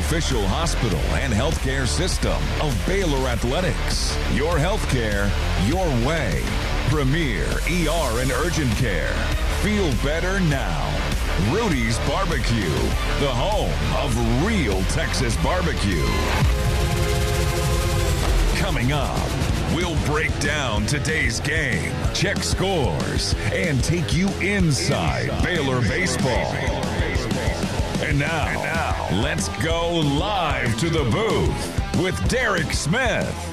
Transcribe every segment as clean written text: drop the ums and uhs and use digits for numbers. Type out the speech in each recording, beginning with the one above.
official hospital and healthcare system of Baylor Athletics. Your healthcare, your way. Premier ER and urgent care. Feel better now. Rudy's Barbecue, the home of real Texas barbecue. Coming up, we'll break down today's game, check scores, and take you inside Baylor baseball. And now, let's go live to the booth with Derek Smith.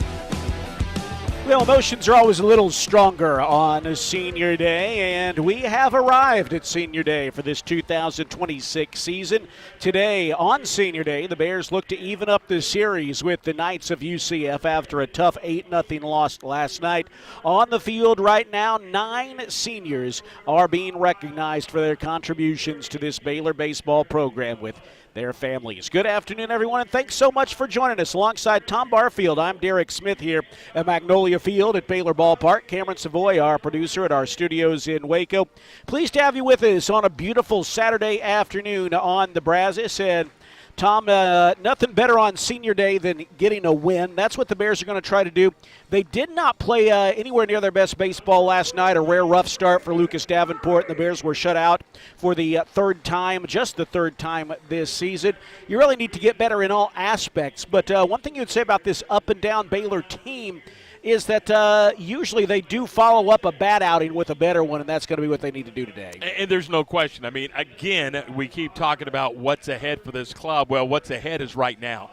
Well, emotions are always a little stronger on Senior Day, and we have arrived at Senior Day for this 2026 season. Today, on Senior Day, the Bears look to even up the series with the Knights of UCF after a tough 8-0 loss last night. On the field right now, 9 seniors are being recognized for their contributions to this Baylor baseball program with their families. Good afternoon, everyone, and thanks so much for joining us. Alongside Tom Barfield, I'm Derek Smith here at Magnolia Field at Baylor Ballpark. Cameron Savoy, our producer at our studios in Waco. Pleased to have you with us on a beautiful Saturday afternoon on the Brazos. And Tom, nothing better on Senior Day than getting a win. That's what the Bears are going to try to do. They did not play anywhere near their best baseball last night. A rare rough start for Lucas Davenport. The Bears were shut out for the third time, just the third time this season. You really need to get better in all aspects. But one thing you'd say about this up-and-down Baylor team is that usually they do follow up a bad outing with a better one, and that's going to be what they need to do today. And there's no question. I mean, again, we keep talking about what's ahead for this club. Well, what's ahead is right now.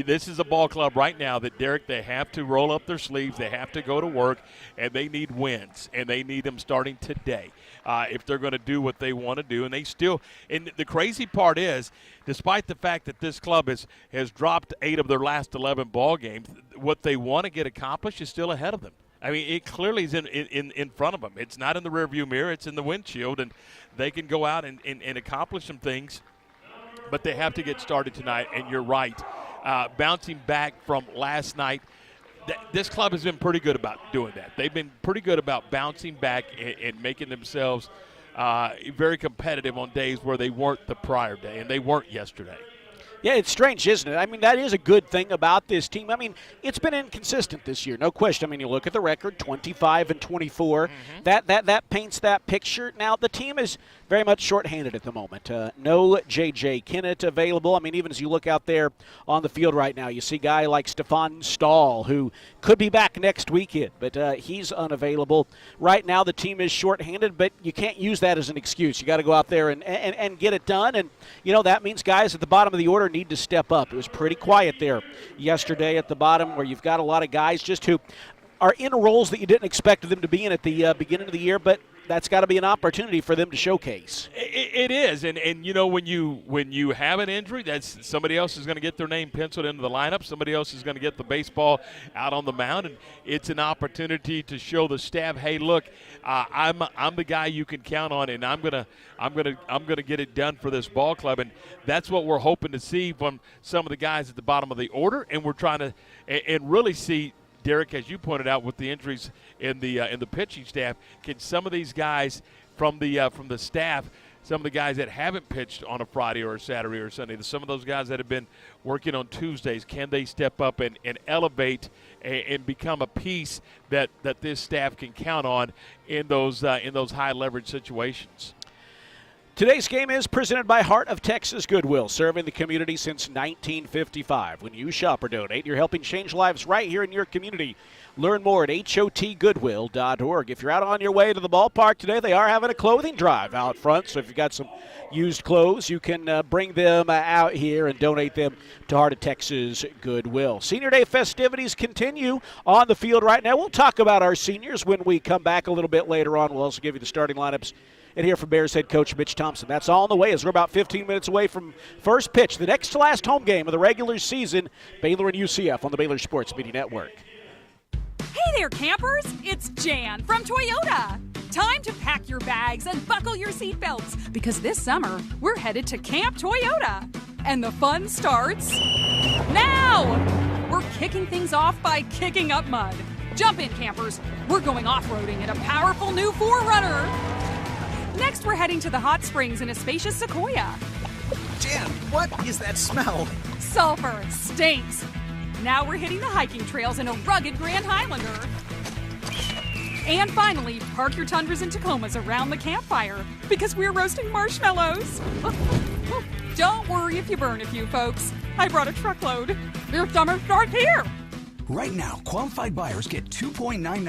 This is a ball club right now that, Derek, they have to roll up their sleeves. They have to go to work, and they need wins, and they need them starting today if they're going to do what they want to do. And they still – and the crazy part is, despite the fact that this club has dropped 8 of their last 11 ball games, what they want to get accomplished is still ahead of them. I mean, it clearly is in front of them. It's not in the rearview mirror. It's in the windshield, and they can go out and accomplish some things, but they have to get started tonight, and you're right. Bouncing back from last night, this club has been pretty good about doing that. They've been pretty good about bouncing back and making themselves very competitive on days where they weren't the prior day, and they weren't yesterday. Yeah, it's strange, isn't it? I mean, that is a good thing about this team. I mean, it's been inconsistent this year, no question. I mean, you look at the record, 25-24. Mm-hmm. That paints that picture. Now, the team is very much shorthanded at the moment. No J.J. Kennett available. I mean, even as you look out there on the field right now, you see a guy like Stefan Stahl, who could be back next weekend, but he's unavailable. Right now, the team is shorthanded, but you can't use that as an excuse. You got to go out there and get it done, and, you know, that means guys at the bottom of the order need to step up. It was pretty quiet there yesterday at the bottom, where you've got a lot of guys just who are in roles that you didn't expect them to be in at the beginning of the year, but that's got to be an opportunity for them to showcase. It is, and you know, when you have an injury, that's somebody else is going to get their name penciled into the lineup. Somebody else is going to get the baseball out on the mound, and it's an opportunity to show the staff, hey, look, I'm the guy you can count on, and I'm gonna get it done for this ball club, and that's what we're hoping to see from some of the guys at the bottom of the order, and we're trying to and really see. Derek, as you pointed out, with the injuries in the pitching staff, can some of these guys from the staff, some of the guys that haven't pitched on a Friday or a Saturday or Sunday, some of those guys that have been working on Tuesdays, can they step up and elevate and become a piece that this staff can count on in those high leverage situations? Today's game is presented by Heart of Texas Goodwill, serving the community since 1955. When you shop or donate, you're helping change lives right here in your community. Learn more at hotgoodwill.org. If you're out on your way to the ballpark today, they are having a clothing drive out front, so if you've got some used clothes, you can bring them out here and donate them to Heart of Texas Goodwill. Senior Day festivities continue on the field right now. We'll talk about our seniors when we come back a little bit later on. We'll also give you the starting lineups and hear from Bears head coach Mitch Thompson. That's all on the way as we're about 15 minutes away from first pitch, the next to last home game of the regular season, Baylor and UCF on the Baylor Sports Media Network. Hey there, campers! It's Jan from Toyota. Time to pack your bags and buckle your seatbelts, because this summer we're headed to Camp Toyota. And the fun starts now! We're kicking things off by kicking up mud. Jump in, campers. We're going off-roading in a powerful new 4Runner. Next, we're heading to the hot springs in a spacious Sequoia. Jan, what is that smell? sulfur stinks. Now we're hitting the hiking trails in a rugged Grand Highlander. And finally, park your Tundras and Tacomas around the campfire because we're roasting marshmallows. Don't worry if you burn a few, folks. I brought a truckload. Your summer starts here. Right now, qualified buyers get 2.99%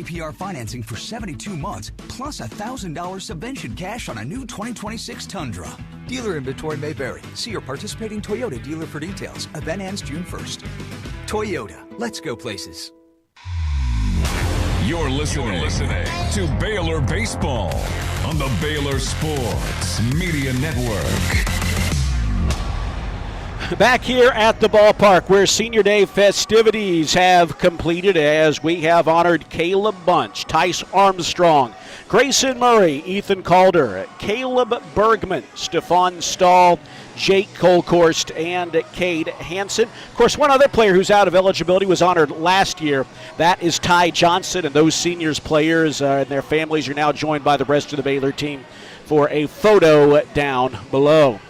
APR financing for 72 months, plus $1,000 subvention cash on a new 2026 Tundra. Dealer inventory may vary. See your participating Toyota dealer for details. Event ends June 1st. Toyota, let's go places. You're listening to Baylor Baseball on the Baylor Sports Media Network. Back here at the ballpark where Senior Day festivities have completed as we have honored Caleb Bunch, Tice Armstrong, Grayson Murray, Ethan Calder, Caleb Bergman, Stefan Stahl, Jake Colkhorst, and Cade Hansen. Of course, one other player who's out of eligibility was honored last year. That is Ty Johnson, and those seniors players and their families are now joined by the rest of the Baylor team for a photo down below.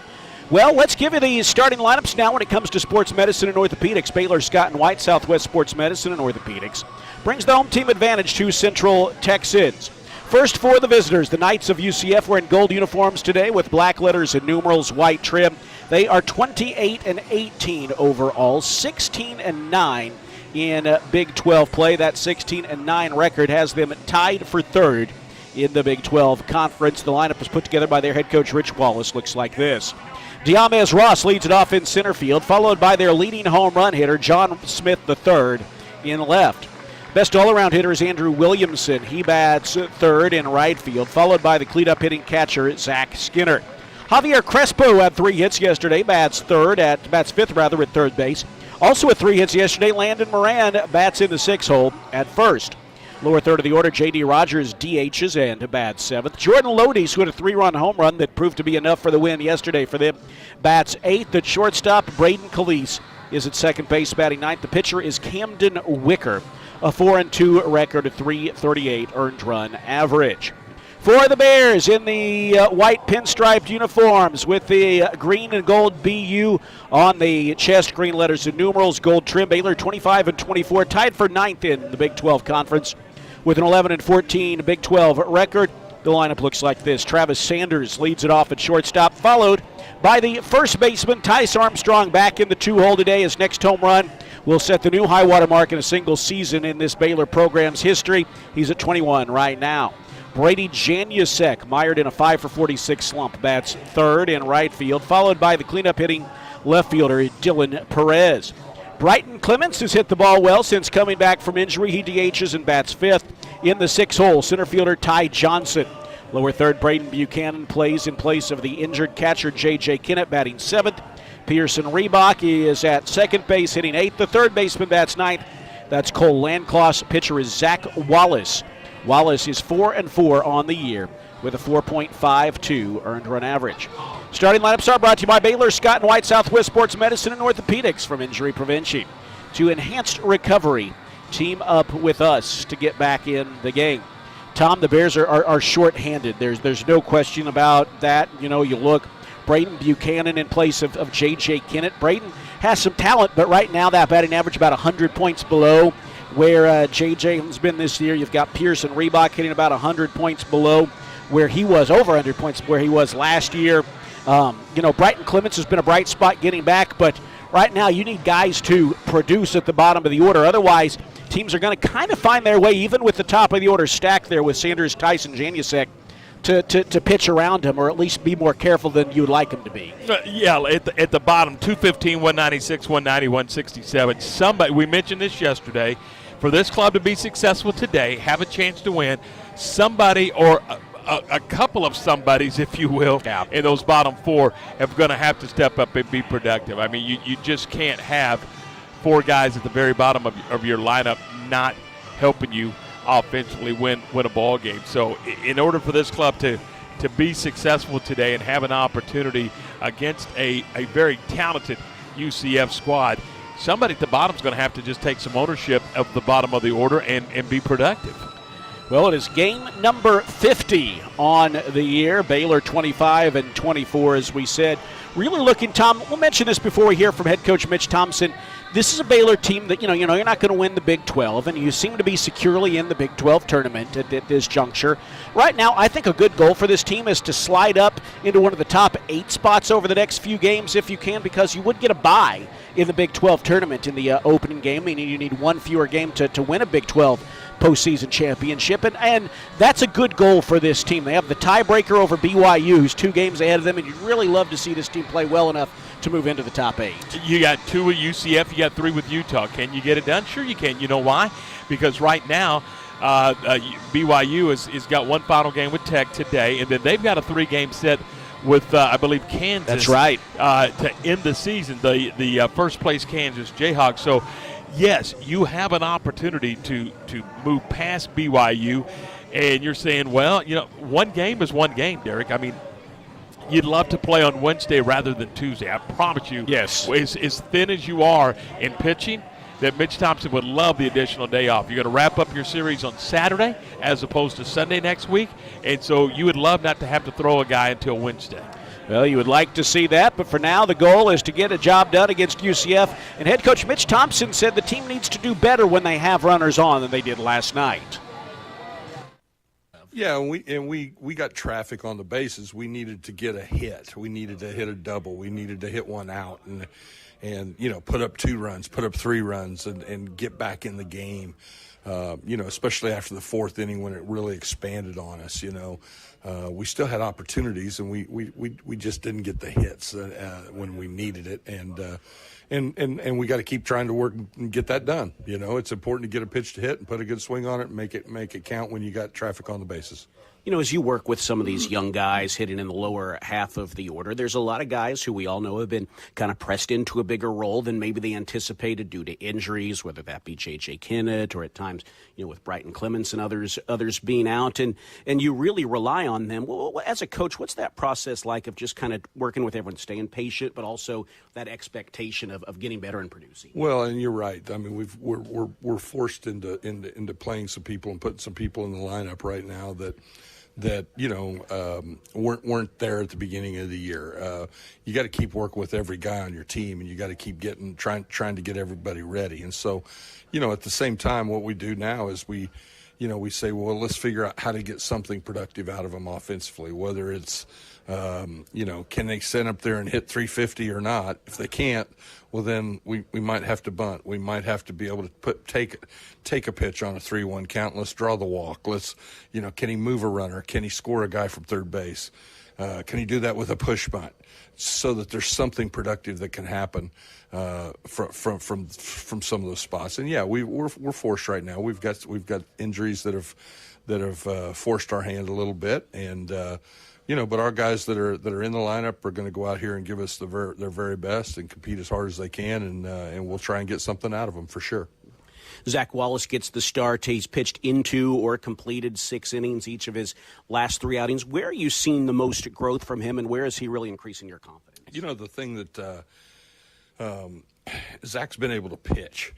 Well, let's give you the starting lineups now when it comes to sports medicine and orthopedics. Baylor, Scott and White, Southwest Sports Medicine and Orthopedics brings the home team advantage to Central Texans. First for the visitors, the Knights of UCF were in gold uniforms today with black letters and numerals, white trim. They are 28-18 overall, 16-9 in Big 12 play. That 16-9 record has them tied for third in the Big 12 Conference. The lineup was put together by their head coach, Rich Wallace. Looks like this. Diamez Ross leads it off in center field, followed by their leading home run hitter, John Smith III, in left. Best all-around hitter is Andrew Williamson. He bats third in right field, followed by the cleat-up hitting catcher, Zach Skinner. Javier Crespo had 3 hits yesterday, bats fifth at third base. Also with 3 hits yesterday, Landon Moran bats in the 6 hole at first. Lower third of the order, J.D. Rogers DHs and bats 7th. Jordan Lodies, who had a 3-run home run that proved to be enough for the win yesterday for them, bats 8th. At shortstop, Braden Calise is at second base, batting 9th. The pitcher is Camden Wicker, a 4-2 record, a 3.38 earned run average. For the Bears in the white pinstriped uniforms with the green and gold BU on the chest, green letters and numerals, gold trim. Baylor 25-24, tied for 9th in the Big 12 Conference with an 11-14 Big 12 record. The lineup looks like this. Travis Sanders leads it off at shortstop, followed by the first baseman, Tice Armstrong, back in the 2-hole today. His next home run will set the new high water mark in a single season in this Baylor program's history. He's at 21 right now. Brady Janusek, mired in a 5-for-46 slump, bats third in right field, followed by the cleanup hitting left fielder, Dylan Perez. Brighton Clements has hit the ball well since coming back from injury. He DHs and bats 5th in the 6-hole. Center fielder Ty Johnson. Lower third, Braden Buchanan plays in place of the injured catcher J.J. Kennett, batting 7th. Pearson Reebok is at second base, hitting 8th. The third baseman bats 9th. That's Cole Landcloss. Pitcher is Zach Wallace. Wallace is 4-4 on the year with a 4.52 earned run average. Starting lineups are brought to you by Baylor, Scott and White, Southwest Sports Medicine and Orthopedics. From injury prevention to enhanced recovery, team up with us to get back in the game. Tom, the Bears are short-handed. There's no question about that. You know, you look, Braden Buchanan in place of J.J. Kennett. Braden has some talent, but right now that batting average about 100 points below where J.J. has been this year. You've got Pearson Reebok hitting about 100 points below where he was, over 100 points where he was last year. Brighton Clements has been a bright spot getting back, but right now you need guys to produce at the bottom of the order. Otherwise, teams are going to kind of find their way, even with the top of the order stacked there with Sanders, Tyson, Janusek, to pitch around him, or at least be more careful than you'd like him to be. Yeah, at the bottom, 215, 196, 190, 167. Somebody, we mentioned this yesterday, for this club to be successful today, have a chance to win, somebody or a couple of somebodies, if you will, in those bottom 4 are going to have to step up and be productive. I mean, you just can't have 4 guys at the very bottom of your lineup not helping you offensively win a ball game. So in order for this club to be successful today and have an opportunity against a very talented UCF squad, somebody at the bottom is going to have to just take some ownership of the bottom of the order and be productive. Well, it is game number 50 on the year. Baylor 25-24, as we said. really looking, Tom, we'll mention this before we hear from head coach Mitch Thompson. This is a Baylor team that, you're not going to win the Big 12, and you seem to be securely in the Big 12 tournament at this juncture. Right now, I think a good goal for this team is to slide up into one of the top 8 spots over the next few games if you can, because you would get a bye in the Big 12 tournament in the opening game, meaning you need one fewer game to win a Big 12 postseason championship, and that's a good goal for this team. They have the tiebreaker over BYU, who's 2 games ahead of them, and you'd really love to see this team play well enough to move into the top 8. You got 2 with UCF, you got 3 with Utah. Can you get it done? Sure you can. You know why? Because right now BYU has got one final game with Tech today, and then they've got a 3-game set with, I believe, Kansas. That's right. To end the season, the first-place Kansas Jayhawks. So, yes, you have an opportunity to move past BYU, and you're saying, well, one game is one game, Derek. I mean, you'd love to play on Wednesday rather than Tuesday. I promise you. Yes. As thin as you are in pitching, that Mitch Thompson would love the additional day off. You're going to wrap up your series on Saturday as opposed to Sunday next week, and so you would love not to have to throw a guy until Wednesday. Well, you would like to see that, but for now the goal is to get a job done against UCF. And head coach Mitch Thompson said the team needs to do better when they have runners on than they did last night. Yeah, and we got traffic on the bases. We needed to get a hit. We needed to hit a double. We needed to hit one out and put up 2 runs, put up 3 runs, and get back in the game. Especially after the 4th inning when it really expanded on us. We still had opportunities, and we just didn't get the hits when we needed it, and we got to keep trying to work and get that done. It's important to get a pitch to hit and put a good swing on it and make it count when you got traffic on the bases. As you work with some of these young guys hitting in the lower half of the order, there's a lot of guys who we all know have been kind of pressed into a bigger role than maybe they anticipated due to injuries, whether that be J.J. Kennett or at times, with Brighton Clements and others being out, and you really rely on them. Well, as a coach, what's that process like of just kind of working with everyone, staying patient, but also that expectation of getting better and producing? Well, and you're right. I mean, we're forced into playing some people and putting some people in the lineup right now that weren't there at the beginning of the year. You got to keep working with every guy on your team, and you got to keep trying to get everybody ready. And so, at the same time, what we do now is we say, well, let's figure out how to get something productive out of them offensively, whether it's can they stand up there and hit 350 or not? If they can't, well, then we might have to bunt. We might have to be able to take a pitch on a 3-1 count. Let's draw the walk. Let's, can he move a runner? Can he score a guy from third base? Can he do that with a push bunt? So that there's something productive that can happen from some of those spots. And yeah, we're forced right now. We've got injuries that have forced our hand a little bit, and but our guys that are in the lineup are going to go out here and give us their very best and compete as hard as they can, and we'll try and get something out of them for sure. Zach Wallace gets the start. He's pitched into or completed 6 innings each of his last 3 outings. Where are you seeing the most growth from him, and where is he really increasing your confidence? The thing that Zach's been able to pitch.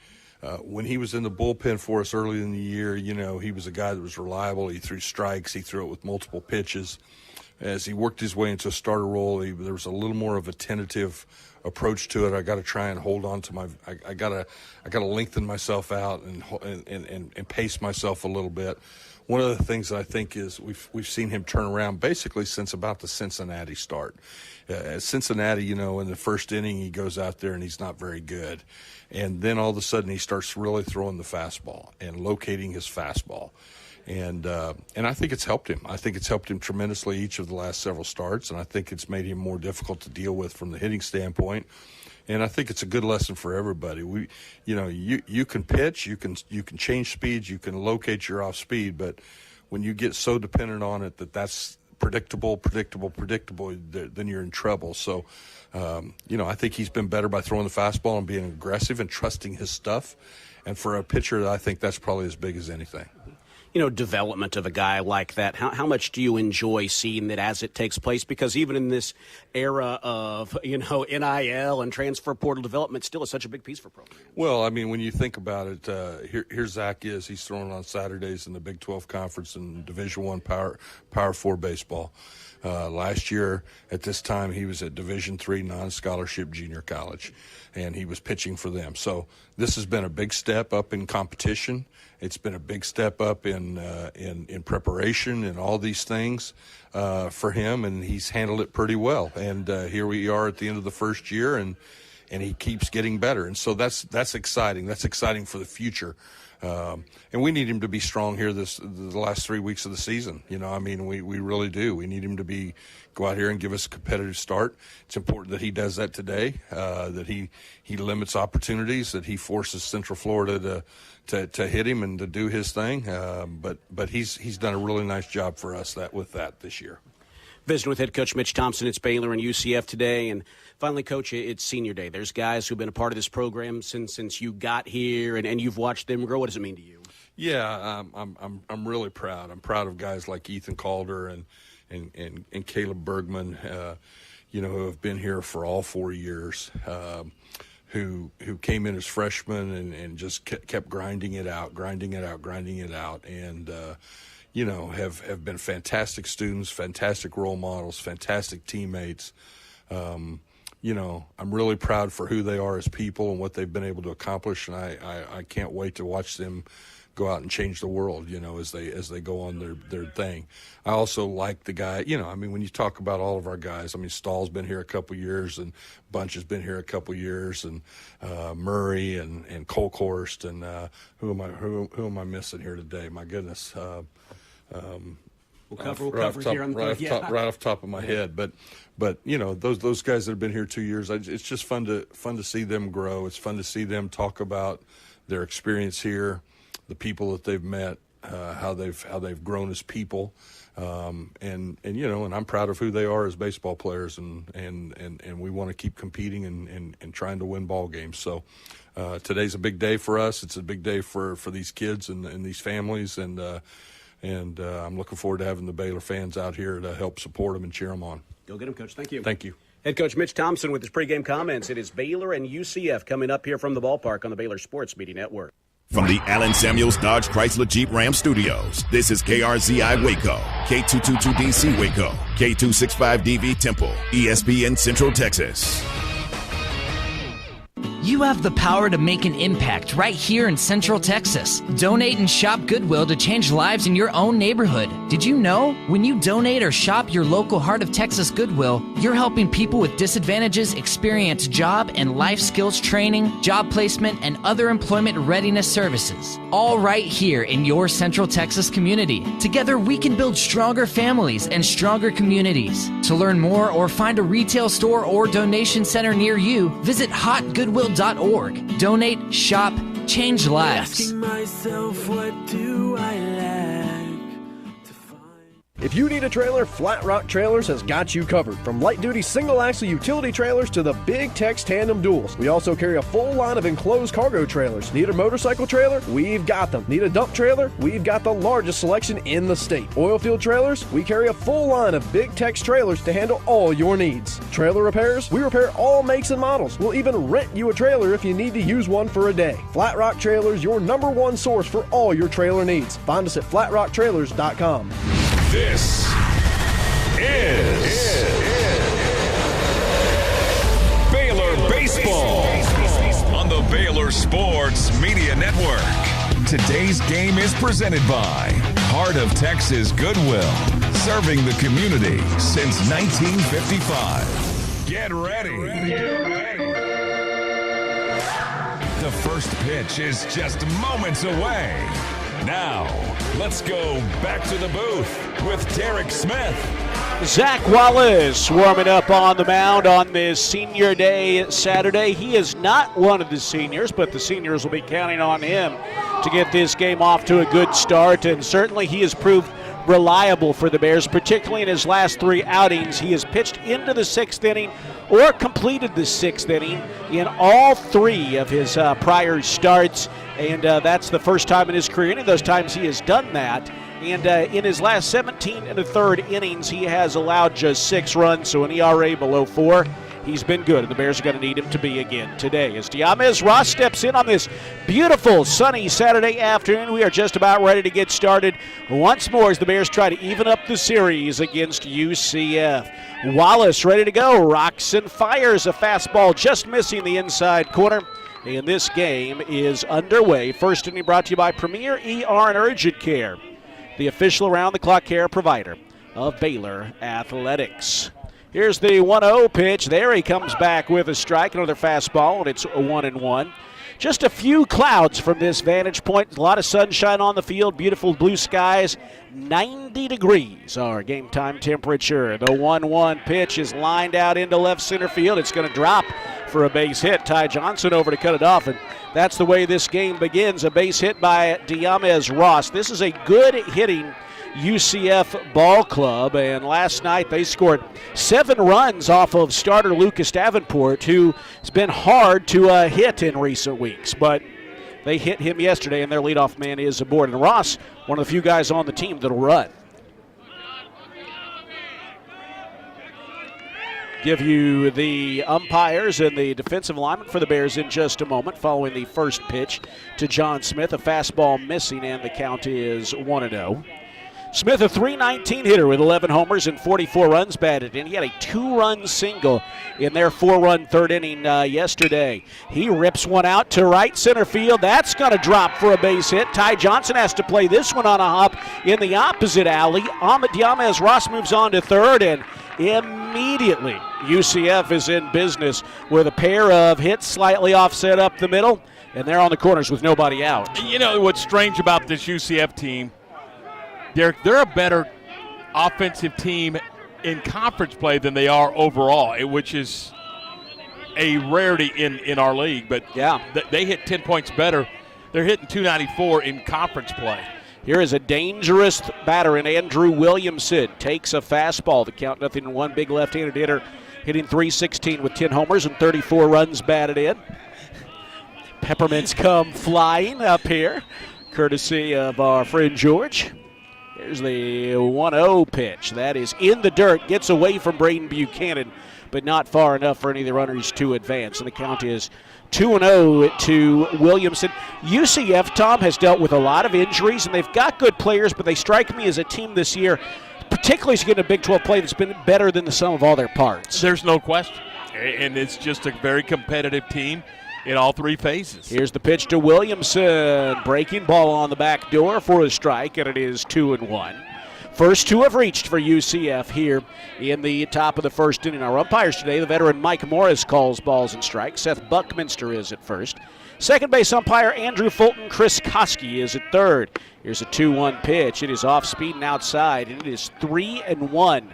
When he was in the bullpen for us early in the year, he was a guy that was reliable. He threw strikes. He threw it with multiple pitches. As he worked his way into a starter role, there was a little more of a tentative approach to it. I got to try and hold on to I got to lengthen myself out and pace myself a little bit. One of the things that I think is we've seen him turn around basically since about the Cincinnati start. At Cincinnati, in the first inning, he goes out there and he's not very good. And then all of a sudden he starts really throwing the fastball and locating his fastball. And I think it's helped him. I think it's helped him tremendously each of the last several starts, and I think it's made him more difficult to deal with from the hitting standpoint. And I think it's a good lesson for everybody. You can pitch, you can change speeds, you can locate your off speed, but when you get so dependent on it that's predictable, then you're in trouble. So, I think he's been better by throwing the fastball and being aggressive and trusting his stuff. And for a pitcher, I think that's probably as big as anything. development of a guy like that? How much do you enjoy seeing that as it takes place? Because even in this era of, NIL and transfer portal development, still is such a big piece for programs. Well, I mean, when you think about it, here Zach is. He's throwing on Saturdays in the Big 12 Conference and Division I Power 4 baseball. Last year at this time, he was at Division III non-scholarship junior college, and he was pitching for them. So this has been a big step up in competition. It's been a big step up in preparation and all these things for him, and he's handled it pretty well. And here we are at the end of the first year, and he keeps getting better. And so that's exciting. That's exciting for the future. And we need him to be strong here the last 3 weeks of the season. We really do. We need him to go out here and give us a competitive start. It's important that he does that today, that he limits opportunities, that he forces Central Florida to hit him and to do his thing. But he's done a really nice job for us with that this year. Visiting with head coach Mitch Thompson. It's Baylor and UCF today. And finally, Coach, it's senior day. There's guys who've been a part of this program since you got here, and you've watched them grow. What does it mean to you? Yeah, I'm really proud. I'm proud of guys like Ethan Calder and Caleb Bergman, who have been here for all 4 years, who came in as freshmen and just kept grinding it out, and have been fantastic students, fantastic role models, fantastic teammates. I'm really proud for who they are as people and what they've been able to accomplish, and I can't wait to watch them go out and change the world, as they go on their thing. I also like the guy, when you talk about all of our guys, Stahl's been here a couple years, and Bunch has been here a couple years, and Murray and Colkhorst, and who am I missing here today? My goodness. We'll cover here on the right off the top of my head, but those guys that have been here 2 years, it's just fun to see them grow. It's fun to see them talk about their experience here, the people that they've met, how they've grown as people, and I'm proud of who they are as baseball players, and we want to keep competing and trying to win ball games. So today's a big day for us. It's a big day for these kids and these families, and I'm looking forward to having the Baylor fans out here to help support them and cheer them on. Go get them, Coach. Thank you. Thank you. Head coach Mitch Thompson with his pregame comments. It is Baylor and UCF coming up here from the ballpark on the Baylor Sports Media Network. From the Allen Samuels Dodge Chrysler Jeep Ram Studios, this is KRZI Waco, K222DC Waco, K265DV Temple, ESPN Central Texas. You have the power to make an impact right here in Central Texas. Donate and shop Goodwill to change lives in your own neighborhood. Did you know? When you donate or shop your local Heart of Texas Goodwill, you're helping people with disadvantages experience job and life skills training, job placement, and other employment readiness services. All right here in your Central Texas community. Together we can build stronger families and stronger communities. To learn more or find a retail store or donation center near you, visit hotgoodwill.org. Donate, shop, change lives. Asking myself, what do I lack to find? If you need a trailer, Flat Rock Trailers has got you covered. From light-duty single-axle utility trailers to the Big Tex tandem duals. We also carry a full line of enclosed cargo trailers. Need a motorcycle trailer? We've got them. Need a dump trailer? We've got the largest selection in the state. Oilfield trailers? We carry a full line of Big Tex trailers to handle all your needs. Trailer repairs? We repair all makes and models. We'll even rent you a trailer if you need to use one for a day. Flat Rock Trailers, your #1 source for all your trailer needs. Find us at flatrocktrailers.com. This is Baylor Baseball on the Baylor Sports Media Network. Today's game is presented by Heart of Texas Goodwill, serving the community since 1955. Get ready. The first pitch is just moments away. Now, let's go back to the booth with Derek Smith. Zach Wallace warming up on the mound on this senior day Saturday. He is not one of the seniors, but the seniors will be counting on him to get this game off to a good start, and certainly he has proved reliable for the Bears, particularly in his last 3 outings. He has pitched into the 6th inning or completed the 6th inning in all 3 of his prior starts, and that's the first time in his career. Any of those times he has done that. And in his last 17 and a third innings, he has allowed just 6 runs, so an ERA below 4. He's been good, and the Bears are going to need him to be again today. As Diamez Ross steps in on this beautiful sunny Saturday afternoon, we are just about ready to get started once more as the Bears try to even up the series against UCF. Wallace ready to go, rocks and fires a fastball just missing the inside corner. And this game is underway. First inning brought to you by Premier ER and Urgent Care, the official around-the-clock care provider of Baylor Athletics. Here's the 1-0 pitch. There he comes back with a strike, another fastball, and it's a 1-1. Just a few clouds from this vantage point. A lot of sunshine on the field, beautiful blue skies. 90 degrees our game time temperature. The 1-1 pitch is lined out into left center field. It's going to drop for a base hit. Ty Johnson over to cut it off, and that's the way this game begins. A base hit by Diamez Ross. This is a good hitting UCF ball club, and last night they scored 7 runs off of starter Lucas Davenport, who has been hard to hit in recent weeks, but they hit him yesterday, and their leadoff man is aboard. And Ross, one of the few guys on the team that'll run. Give you the umpires and the defensive lineman for the Bears in just a moment following the first pitch to John Smith. A fastball missing, and the count is 1-0. Smith, a .319 hitter with 11 homers and 44 runs batted in. He had a 2-run single in their 4-run third inning yesterday. He rips one out to right center field. That's going to drop for a base hit. Ty Johnson has to play this one on a hop in the opposite alley. Diamez Ross moves on to third, and immediately UCF is in business with a pair of hits slightly offset up the middle, and they're on the corners with nobody out. You know what's strange about this UCF team? They're a better offensive team in conference play than they are overall, which is a rarity in our league. But yeah, they hit 10 points better. They're hitting .294 in conference play. Here is a dangerous batter in Andrew Williamson. Takes a fastball. The count 0-1. Big left-handed hitter hitting .316 with 10 homers and 34 runs batted in. Peppermints come flying up here, courtesy of our friend George. Here's the 1-0 pitch. That is in the dirt. Gets away from Braden Buchanan, but not far enough for any of the runners to advance. And the count is 2-0 to Williamson. UCF, Tom, has dealt with a lot of injuries, and they've got good players, but they strike me as a team this year, particularly as you get a Big 12 play, that's been better than the sum of all their parts. There's no question. And it's just a very competitive team in all 3 phases. Here's the pitch to Williamson. Breaking ball on the back door for a strike, and it is 2-1. First 2 have reached for UCF here in the top of the first inning. Our umpires today, the veteran Mike Morris calls balls and strikes. Seth Buckminster is at first. Second base umpire Andrew Fulton. Chris Koski is at third. Here's a 2-1 pitch. It is off speed and outside, and it is 3-1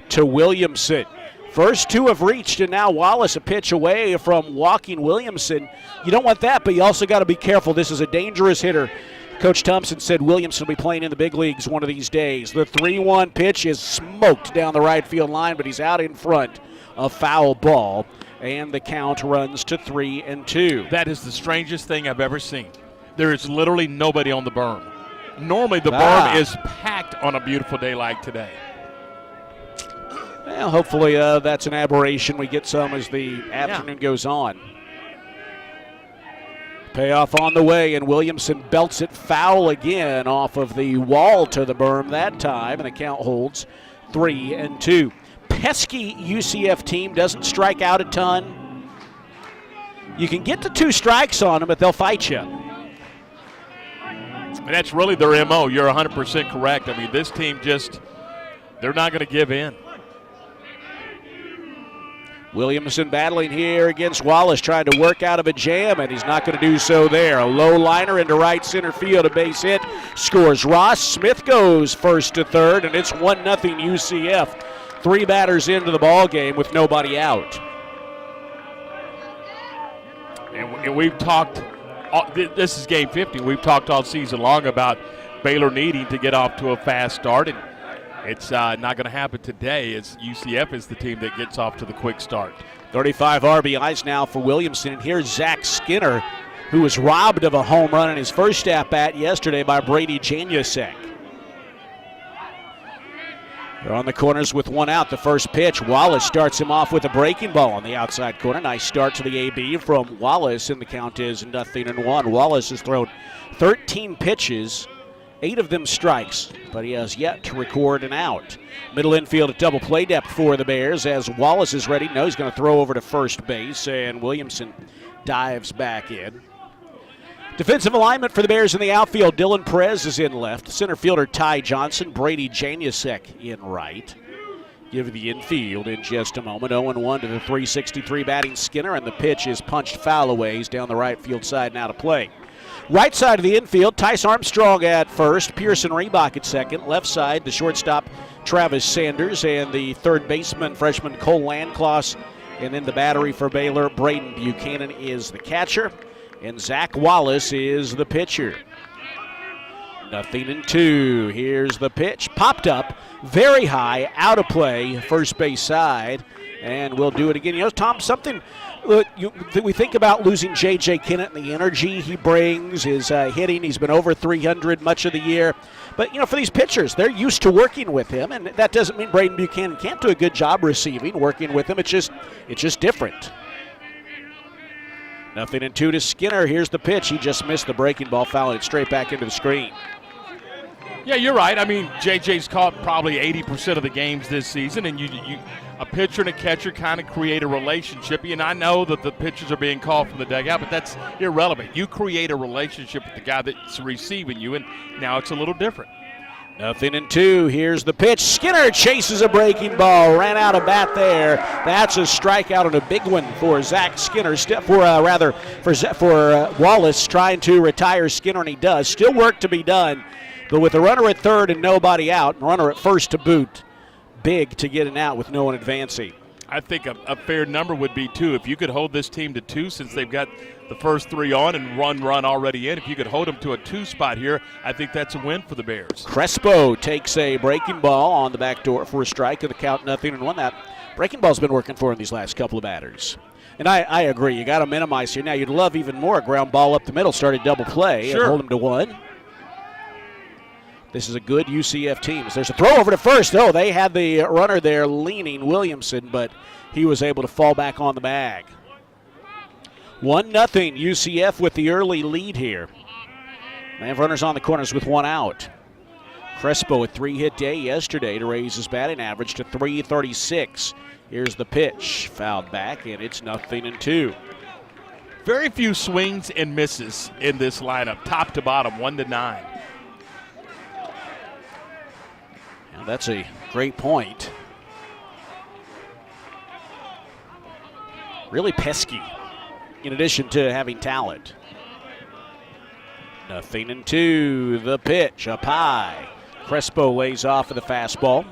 to Williamson. First 2 have reached, and now Wallace a pitch away from walking Williamson. You don't want that, but you also got to be careful. This is a dangerous hitter. Coach Thompson said Williamson will be playing in the big leagues one of these days. The 3-1 pitch is smoked down the right field line, but he's out in front. A foul ball, and the count runs to 3-2. That is the strangest thing I've ever seen. There is literally nobody on the berm. Normally the berm is packed on a beautiful day like today. Well, hopefully that's an aberration. We get some as the afternoon goes on. Payoff on the way, and Williamson belts it foul again off of the wall to the berm that time, and the count holds 3-2. Pesky UCF team, doesn't strike out a ton. You can get to 2 strikes on them, but they'll fight you. And that's really their MO. You're 100% correct. I mean, this team they're not going to give in. Williamson battling here against Wallace, trying to work out of a jam, and he's not going to do so there. A low liner into right center field, a base hit, scores Ross. Smith goes first to third, and it's 1-0 UCF. 3 batters into the ball game with nobody out. And we've talked, this is game 50, we've talked all season long about Baylor needing to get off to a fast start, and it's not going to happen today, as UCF is the team that gets off to the quick start. 35 RBIs now for Williamson. And here's Zach Skinner who was robbed of a home run in his first at-bat yesterday by Brady Janusek. They're on the corners with one out. The first pitch, Wallace starts him off with a breaking ball on the outside corner. Nice start to the AB from Wallace, and the count is 0-1. Wallace has thrown 13 pitches, 8 of them strikes, but he has yet to record an out. Middle infield at double play depth for the Bears as Wallace is ready. No, he's going to throw over to first base, and Williamson dives back in. Defensive alignment for the Bears in the outfield. Dylan Perez is in left. Center fielder Ty Johnson. Brady Janusek in right. Give the infield in just a moment. 0-1 to the .363 batting Skinner, and the pitch is punched foul away. He's down the right field side now to play. Right side of the infield, Tice Armstrong at first. Pearson Reebok at second. Left side, the shortstop Travis Sanders, and the third baseman, freshman Cole Landcloss. And then the battery for Baylor, Braden Buchanan is the catcher. And Zach Wallace is the pitcher. 0-2. Here's the pitch. Popped up very high, out of play, first base side. And we'll do it again. You know, Tom, something we think about losing J.J. Kennett and the energy he brings, his hitting. He's been over 300 much of the year. But, you know, for these pitchers, they're used to working with him. And that doesn't mean Braden Buchanan can't do a good job receiving, working with him. It's just different. 0-2 to Skinner. Here's the pitch. He just missed the breaking ball, fouling it straight back into the screen. Yeah, you're right. I mean, JJ's caught probably 80% of the games this season, and you a pitcher and a catcher kind of create a relationship. And I know that the pitchers are being called from the dugout, but that's irrelevant. You create a relationship with the guy that's receiving you, and now it's a little different. 0-2. Here's the pitch. Skinner chases a breaking ball. Ran out of bat there. That's a strikeout and a big one for Zach Skinner. For Wallace trying to retire Skinner, and he does. Still work to be done, but with a runner at third and nobody out, and runner at first to boot, big to get an out with no one advancing. I think a fair number would be 2. If you could hold this team to 2, since they've got the first 3 on and run already in, if you could hold them to a 2 spot here, I think that's a win for the Bears. Crespo takes a breaking ball on the back door for a strike, and the count 0-1. That breaking ball's been working for him these last couple of batters. And I agree. You got to minimize here. Now, you'd love even more a ground ball up the middle, started double play, and hold him to 1. This is a good UCF team. There's a throw over to first. Oh, they had the runner there leaning, Williamson, but he was able to fall back on the bag. 1-0 UCF with the early lead here. They have runners on the corners with one out. Crespo a 3-hit day yesterday to raise his batting average to .336. Here's the pitch. Fouled back, and it's 0-2. Very few swings and misses in this lineup, top to bottom, 1-9. That's a great point. Really pesky, in addition to having talent. 0-2. The pitch up high. Crespo lays off of the fastball.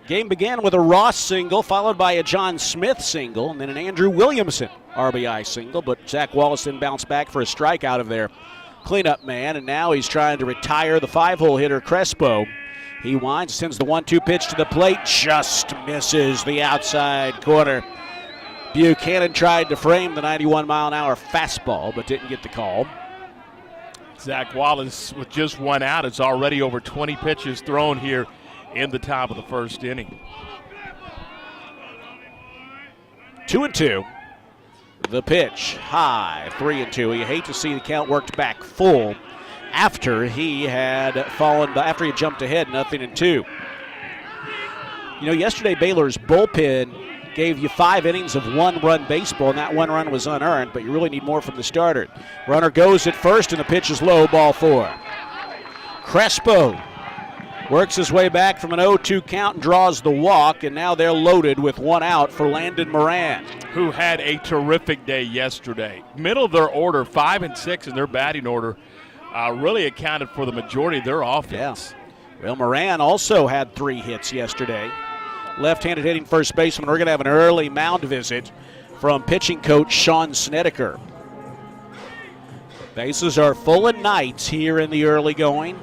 Game began with a Ross single, followed by a John Smith single, and then an Andrew Williamson RBI single. But Zach Wallace then bounced back for a strike out of their cleanup man, and now he's trying to retire the 5-hole hitter Crespo. He winds, sends the 1-2 pitch to the plate, just misses the outside corner. Buchanan tried to frame the 91-mile-an-hour fastball, but didn't get the call. Zach Wallace, with just one out, is already over 20 pitches thrown here in the top of the first inning. 2-2. The pitch, high, 3-2. You hate to see the count worked back full after he had jumped ahead 0-2. You know, yesterday Baylor's bullpen gave you 5 innings of 1-run baseball, and that 1 run was unearned, but you really need more from the starter. Runner goes at first, and the pitch is low, ball 4. Crespo works his way back from an 0-2 count and draws the walk, and now they're loaded with 1 out for Landon Moran, who had a terrific day yesterday. Middle of their order, 5 and 6 in their batting order, really accounted for the majority of their offense. Yeah. Well, Moran also had 3 hits yesterday. Left-handed hitting first baseman. We're going to have an early mound visit from pitching coach Sean Snedeker. Bases are full of Knights here in the early going.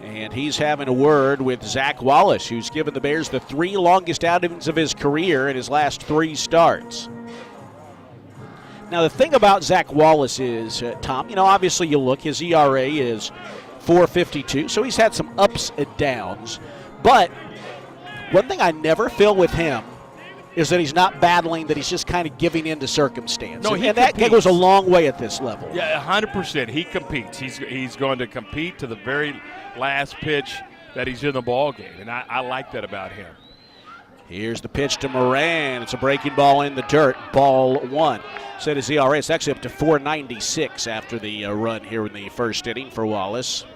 And he's having a word with Zach Wallace, who's given the Bears the 3 longest outings of his career in his last 3 starts. Now, the thing about Zach Wallace is, Tom, obviously you look, his ERA is 4.52, so he's had some ups and downs. But one thing I never feel with him is that he's not battling, that he's just kind of giving in to circumstance. No, and that goes a long way at this level. Yeah, 100%. He competes. He's going to compete to the very last pitch that he's in the ball game, and I like that about him. Here's the pitch to Moran. It's a breaking ball in the dirt. Ball one. Said his ERA, it's actually up to 4.96 after the run here in the first inning for Wallace.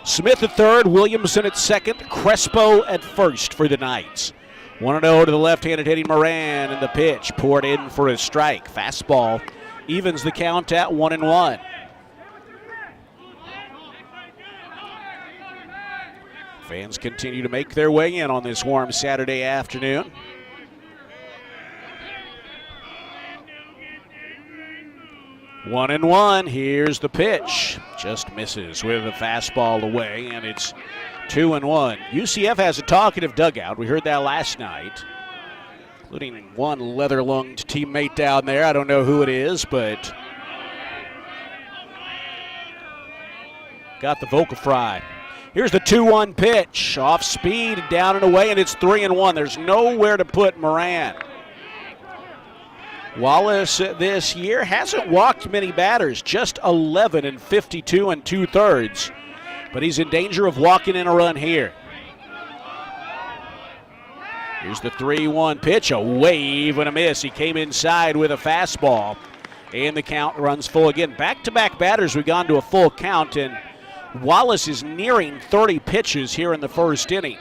Smith at third, Williamson at second, Crespo at first for the Knights. 1-0 to the left-handed hitting Moran, and the pitch poured in for a strike. Fastball evens the count at 1-1. Fans continue to make their way in on this warm Saturday afternoon. One and one. Here's the pitch. Just misses with a fastball away, and it's 2-1. UCF has a talkative dugout. We heard that last night, including one leather-lunged teammate down there. I don't know who it is, but got the vocal fry. Here's the 2-1 pitch. Off speed, down and away, and it's 3-1. There's nowhere to put Moran. Wallace this year hasn't walked many batters, just 11 and 52 2/3. But he's in danger of walking in a run here. Here's the 3-1 pitch, a wave and a miss. He came inside with a fastball, and the count runs full again. Back-to-back batters, we've gone to a full count, and Wallace is nearing 30 pitches here in the first inning.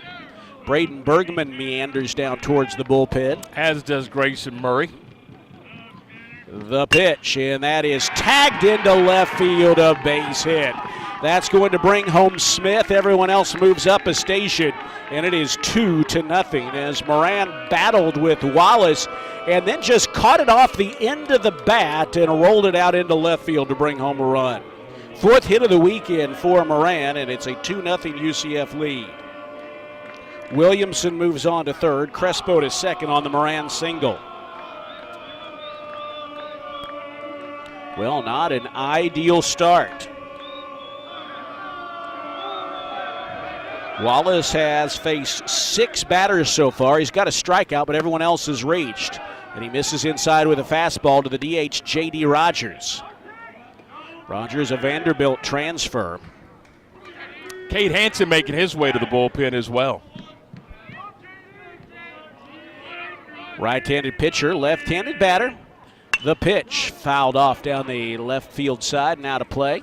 Braden Bergman meanders down towards the bullpen. As does Grayson Murray. The pitch, and that is tagged into left field, a base hit. That's going to bring home Smith. Everyone else moves up a station, and it is 2-0 as Moran battled with Wallace and then just caught it off the end of the bat and rolled it out into left field to bring home a run. Fourth hit of the weekend for Moran, and it's a 2-0 UCF lead. Williamson moves on to third. Crespo to second on the Moran single. Well, not an ideal start. Wallace has faced 6 batters so far. He's got a strikeout, but everyone else has reached. And he misses inside with a fastball to the DH, J.D. Rogers. Rogers, a Vanderbilt transfer. Cade Hansen making his way to the bullpen as well. Right-handed pitcher, left-handed batter. The pitch fouled off down the left field side, now to play.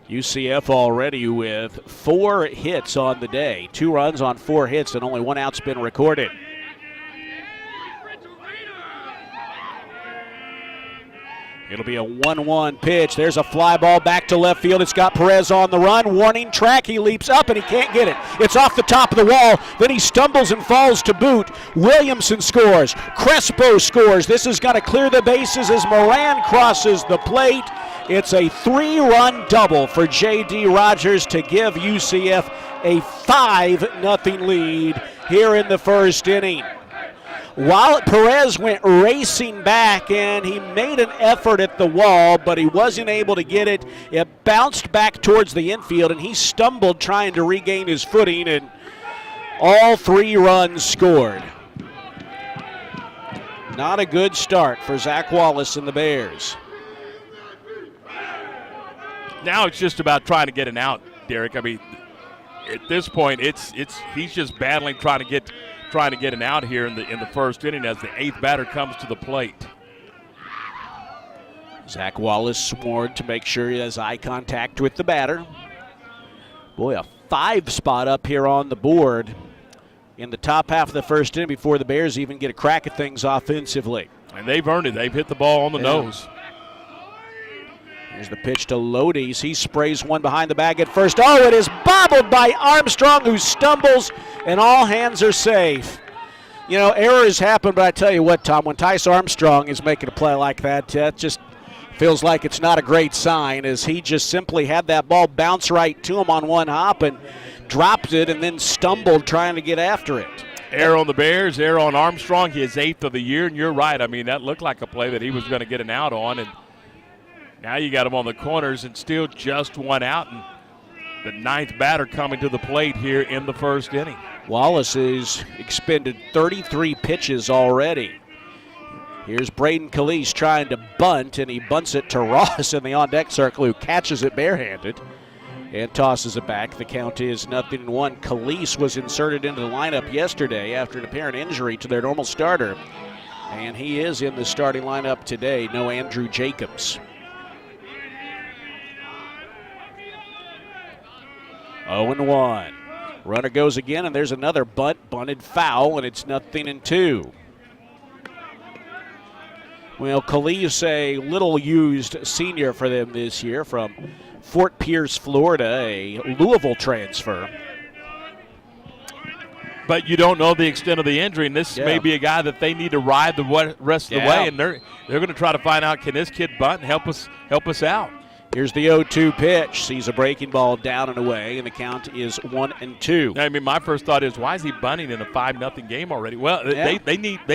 UCF already with 4 hits on the day. 2 runs on 4 hits, and only 1 out's been recorded. It'll be a 1-1 pitch. There's a fly ball back to left field. It's got Perez on the run. Warning track. He leaps up and he can't get it. It's off the top of the wall. Then he stumbles and falls to boot. Williamson scores. Crespo scores. This has got to clear the bases as Moran crosses the plate. It's a 3-run double for J.D. Rogers to give UCF a 5-0 lead here in the first inning. While Perez went racing back and he made an effort at the wall, but he wasn't able to get it. It bounced back towards the infield and he stumbled trying to regain his footing, and all 3 runs scored. Not a good start for Zach Wallace and the Bears. Now it's just about trying to get an out, Derek. I mean, at this point, he's just battling, trying to get an out here in the first inning as the 8th batter comes to the plate. Zach Wallace sworn to make sure he has eye contact with the batter. Boy, a 5 spot up here on the board in the top half of the first inning before the Bears even get a crack at things offensively. And they've earned it. They've hit the ball on the nose. Here's the pitch to Lodies. He sprays one behind the bag at first. Oh, it is bobbled by Armstrong, who stumbles, and all hands are safe. You know, errors happen, but I tell you what, Tom, when Tice Armstrong is making a play like that, it just feels like it's not a great sign, as he just simply had that ball bounce right to him on one hop and dropped it and then stumbled trying to get after it. Error on the Bears, error on Armstrong, his 8th of the year, and you're right. I mean, that looked like a play that he was going to get an out on, and now you got him on the corners and still just one out, and the 9th batter coming to the plate here in the first inning. Wallace has expended 33 pitches already. Here's Braden Calise trying to bunt, and he bunts it to Ross in the on-deck circle, who catches it barehanded and tosses it back. The count is 0-1. Calise was inserted into the lineup yesterday after an apparent injury to their normal starter, and he is in the starting lineup today. No Andrew Jacobs. 0-1. Runner goes again, and there's another bunted foul, and it's 0-2. Well, Calise, a little-used senior for them this year from Fort Pierce, Florida, a Louisville transfer. But you don't know the extent of the injury, and this may be a guy that they need to ride the rest of the way, and they're going to try to find out, can this kid bunt and help us out? Here's the 0-2 pitch. Sees a breaking ball down and away, and the count is 1-2. I mean, my first thought is, why is he bunting in a 5-0 game already? Well, they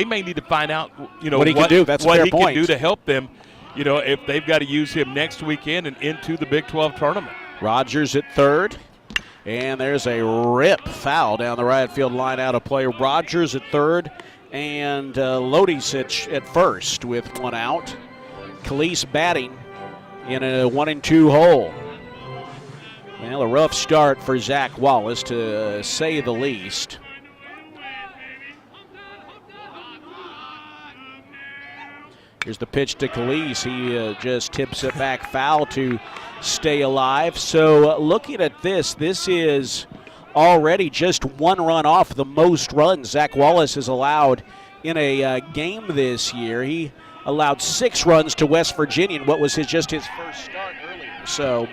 may need to find out, what he can do. That's what a fair he point. can do to help them. If they've got to use him next weekend and into the Big 12 tournament. Rogers at third, and there's a rip foul down the right field line out of play. Rogers at third, and Lodisic at first with one out. Calise batting in a 1-2 hole. Well, a rough start for Zach Wallace, to say the least. Here's the pitch to Calise. He just tips it back foul to stay alive. So looking at this is already just one run off the most runs Zach Wallace has allowed in a game this year. He allowed 6 runs to West Virginia in what was just his first start earlier. So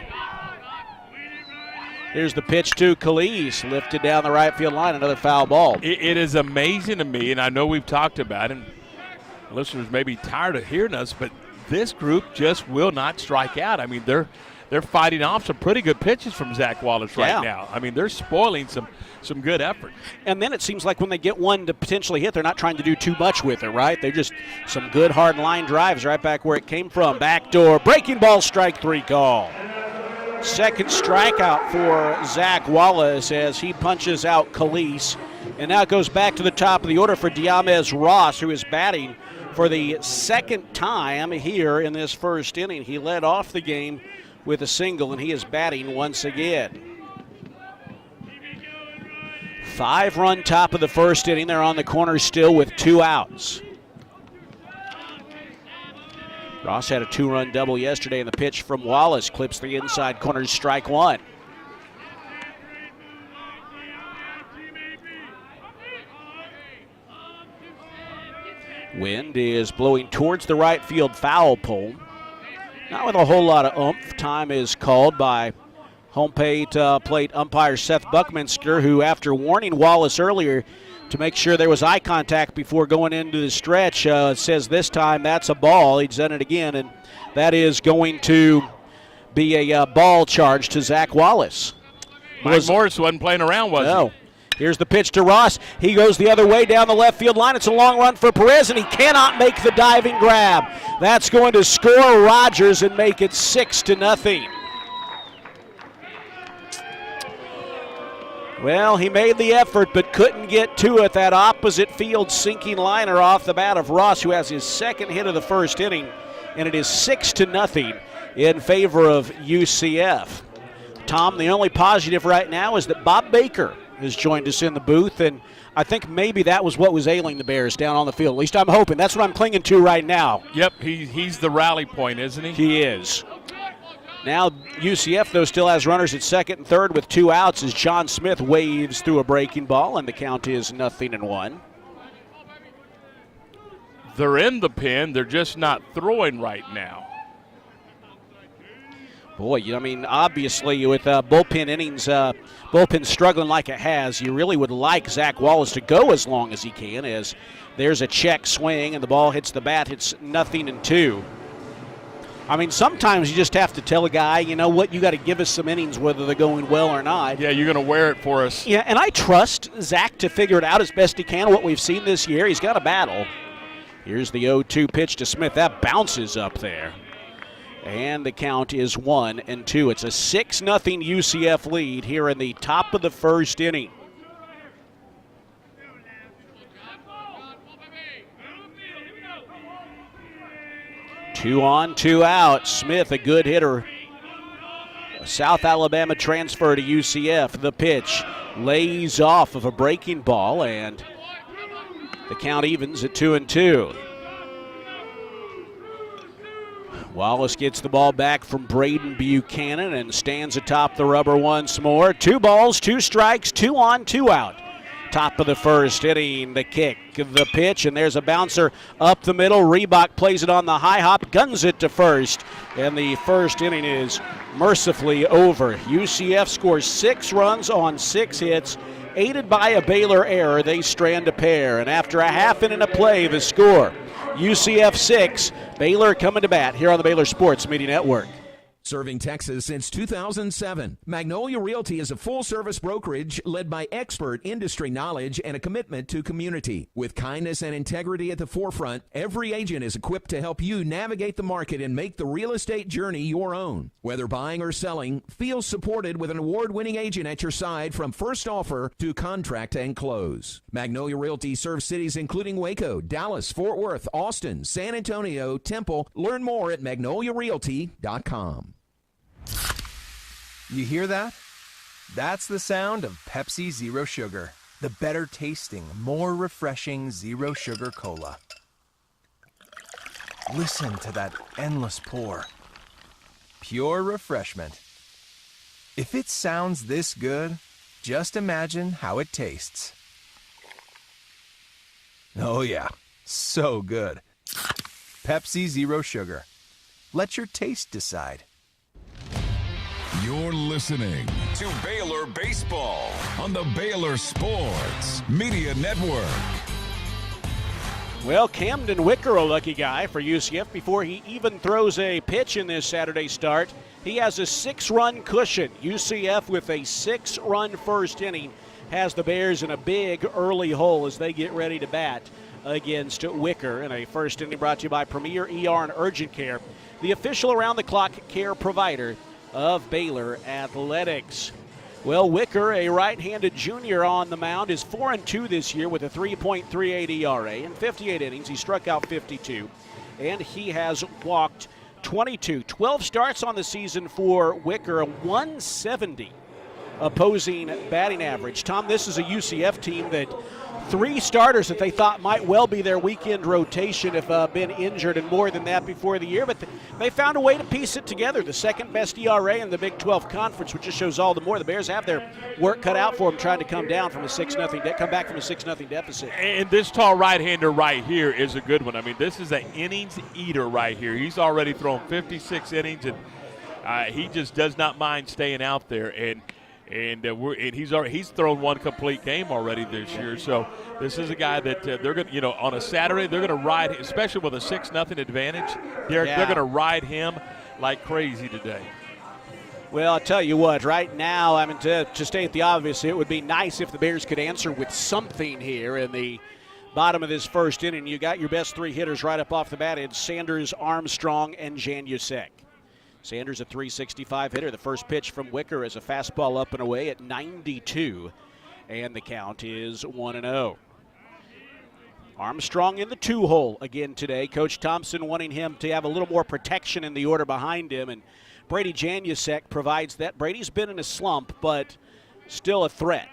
here's the pitch to Calise, lifted down the right field line, another foul ball. It is amazing to me, and I know we've talked about it, and listeners may be tired of hearing us, but this group just will not strike out. I mean, they're fighting off some pretty good pitches from Zach Wallace right now. I mean, they're spoiling some good effort. And then it seems like when they get one to potentially hit, they're not trying to do too much with it, right? They're just some good hard line drives right back where it came from. Backdoor, breaking ball, strike 3 call. Second strikeout for Zach Wallace as he punches out Calise. And now it goes back to the top of the order for Diamez Ross, who is batting for the second time here in this first inning. He led off the game with a single, and he is batting once again. 5-run top of the first inning. They're on the corner still with 2 outs. Ross had a 2-run double yesterday, and the pitch from Wallace clips the inside corner, strike 1. Wind is blowing towards the right field foul pole. Not with a whole lot of oomph. Time is called by home plate umpire Seth Buckminster, who, after warning Wallace earlier to make sure there was eye contact before going into the stretch, says this time that's a ball. He's done it again, and that is going to be a ball charge to Zach Wallace. Mike Morris wasn't playing around, was he? No. Here's the pitch to Ross. He goes the other way down the left field line. It's a long run for Perez, and he cannot make the diving grab. That's going to score Rogers and make it 6-0. Well, he made the effort but couldn't get to it. That opposite field sinking liner off the bat of Ross, who has his second hit of the first inning, and it is 6-0 in favor of UCF. Tom, the only positive right now is that Bob Baker has joined us in the booth, and I think maybe that was what was ailing the Bears down on the field. At least I'm hoping. That's what I'm clinging to right now. Yep, he's the rally point, isn't he? He is. Now UCF, though, still has runners at second and third with 2 outs as John Smith waves through a breaking ball, and the count is 0-1. They're in the pen. They're just not throwing right now. Boy, I mean, obviously with bullpen innings, bullpen struggling like it has, you really would like Zach Wallace to go as long as he can, as there's a check swing and the ball hits the bat. It's 0-2. I mean, sometimes you just have to tell a guy, you know what, you got to give us some innings whether they're going well or not. Yeah, you're going to wear it for us. Yeah, and I trust Zach to figure it out as best he can. What we've seen this year, he's got a battle. Here's the 0-2 pitch to Smith. That bounces up there. And the count is 1-2. It's a 6-0 UCF lead here in the top of the first inning. Two on, two out. Smith, a good hitter. A South Alabama transfer to UCF. The pitch lays off of a breaking ball, and the count evens at 2-2. Wallace gets the ball back from Braden Buchanan and stands atop the rubber once more. 2 balls, 2 strikes, 2 on, 2 out. Top of the first inning, the kick, the pitch, and there's a bouncer up the middle. Reebok plays it on the high hop, guns it to first, and the first inning is mercifully over. UCF scores 6 runs on 6 hits, aided by a Baylor error. They strand a pair, and after a half inning of play, the score, UCF 6, Baylor coming to bat here on the Baylor Sports Media Network. Serving Texas since 2007, Magnolia Realty is a full-service brokerage led by expert industry knowledge and a commitment to community. With kindness and integrity at the forefront, every agent is equipped to help you navigate the market and make the real estate journey your own. Whether buying or selling, feel supported with an award-winning agent at your side from first offer to contract and close. Magnolia Realty serves cities including Waco, Dallas, Fort Worth, Austin, San Antonio, Temple. Learn more at magnoliarealty.com. You hear that? That's the sound of Pepsi Zero Sugar, the better tasting, more refreshing Zero Sugar Cola. Listen to that endless pour. Pure refreshment. If it sounds this good, just imagine how it tastes. Oh yeah, so good. Pepsi Zero Sugar. Let your taste decide. You're listening to Baylor Baseball on the Baylor Sports Media Network. Well, Camden Wicker, a lucky guy for UCF before he even throws a pitch in this Saturday start. He has a 6-run cushion. UCF with a 6-run first inning has the Bears in a big early hole as they get ready to bat against Wicker in a first inning brought to you by Premier ER and Urgent Care, the official around-the-clock care provider of Baylor Athletics. Well, Wicker, a right-handed junior on the mound, is 4-2 this year with a 3.38 ERA. In 58 innings, he struck out 52, and he has walked 22. 12 starts on the season for Wicker, a 170 opposing batting average. Tom, this is a UCF team that 3 starters that they thought might well be their weekend rotation have been injured and more than that before the year, but they found a way to piece it together. The second best ERA in the Big 12 Conference, which just shows all the more the Bears have their work cut out for them trying to come down from a 6-0 come back from a 6-0 deficit. And this tall right-hander right here is a good one. I mean, this is an innings eater right here. He's already thrown 56 innings, and he just does not mind staying out there. And he's thrown 1 complete game already this year. So this is a guy that they're going to, on a Saturday, they're going to ride, especially with a 6-0 advantage. They're going to ride him like crazy today. Well, I'll tell you what, right now, I mean, to state the obvious, it would be nice if the Bears could answer with something here in the bottom of this first inning. You got your best 3 hitters right up off the bat. It's Sanders, Armstrong, and Janusek. Sanders, a .365 hitter. The first pitch from Wicker is a fastball up and away at 92, and the count is 1-0. Armstrong in the 2-hole again today. Coach Thompson wanting him to have a little more protection in the order behind him, and Brady Janusek provides that. Brady's been in a slump, but still a threat.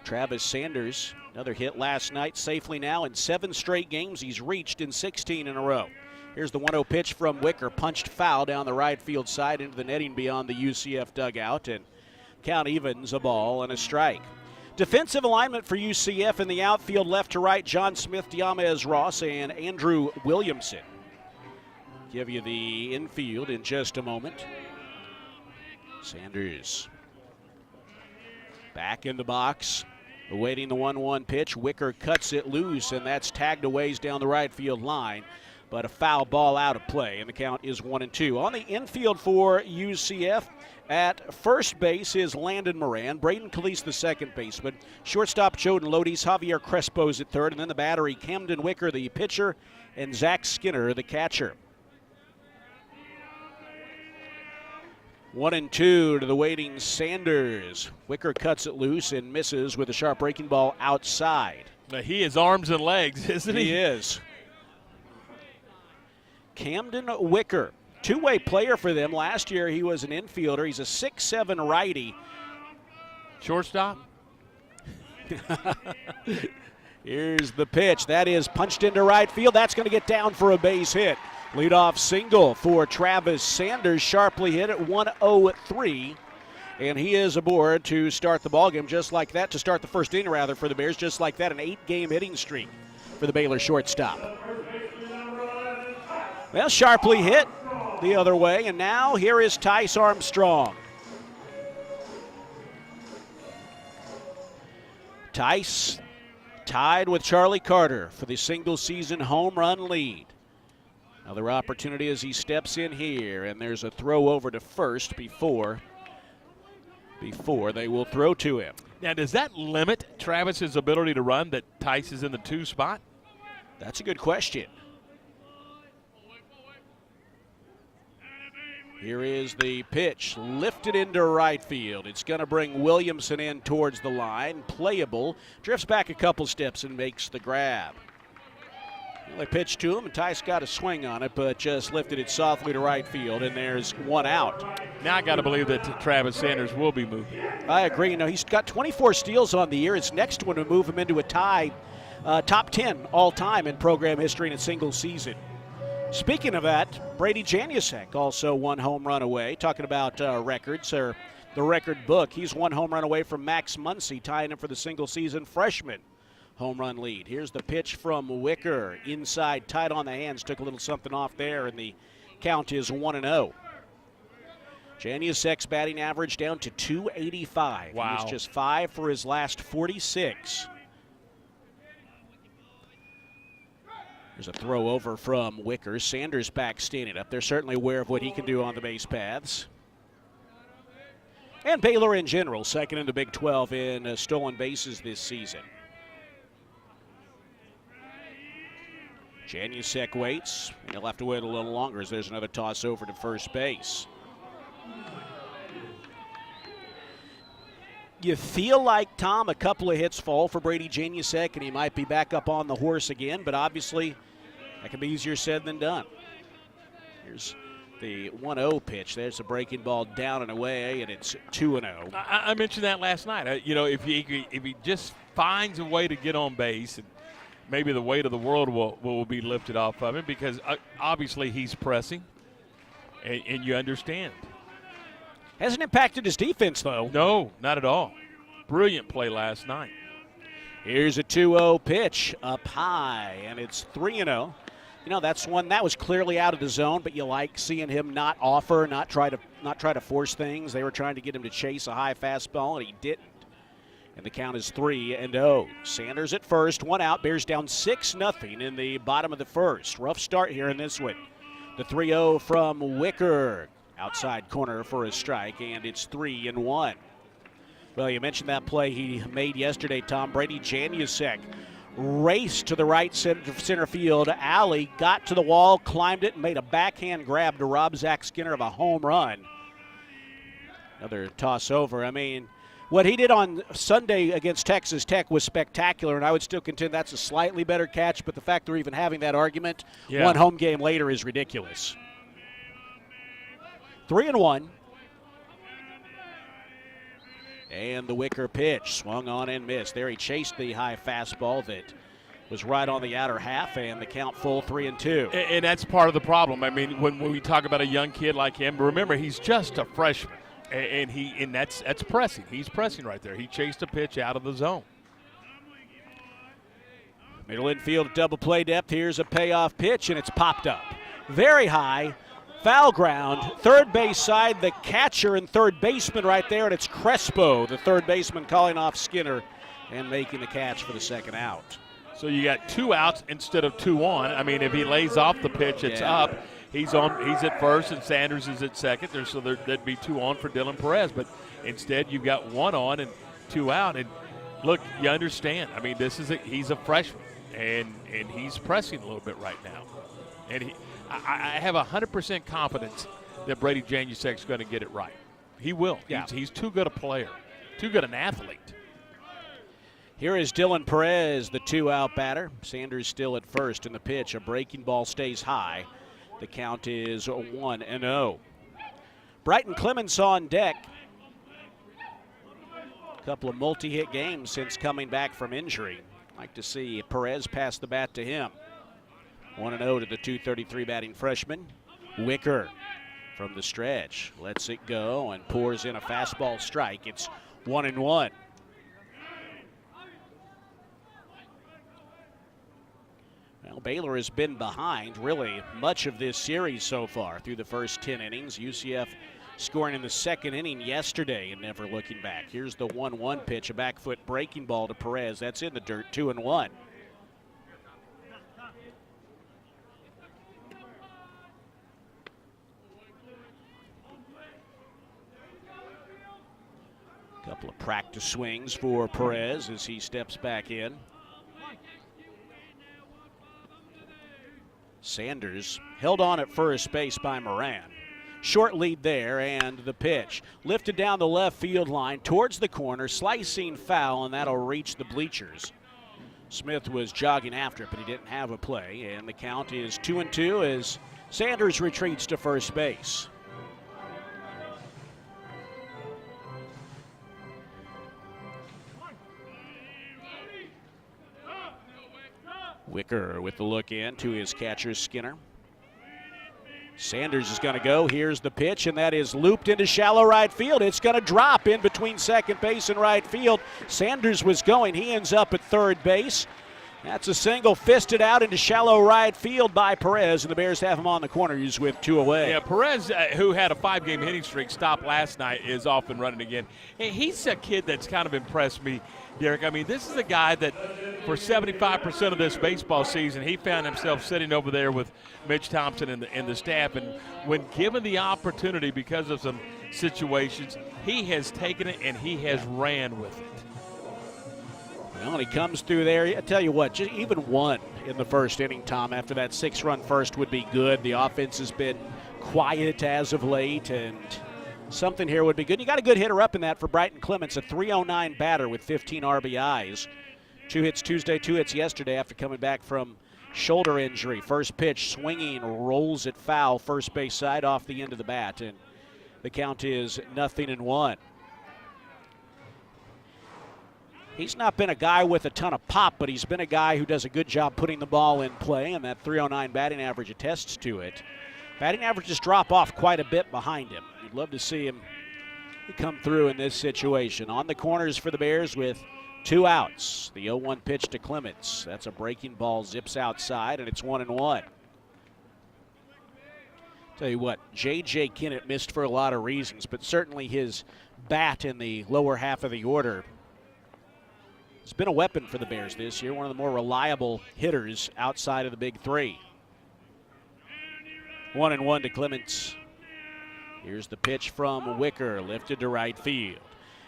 Travis Sanders, another hit last night, safely now in 7 straight games. He's reached in 16 in a row. Here's the 1-0 pitch from Wicker, punched foul down the right field side into the netting beyond the UCF dugout, and count evens, a ball and a strike. Defensive alignment for UCF in the outfield, left to right, John Smith, Diamez Ross, and Andrew Williamson. Give you the infield in just a moment. Sanders back in the box, awaiting the 1-1 pitch. Wicker cuts it loose, and that's tagged a ways down the right field line. but a foul ball out of play, and the count is 1-2. On the infield for UCF, at first base is Landon Moran, Braden Calise the second baseman, shortstop Joden Lodies, Javier Crespo's at third, and then the battery Camden Wicker the pitcher, and Zach Skinner the catcher. 1-2 to the waiting Sanders. Wicker cuts it loose and misses with a sharp breaking ball outside. Now he is arms and legs, isn't he? He is. Camden Wicker, two-way player for them. Last year he was an infielder. He's a 6'7" righty. Shortstop? Here's the pitch. That is punched into right field. That's going to get down for a base hit. Leadoff single for Travis Sanders, sharply hit at 1-0-3. And he is aboard to start the ballgame just like that, to start the first inning rather for the Bears, just like that, an 8-game hitting streak for the Baylor shortstop. Well, sharply hit the other way, and now here is Tice Armstrong. Tice tied with Charlie Carter for the single-season home run lead. Another opportunity as he steps in here, and there's a throw over to first before they will throw to him. Now, does that limit Travis's ability to run that Tice is in the 2 spot? That's a good question. Here is the pitch, lifted into right field. It's going to bring Williamson in towards the line, playable, drifts back a couple steps and makes the grab. Well, they pitched to him, and Tice got a swing on it, but just lifted it softly to right field, and there's one out. Now I got to believe that Travis Sanders will be moving. I agree. You know, he's got 24 steals on the year. His next one would move him into a tie, top 10 all-time in program history in a single season. Speaking of that, Brady Janusek also one home run away. Talking about records, or the record book, he's one home run away from Max Muncy, tying him for the single-season freshman home run lead. Here's the pitch from Wicker. Inside, tight on the hands. Took a little something off there, and the count is 1-0. Janusek's batting average down to .285. Wow. He's just 5 for his last 46. There's a throw over from Wicker. Sanders back standing up. They're certainly aware of what he can do on the base paths. And Baylor in general, second in the Big 12 in stolen bases this season. Janusek waits, and he'll have to wait a little longer as there's another toss over to first base. You feel like, Tom, a couple of hits fall for Brady Janusek, and he might be back up on the horse again, but obviously that can be easier said than done. Here's the 1-0 pitch. There's a breaking ball down and away, and it's 2-0. I mentioned that last night. If he just finds a way to get on base, and maybe the weight of the world will be lifted off of him, because obviously he's pressing, and you understand. Hasn't impacted his defense, though. No, not at all. Brilliant play last night. Here's a 2-0 pitch up high, and it's 3-0. You know, that's one that was clearly out of the zone, but you like seeing him not offer, not try to force things. They were trying to get him to chase a high fastball, and he didn't. And the count is 3-0. Sanders at first, one out. Bears down 6-0 in the bottom of the first. Rough start here in this one. The 3-0 from Wicker. Outside corner for a strike, and it's 3-1. Well, you mentioned that play he made yesterday, Tom. Brady Janusek raced to the right center field alley, got to the wall, climbed it, and made a backhand grab to rob Zach Skinner of a home run. Another toss over. I mean, what he did on Sunday against Texas Tech was spectacular, and I would still contend that's a slightly better catch, but the fact they're even having that argument one home game later is ridiculous. 3-1. And the Wicker pitch swung on and missed. There he chased the high fastball that was right on the outer half, and the count full 3-2. And that's part of the problem. I mean, when we talk about a young kid like him, remember he's just a freshman, and that's pressing. He's pressing right there. He chased a pitch out of the zone. Middle infield double play depth. Here's a payoff pitch, and it's popped up very high. Foul ground, third base side, the catcher and third baseman right there, and it's Crespo, the third baseman, calling off Skinner and making the catch for the second out. So you got 2 outs instead of 2 on. I mean, if he lays off the pitch, it's up. He's at first and Sanders is at second. There'd be 2 on for Dylan Perez. But instead, you've got 1 on and 2 out. And look, you understand. I mean, he's a freshman, and he's pressing a little bit right now. And I have 100% confidence that Brady Janusek's going to get it right. He will. Yeah. He's too good a player, too good an athlete. Here is Dylan Perez, the 2-out batter. Sanders still at first, and the pitch, a breaking ball, stays high. The count is 1-0. Brighton Clements on deck. A couple of multi-hit games since coming back from injury. Like to see Perez pass the bat to him. 1-0 to the 233 batting freshman. Wicker from the stretch lets it go and pours in a fastball strike. It's 1-1. Well, Baylor has been behind really much of this series so far through the first 10 innings. UCF scoring in the second inning yesterday and never looking back. Here's the 1-1 pitch, a back foot breaking ball to Perez. That's in the dirt, 2-1. Couple of practice swings for Perez as he steps back in. Sanders held on at first base by Moran. Short lead there, and the pitch. Lifted down the left field line towards the corner, slicing foul, and that'll reach the bleachers. Smith was jogging after it, but he didn't have a play, and the count is 2-2 as Sanders retreats to first base. Wicker with the look in to his catcher, Skinner. Sanders is going to go. Here's the pitch, and that is looped into shallow right field. It's going to drop in between second base and right field. Sanders was going. He ends up at third base. That's a single fisted out into shallow right field by Perez, and the Bears have him on the corners with 2 away. Yeah, Perez, who had a 5-game hitting streak, stopped last night, is off and running again. And he's a kid that's kind of impressed me, Derek. I mean, this is a guy that for 75% of this baseball season, he found himself sitting over there with Mitch Thompson and the staff. And when given the opportunity because of some situations, he has taken it and he has ran with it. Well, and he comes through there. I tell you what, just even one in the first inning, Tom, after that 6-run first would be good. The offense has been quiet as of late, and something here would be good. You got a good hitter up in that for Brighton Clements, a 309 batter with 15 RBIs. 2 hits Tuesday, 2 hits yesterday after coming back from shoulder injury. First pitch, swinging, rolls it foul, first base side off the end of the bat, and the count is 0-1. He's not been a guy with a ton of pop, but he's been a guy who does a good job putting the ball in play, and that 309 batting average attests to it. Batting averages drop off quite a bit behind him. You'd love to see him come through in this situation. On the corners for the Bears with 2 outs. The 0-1 pitch to Clements. That's a breaking ball, zips outside, and it's 1-1. Tell you what, J.J. Kennett missed for a lot of reasons, but certainly his bat in the lower half of the order has been a weapon for the Bears this year, one of the more reliable hitters outside of the big three. 1-1 to Clements. Here's the pitch from Wicker, lifted to right field.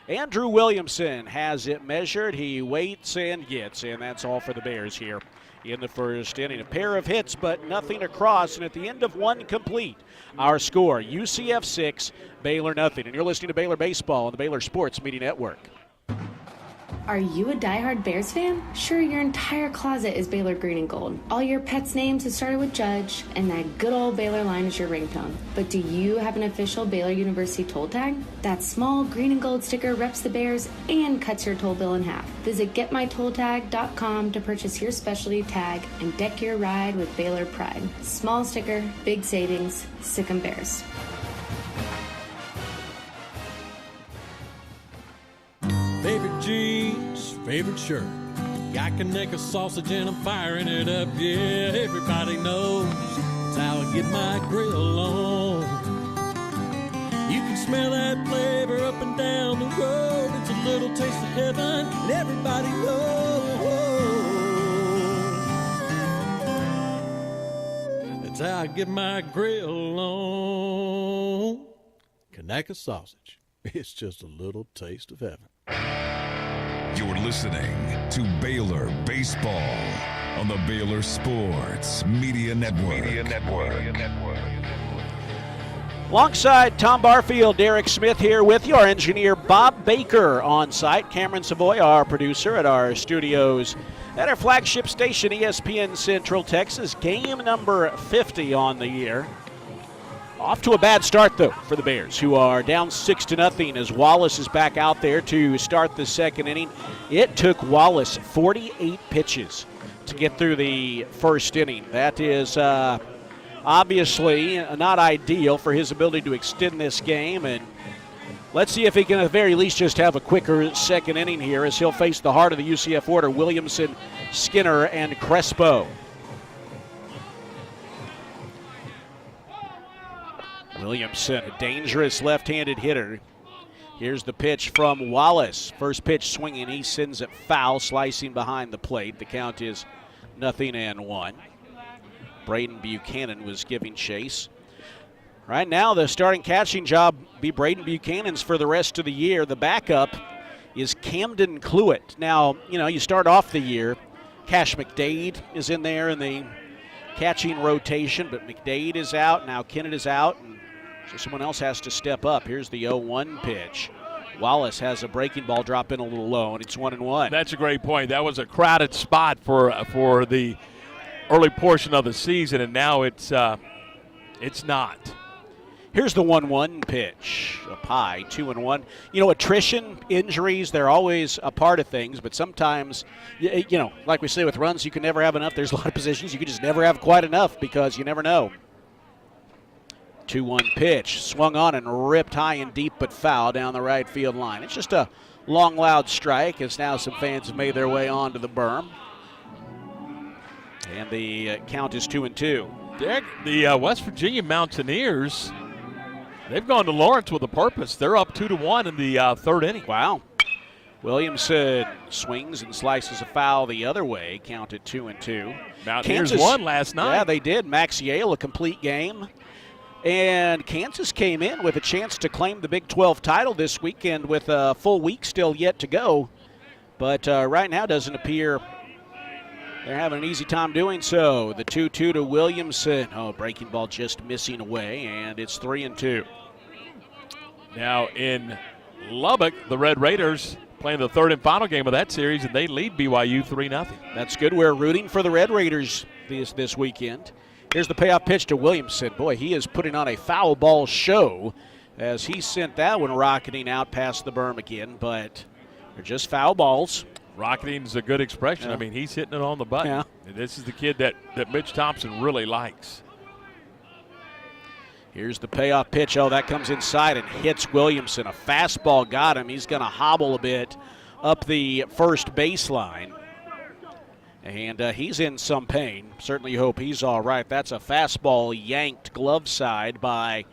Andrew Williamson has it measured. He waits and gets, and that's all for the Bears here in the first inning. A pair of hits, but nothing across, and at the end of one complete, our score, UCF 6, Baylor nothing. And you're listening to Baylor Baseball on the Baylor Sports Media Network. Are you a diehard Bears fan? Sure, your entire closet is Baylor green and gold. All your pets' names have started with Judge, and that good old Baylor line is your ringtone. But do you have an official Baylor University toll tag? That small green and gold sticker reps the Bears and cuts your toll bill in half. Visit getmytolltag.com to purchase your specialty tag and deck your ride with Baylor pride. Small sticker, big savings, sick 'em Bears. Favorite jeans, favorite shirt. I can make a sausage and I'm firing it up. Yeah, everybody knows it's how I get my grill on. You can smell that flavor up and down the road. It's a little taste of heaven, and everybody knows That's how I get my grill on. Kanaka sausage. It's just a little taste of heaven. You're listening to Baylor Baseball on the Baylor Sports Media Network. Alongside Tom Barfield, Derek Smith here with you, our engineer Bob Baker on site, Cameron Savoy, our producer at our studios at our flagship station, ESPN Central Texas. Game number 50 on the year. Off to a bad start, though, for the Bears, who are down 6-0 as Wallace is back out there to start the second inning. It took Wallace 48 pitches to get through the first inning. That is obviously not ideal for his ability to extend this game, and let's see if he can at the very least just have a quicker second inning here as he'll face the heart of the UCF order, Williamson, Skinner, and Crespo. Williamson, a dangerous left-handed hitter. Here's the pitch from Wallace. First pitch swinging, he sends it foul, slicing behind the plate. The count is 0-1. Braden Buchanan was giving chase. Right now, the starting catching job be Braden Buchanan's for the rest of the year. The backup is Camden Cluett. Now, you start off the year, Cash McDade is in there in the catching rotation, but McDade is out. Now Kennett is out, and so someone else has to step up. Here's the 0-1 pitch. Wallace has a breaking ball drop in a little low, and it's 1-1. That's a great point. That was a crowded spot for the early portion of the season, and now it's not. Here's the 1-1 pitch, up high, 2-1. Attrition, injuries, they're always a part of things, but sometimes, like we say with runs, you can never have enough. There's a lot of positions you can just never have quite enough because you never know. 2-1 pitch, swung on and ripped high and deep but foul down the right field line. It's just a long, loud strike as now some fans have made their way onto the berm. And the count is 2-2. Derek, the West Virginia Mountaineers, they've gone to Lawrence with a purpose. They're up 2-1 in the third inning. Wow. Williamson swings and slices a foul the other way, counted 2-2. Mountaineers won last night. Yeah, they did. Max Yale, a complete game. And Kansas came in with a chance to claim the Big 12 title this weekend with a full week still yet to go. But right now doesn't appear they're having an easy time doing so. The 2-2 to Williamson. Oh, breaking ball just missing away, and it's 3-2. Now in Lubbock, the Red Raiders playing the third and final game of that series, and they lead BYU 3-0. That's good. We're rooting for the Red Raiders this weekend. Here's the payoff pitch to Williamson. Boy, he is putting on a foul ball show as he sent that one rocketing out past the berm again, but they're just foul balls. Rocketing is a good expression. Yeah. I mean, he's hitting it on the button. Yeah. And this is the kid that Mitch Thompson really likes. Here's the payoff pitch. Oh, that comes inside and hits Williamson. A fastball got him. He's going to hobble a bit up the first baseline. And he's in some pain. Certainly hope he's all right. That's a fastball yanked glove side by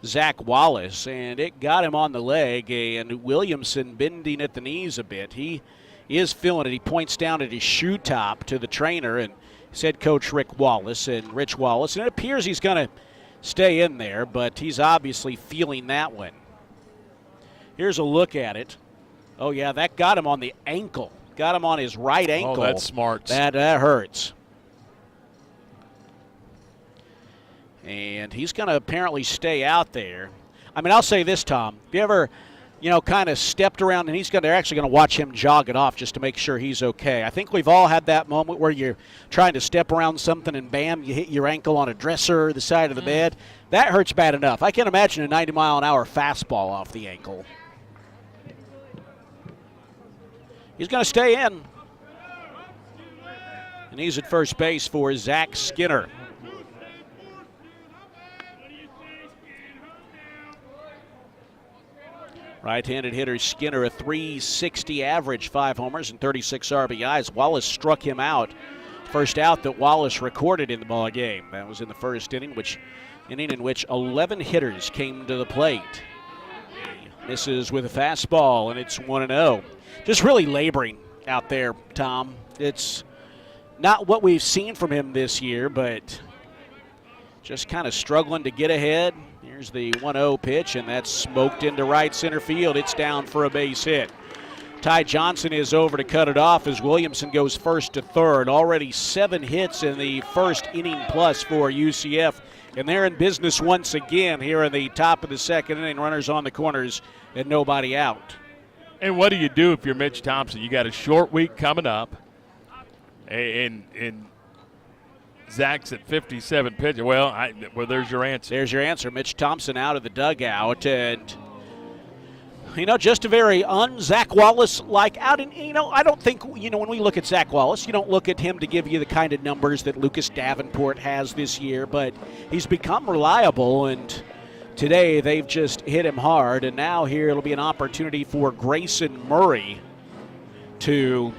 Zach Wallace, and it got him on the leg, and Williamson bending at the knees a bit. He is feeling it. He points down at his shoe top to the trainer and said Coach Rich Wallace, and it appears he's going to stay in there, but he's obviously feeling that one. Here's a look at it. Oh, yeah, that got him on the ankle. Got him on his right ankle. Oh, that's smart. That hurts. And he's going to apparently stay out there. I mean, I'll say this, Tom. If you ever, kind of stepped around and they're actually going to watch him jog it off just to make sure he's okay. I think we've all had that moment where you're trying to step around something and bam, you hit your ankle on a dresser or the side of the bed. That hurts bad enough. I can't imagine a 90-mile-an-hour fastball off the ankle. He's going to stay in. And he's at first base for Zach Skinner. Right-handed hitter Skinner, a .360 average, 5 homers and 36 RBIs. Wallace struck him out. First out that Wallace recorded in the ball game. That was in the first inning in which 11 hitters came to the plate. He misses with a fastball, and it's 1-0. Just really laboring out there, Tom. It's not what we've seen from him this year, but just kind of struggling to get ahead. Here's the 1-0 pitch, and that's smoked into right center field. It's down for a base hit. Ty Johnson is over to cut it off as Williamson goes first to third. Already 7 hits in the first inning plus for UCF. And they're in business once again here in the top of the second inning. Runners on the corners and nobody out. And what do you do if you're Mitch Thompson? You got a short week coming up. And Zach's at 57 pitches. Well, there's your answer. There's your answer. Mitch Thompson out of the dugout. And just a very un-Zach Wallace-like out. And, I don't think, when we look at Zach Wallace, you don't look at him to give you the kind of numbers that Lucas Davenport has this year. But he's become reliable, and today they've just hit him hard. And now here it'll be an opportunity for Grayson Murray to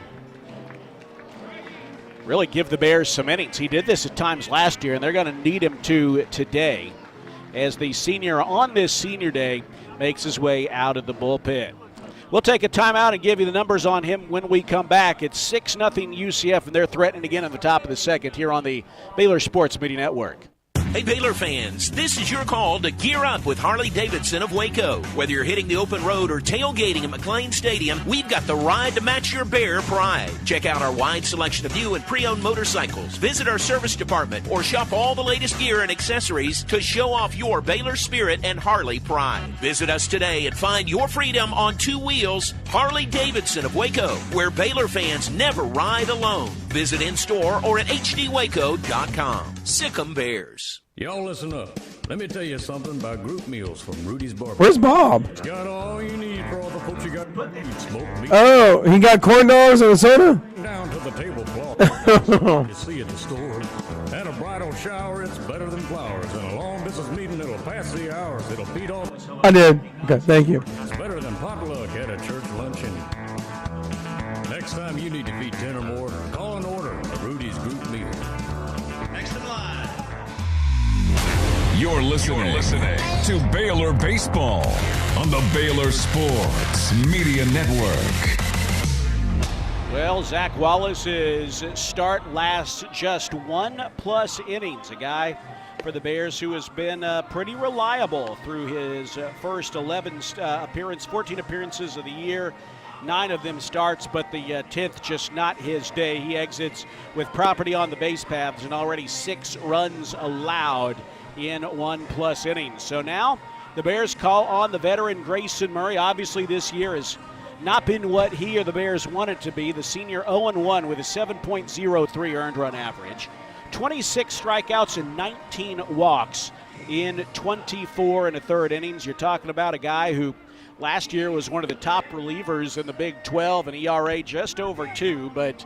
really give the Bears some innings. He did this at times last year, and they're going to need him to today as the senior on this senior day makes his way out of the bullpen. We'll take a timeout and give you the numbers on him when we come back. It's 6-0 UCF, and they're threatening again in the top of the second here on the Baylor Sports Media Network. Hey, Baylor fans, this is your call to gear up with Harley-Davidson of Waco. Whether you're hitting the open road or tailgating at McLean Stadium, we've got the ride to match your Bear pride. Check out our wide selection of new and pre-owned motorcycles, visit our service department, or shop all the latest gear and accessories to show off your Baylor spirit and Harley pride. Visit us today and find your freedom on 2 wheels. Harley-Davidson of Waco, where Baylor fans never ride alone. Visit in-store or at hdwaco.com. Sick 'em Bears. Y'all listen up. Let me tell you something about group meals from Rudy's Barbecue. Where's Bob? It's got all you need for all the folks you got. Smoked meat. Oh, he got corn dogs and a soda? Down to the tablecloth. You see at the store. At a bridal shower, it's better than flowers. And a long business meeting, it'll pass the hours. It'll beat all. I did. Okay, thank you. It's better than potluck at a church luncheon. Next time you need to feed 10 or more, call and order a Rudy's group meal. Next in line. You're listening to Baylor Baseball on the Baylor Sports Media Network. Well, Zach Wallace's start lasts just 1+ innings. A guy for the Bears who has been pretty reliable through his first 14 appearances of the year. 9 of them starts, but the 10th just not his day. He exits with property on the base paths and already 6 runs allowed in 1+ innings. So now the Bears call on the veteran Grayson Murray. Obviously this year has not been what he or the Bears want it to be. The senior 0-1 with a 7.03 earned run average. 26 strikeouts and 19 walks in 24 1/3 innings. You're talking about a guy who last year was one of the top relievers in the Big 12, an ERA just over 2, but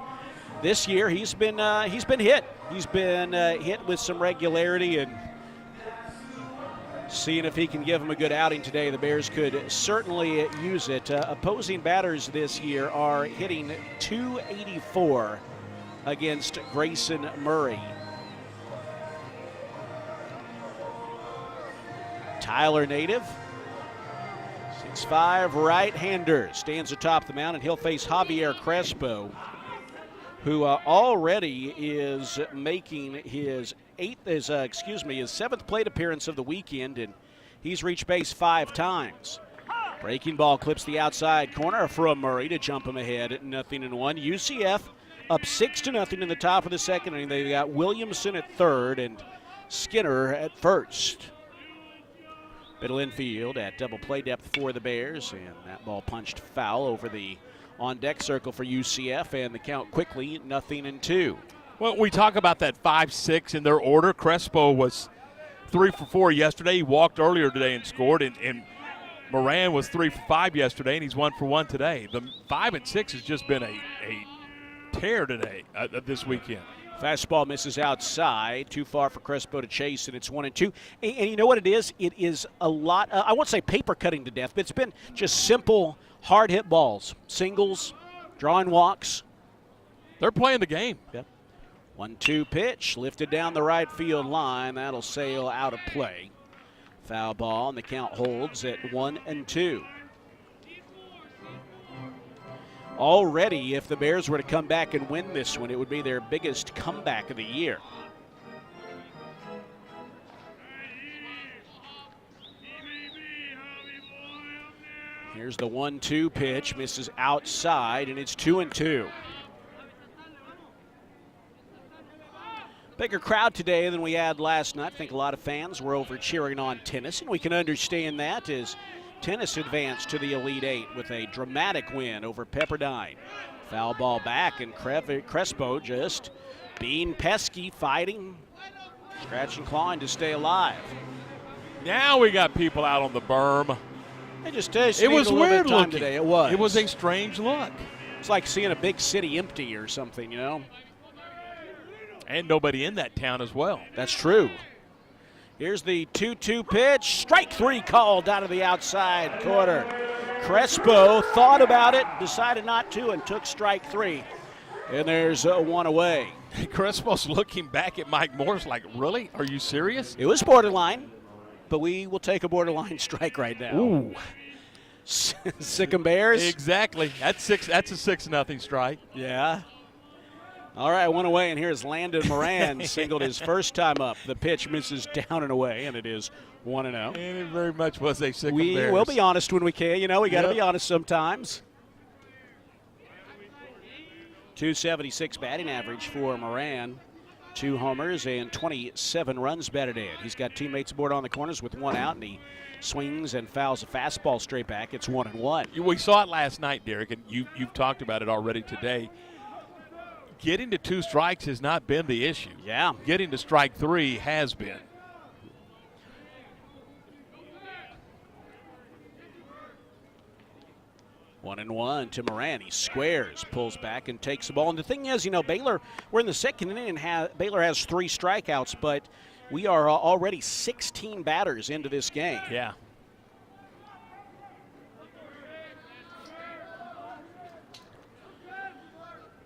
this year he's been hit. He's been hit with some regularity, and seeing if he can give him a good outing today, the Bears could certainly use it. Opposing batters this year are hitting .284 against Grayson Murray. Tyler native, 6'5", right-hander, stands atop the mound, and he'll face Javier Crespo, who already is making his 7th plate appearance of the weekend, and he's reached base 5 times. Breaking ball clips the outside corner from Murray to jump him ahead at 0-1. UCF up 6-0 in the top of the second inning. They've got Williamson at third and Skinner at first. Middle infield at double play depth for the Bears, and that ball punched foul over the on-deck circle for UCF, and the count quickly 0-2. Well, we talk about that 5-6 in their order. Crespo was 3 for 4 yesterday. He walked earlier today and scored, and Moran was 3 for 5 yesterday, and he's 1 for 1 today. The 5 and 6 has just been a tear today, this weekend. Fastball misses outside, too far for Crespo to chase, and it's 1-2. And you know what it is? It is a lot, I won't say paper cutting to death, but it's been just simple, hard hit balls, singles, drawing walks. They're playing the game. Yep. 1-2 pitch, lifted down the right field line. That'll sail out of play. Foul ball, and the count holds at 1-2. Already, if the Bears were to come back and win this one, it would be their biggest comeback of the year. Here's the 1-2 pitch, misses outside, and it's 2-2. Bigger crowd today than we had last night. I think a lot of fans were over cheering on Tennis, and we can understand that as Tennis advanced to the Elite Eight with a dramatic win over Pepperdine. Foul ball back, and Crespo just being pesky, fighting, scratching, clawing to stay alive. Now we got people out on the berm. It just it was weird looking today. It was. It was a strange look. It's like seeing a big city empty or something, you know. And nobody in that town as well. That's true. Here's the 2-2 pitch. Strike 3 called out of the outside corner. Crespo thought about it, decided not to, and took strike 3. And there's one away. Crespo's looking back at Mike Morse like, really? Are you serious? It was borderline, but we will take a borderline strike right now. Ooh. Sick 'em Bears? Exactly. That's a 6-0 strike. Yeah. All right, one away, and here's Landon Moran, singled his first time up. The pitch misses down and away, and it is 1-0. And it very much was a sick 'em We Bears. will be honest when we can. You know, we got to be honest sometimes. 276 batting average for Moran. 2 homers and 27 runs batted in. He's got teammates aboard on the corners with 1 out, and he swings and fouls a fastball straight back. It's 1-1. We saw it last night, Derek, and you've talked about it already today. Getting to 2 strikes has not been the issue. Yeah. Getting to strike 3 has been. One and one to Moran. He squares, pulls back, and takes the ball. And the thing is, you know, Baylor, we're in the second inning, and Baylor has 3 strikeouts, but we are already 16 batters into this game. Yeah.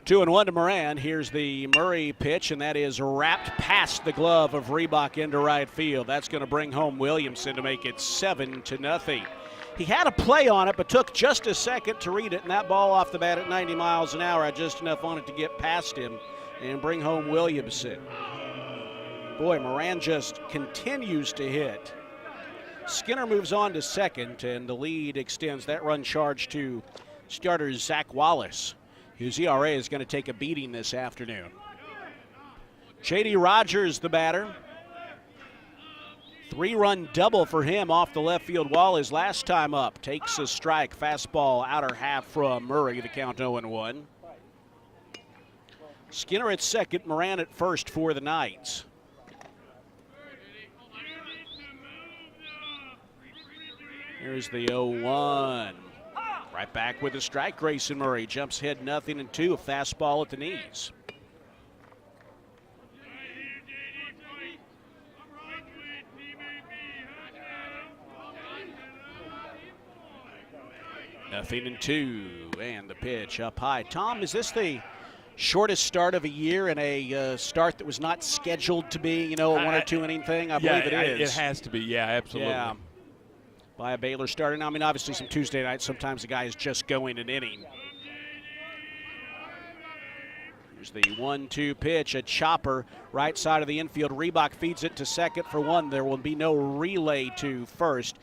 2-1 to Moran. Here's the Murray pitch, and that is wrapped past the glove of Reebok into right field. That's going to bring home Williamson to make it 7-0. He had a play on it, but took just a second to read it, and that ball off the bat at 90 miles an hour had just enough on it to get past him and bring home Williamson. Boy, Moran just continues to hit. Skinner moves on to second, and the lead extends that run charge to starter Zach Wallace, whose ERA is going to take a beating this afternoon. J.D. Rogers, the batter. 3-run double for him off the left field wall his last time up. Takes a strike, fastball outer half from Murray, the count 0-1. Skinner at second, Moran at first for the Knights. Here's the 0-1. Right back with a strike, Grayson Murray. Jumps head 0-2, a fastball at the knees. 0-2, and the pitch up high. Tom, is this the shortest start of a year and a start that was not scheduled to be, a 1 or 2 inning thing? I believe it is. It has to be, yeah, absolutely. Yeah. By a Baylor starter. Now, obviously some Tuesday nights, sometimes the guy is just going an inning. Here's the 1-2 pitch, a chopper, right side of the infield. Reebok feeds it to second for 1. There will be no relay to first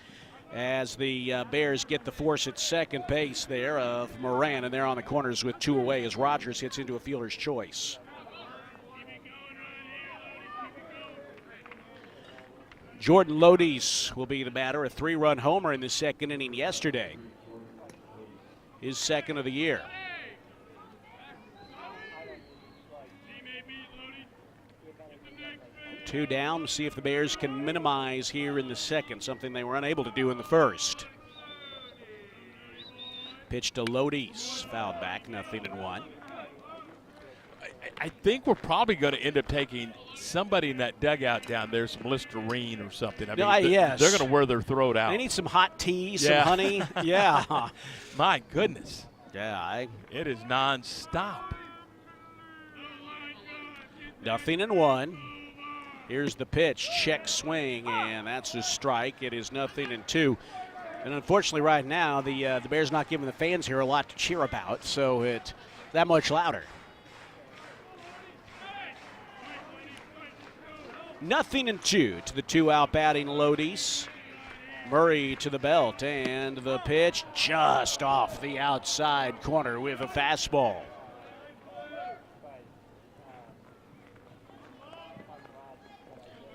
as the Bears get the force at second base there of Moran, and they're on the corners with 2 away as Rogers hits into a fielder's choice. Jordan Lodice will be the batter, a 3-run homer in the second inning yesterday. His second of the year. Two down, see if the Bears can minimize here in the second, something they were unable to do in the first. Pitch to Lodice, fouled back, 0-1. I think we're probably going to end up taking somebody in that dugout down there, some Listerine or something. Yes. They're going to wear their throat out. They need some hot tea, some honey. Yeah. My goodness. Yeah. It is nonstop. 0-1. Here's the pitch, check swing, and that's a strike. It is 0-2. And unfortunately right now, the Bears not giving the fans here a lot to cheer about, so it's that much louder. 0-2 to the 2-out batting Lodice. Murray to the belt, and the pitch just off the outside corner with a fastball.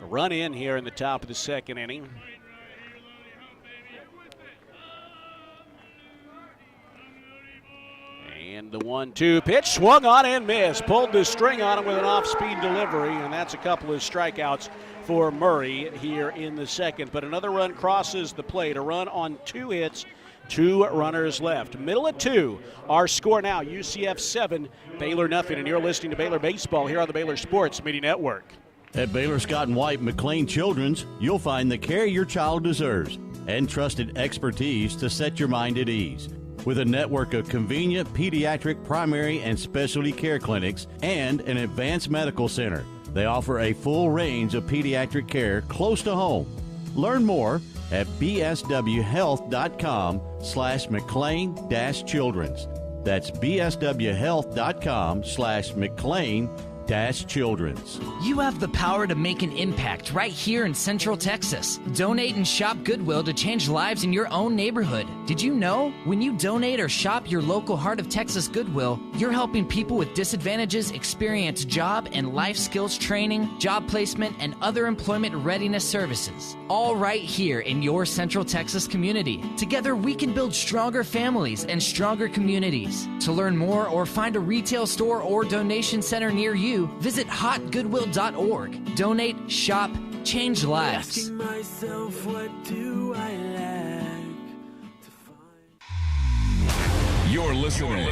A run in here in the top of the second inning. And the 1-2 pitch swung on and missed. Pulled the string on him with an off-speed delivery, and that's a couple of strikeouts for Murray here in the second. But another run crosses the plate. A run on 2 hits, 2 runners left. Middle of 2. Our score now, UCF 7, Baylor nothing. And you're listening to Baylor Baseball here on the Baylor Sports Media Network. At Baylor Scott & White McLean Children's, you'll find the care your child deserves and trusted expertise to set your mind at ease. With a network of convenient pediatric, primary, and specialty care clinics and an advanced medical center, they offer a full range of pediatric care close to home. Learn more at bswhealth.com/McLean-Children's. That's bswhealth.com/McLean-Children's. You have the power to make an impact right here in Central Texas. Donate and shop Goodwill to change lives in your own neighborhood. Did you know? When you donate or shop your local Heart of Texas Goodwill, you're helping people with disadvantages experience job and life skills training, job placement, and other employment readiness services. All right here in your Central Texas community. Together we can build stronger families and stronger communities. To learn more or find a retail store or donation center near you, visit hotgoodwill.org. Donate, shop, change lives. Asking myself, what do I lack to find? You're listening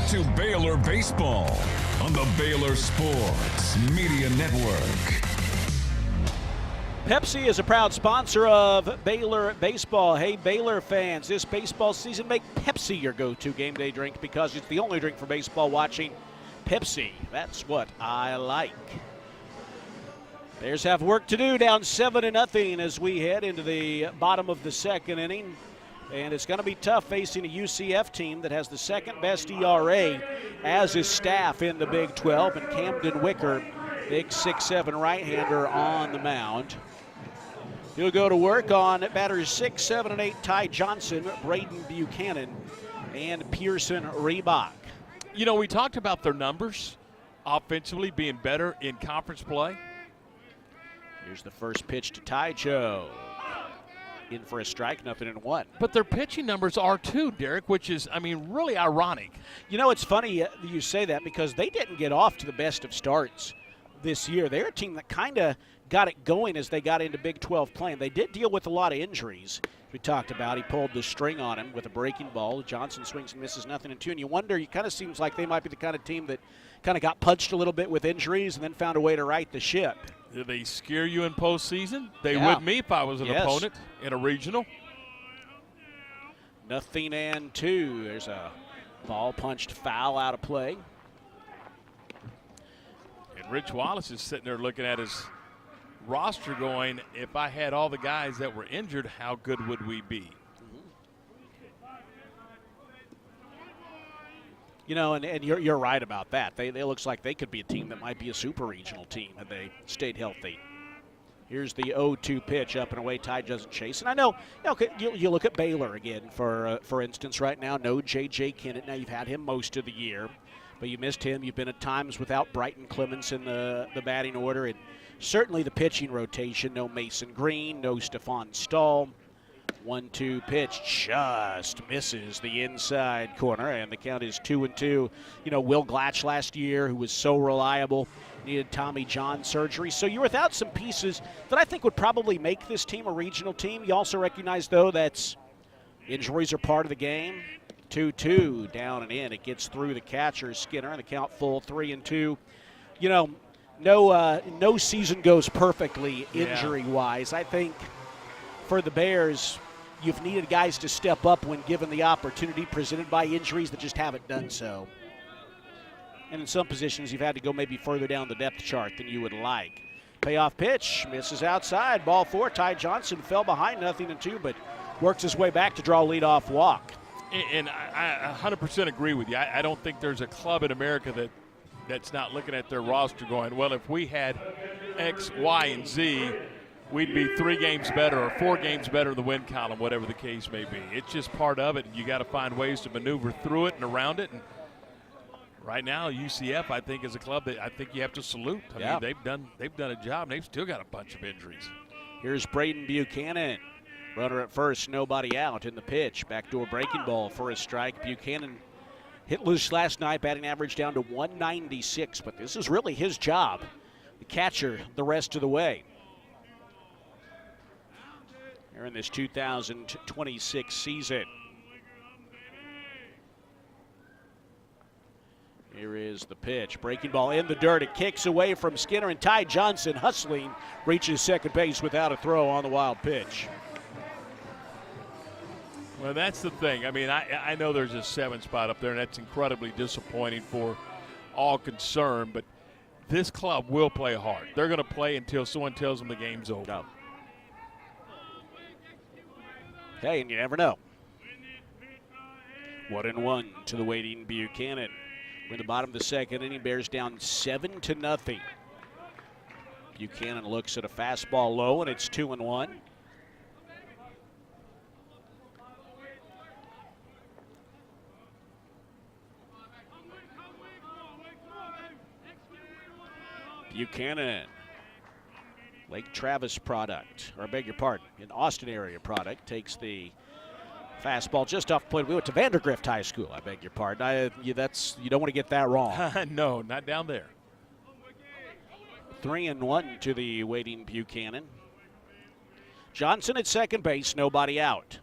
to Baylor Baseball on the Baylor Sports Media Network. Pepsi is a proud sponsor of Baylor Baseball. Hey, Baylor fans, this baseball season, make Pepsi your go-to game day drink because it's the only drink for baseball watching. Pepsi, that's what I like. Bears have work to do, down 7-0 as we head into the bottom of the second inning. And it's going to be tough facing a UCF team that has the second best ERA as his staff in the Big 12. And Camden Wicker, big 6'7" right-hander on the mound. He'll go to work on batters 6, 7, and 8, Ty Johnson, Braden Buchanan, and Pearson Reebok. You know, we talked about their numbers offensively being better in conference play. Here's the first pitch to Ty Joe. In for a strike, 0-1. But their pitching numbers are too, Derek, which is, I mean, really ironic. You know, it's funny you say that because they didn't get off to the best of starts this year. They're a team that kind of got it going as they got into Big 12 play. And they did deal with a lot of injuries. We talked about he pulled the string on him with a breaking ball. Johnson swings and misses 0-2. And you wonder, it kind of seems like they might be the kind of team that kind of got punched a little bit with injuries and then found a way to right the ship. Do they scare you in postseason? They would me if I was an opponent in a regional. 0-2. There's a ball punched foul out of play. And Rich Wallace is sitting there looking at his roster going, if I had all the guys that were injured, how good would we be? You know, and you're right about that. They looks like they could be a team that might be a super regional team had they stayed healthy. Here's the 0-2 pitch up and away. Ty doesn't chase. And I know, you look at Baylor again, for instance, right now. No J.J. Kennett. Now, you've had him most of the year, but you missed him. You've been at times without Brighton Clements in the batting order. And certainly the pitching rotation. No Mason Green, no Stephon Stahl. 1-2 pitch just misses the inside corner, and the count is 2-2. You know, Will Glatch last year, who was so reliable, needed Tommy John surgery. So you're without some pieces that I think would probably make this team a regional team. You also recognize, though, that injuries are part of the game. 2-2, down and in. It gets through the catcher, Skinner, and the count full 3-2. You know, no season goes perfectly injury-wise. I think for the Bears, you've needed guys to step up when given the opportunity presented by injuries that just haven't done so. And in some positions, you've had to go maybe further down the depth chart than you would like. Payoff pitch, misses outside. Ball 4, Ty Johnson fell behind 0-2, but works his way back to draw a leadoff walk. And I 100% agree with you. I don't think there's a club in America that's not looking at their roster going, well, if we had X, Y, and Z, we'd be 3 games better or 4 games better in the win column, whatever the case may be. It's just part of it, and you got to find ways to maneuver through it and around it. And right now, UCF, I think, is a club that I think you have to salute. I mean, they've done a job, and they've still got a bunch of injuries. Here's Braden Buchanan. Runner at first, nobody out in the pitch. Backdoor breaking ball for a strike. Buchanan hit loose last night, batting average down to 196, but this is really his job. The catcher the rest of the way. Here in this 2026 season. Here is the pitch. Breaking ball in the dirt. It kicks away from Skinner, and Ty Johnson, hustling, reaches second base without a throw on the wild pitch. Well, that's the thing. I mean, I know there's a 7 spot up there, and that's incredibly disappointing for all concerned, but this club will play hard. They're going to play until someone tells them the game's over. No. Hey, and you never know. 1-1 to the waiting Buchanan. We're in the bottom of the second inning. Bears down 7-0. Buchanan looks at a fastball low, and it's 2-1. Buchanan, Lake Travis product, or I beg your pardon, an Austin area product, takes the fastball just off point. We went to Vandergrift High School, I beg your pardon. You don't want to get that wrong. No, not down there. 3-1 to the waiting Buchanan. Johnson at second base, nobody out.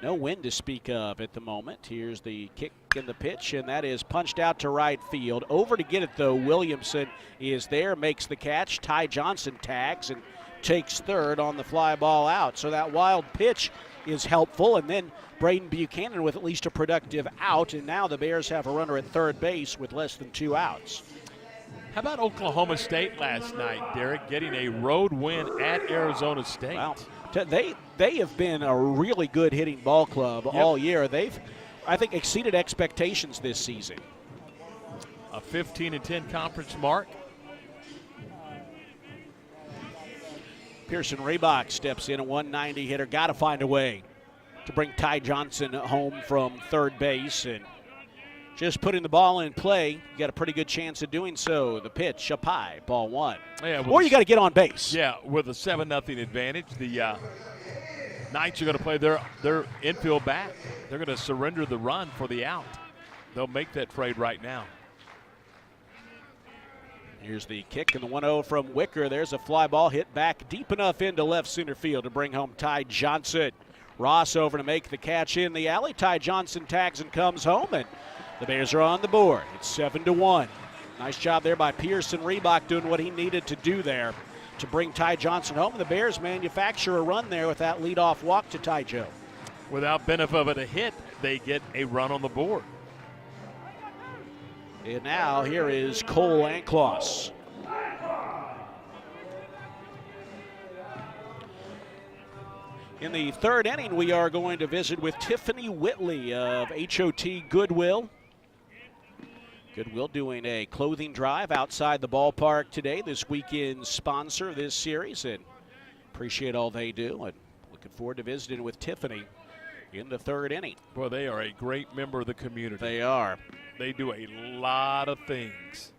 No wind to speak of at the moment. Here's the kick and the pitch, and that is punched out to right field. Over to get it, though. Williamson is there, makes the catch. Ty Johnson tags and takes third on the fly ball out. So that wild pitch is helpful, and then Braden Buchanan with at least a productive out, and now the Bears have a runner at third base with less than 2 outs. How about Oklahoma State last night, Derek, getting a road win at Arizona State? Wow. They have been a really good hitting ball club all year. They've, I think, exceeded expectations this season. A 15-10 conference mark. Pearson Reebok steps in, a 190 hitter. Got to find a way to bring Ty Johnson home from third base, and just putting the ball in play, you got a pretty good chance of doing so. The pitch up high, ball 1. Yeah, or you got to get on base. Yeah, with a 7-0 advantage, the Knights are going to play their infield back. They're going to surrender the run for the out. They'll make that trade right now. Here's the kick and the 1-0 from Wicker. There's a fly ball hit back deep enough into left center field to bring home Ty Johnson. Ross over to make the catch in the alley. Ty Johnson tags and comes home, and the Bears are on the board. It's 7-1. Nice job there by Pearson Reebok doing what he needed to do there to bring Ty Johnson home. And the Bears manufacture a run there with that leadoff walk to Ty Joe. Without benefit of a hit, they get a run on the board. And now here is Cole Ankloss. In the third inning, we are going to visit with Tiffany Whitley of HOT Goodwill. Goodwill doing a clothing drive outside the ballpark today, this weekend's sponsor of this series, and appreciate all they do, and looking forward to visiting with Tiffany in the third inning. Well, they are a great member of the community. They are. They do a lot of things.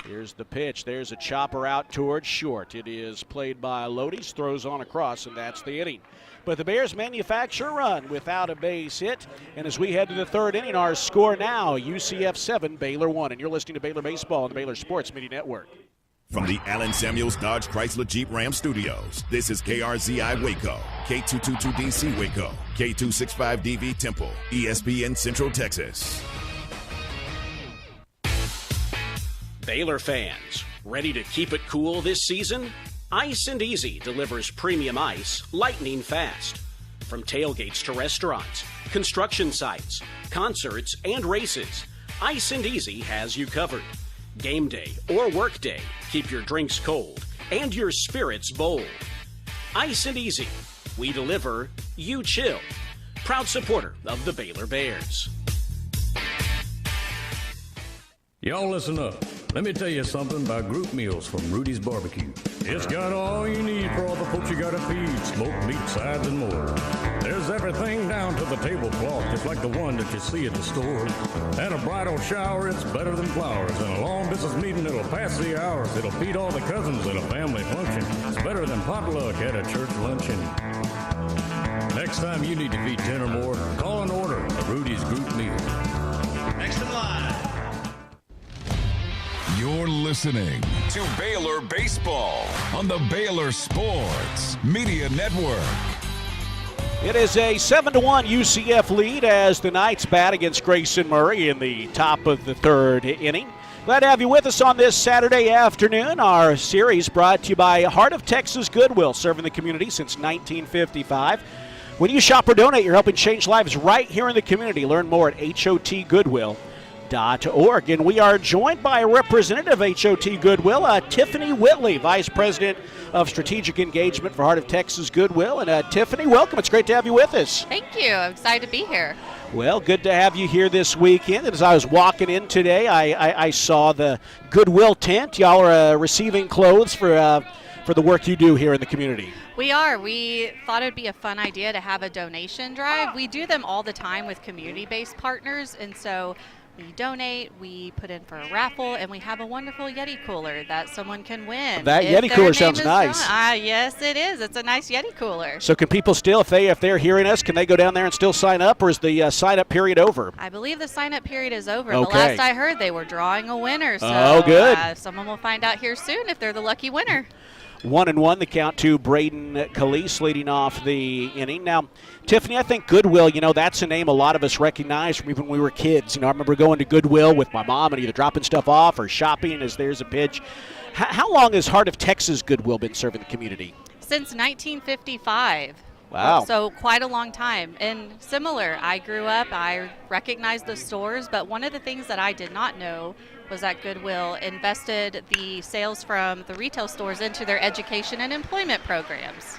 Here's the pitch. There's a chopper out towards short. It is played by Lodies, throws on across, and that's the inning. But the Bears manufacture a run without a base hit. And as we head to the third inning, our score now, UCF 7, Baylor 1. And you're listening to Baylor Baseball on the Baylor Sports Media Network. From the Allen Samuels Dodge Chrysler Jeep Ram Studios, this is KRZI Waco, K222DC Waco, K265DV Temple, ESPN Central Texas. Baylor fans, ready to keep it cool this season? Ice and Easy delivers premium ice lightning fast. From tailgates to restaurants, construction sites, concerts, and races, Ice and Easy has you covered. Game day or work day, keep your drinks cold and your spirits bold. Ice and Easy, we deliver, you chill. Proud supporter of the Baylor Bears. Y'all listen up. Let me tell you something about group meals from Rudy's Barbecue. It's got all you need for all the folks you gotta feed, smoked meat, sides, and more. There's everything down to the tablecloth, just like the one that you see at the store. And a bridal shower, it's better than flowers. And a long business meeting, it'll pass the hours. It'll feed all the cousins at a family function. It's better than potluck at a church luncheon. Next time you need to feed 10 or more, call and order a Rudy's group meal. Next in line. You're listening to Baylor Baseball on the Baylor Sports Media Network. It is a 7-1 UCF lead as the Knights bat against Grayson Murray in the top of the third inning. Glad to have you with us on this Saturday afternoon. Our series brought to you by Heart of Texas Goodwill, serving the community since 1955. When you shop or donate, you're helping change lives right here in the community. Learn more at hotgoodwill.org. And we are joined by a representative of HOT Goodwill, Tiffany Whitley, Vice President of Strategic Engagement for Heart of Texas Goodwill. And Tiffany, welcome. It's great to have you with us. Thank you. I'm excited to be here. Well, good to have you here this weekend. And as I was walking in today, I saw the Goodwill tent. Y'all are receiving clothes for the work you do here in the community. We are. We thought it would be a fun idea to have a donation drive. We do them all the time with community-based partners, and so we donate, we put in for a raffle, and we have a wonderful Yeti cooler that someone can win. That Yeti cooler sounds nice. Yes, it is. It's a nice Yeti cooler. So can people still, if they're hearing us, can they go down there and still sign up, or is the sign-up period over? I believe the sign-up period is over. Okay. The last I heard, they were drawing a winner. So oh, good. Someone will find out here soon if they're the lucky winner. 1-1, the count to Braden Calise leading off the inning. Now, Tiffany, I think Goodwill, that's a name a lot of us recognize from even when we were kids. I remember going to Goodwill with my mom and either dropping stuff off or shopping as there's a pitch. How long has Heart of Texas Goodwill been serving the community? Since 1955. Wow. So quite a long time. And similar, I grew up, I recognized the stores, but one of the things that I did not know was that Goodwill invested the sales from the retail stores into their education and employment programs.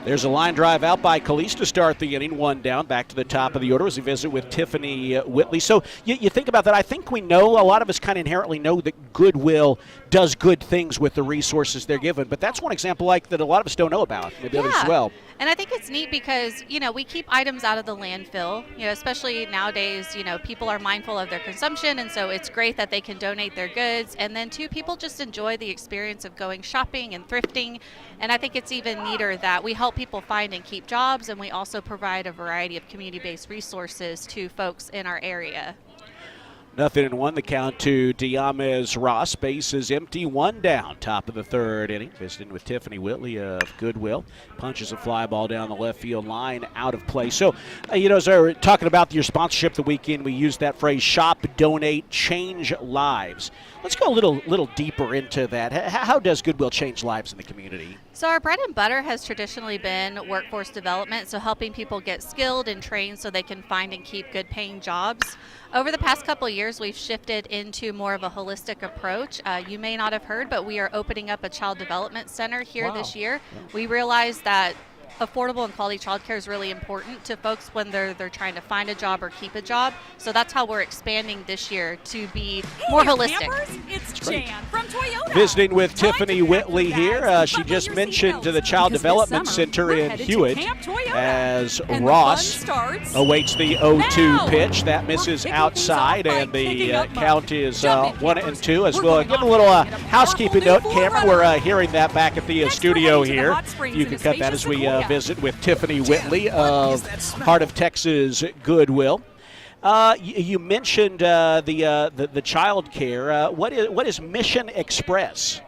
There's a line drive out by Calise to start the inning, one down, back to the top of the order as we visit with Tiffany Whitley. So you think about that. I think we know, a lot of us kind of inherently know that Goodwill does good things with the resources they're given, but that's one example that a lot of us don't know about, maybe others as well. And I think it's neat because, we keep items out of the landfill, especially nowadays, people are mindful of their consumption, and so it's great that they can donate their goods. And then, too, people just enjoy the experience of going shopping and thrifting. And I think it's even neater that we help people find and keep jobs, and we also provide a variety of community-based resources to folks in our area. 0-1, the count to Diamez Ross. Base is empty, one down, top of the third inning. Visiting with Tiffany Whitley of Goodwill. Punches a fly ball down the left field line, out of play. So, as I were talking about your sponsorship the weekend, we used that phrase, shop, donate, change lives. Let's go a little deeper into that. How does Goodwill change lives in the community? So our bread and butter has traditionally been workforce development, so helping people get skilled and trained so they can find and keep good paying jobs. Over the past couple of years, we've shifted into more of a holistic approach. You may not have heard, but we are opening up a child development center here this year. We realize that affordable and quality childcare is really important to folks when they're trying to find a job or keep a job. So that's how we're expanding this year to be more holistic. Campers, it's Jan from Toyota. Visiting with Tiffany Whitley here. She just mentioned the Child Development Center in Hewitt as Ross awaits the 0-2 pitch. That misses outside, and the count is 1-2. As we'll give a little housekeeping note, Cameron. We're hearing that back at the studio here. You can cut that as we visit with Tiffany Whitley of Heart of Texas Goodwill. You mentioned the child care. What is Mission Express?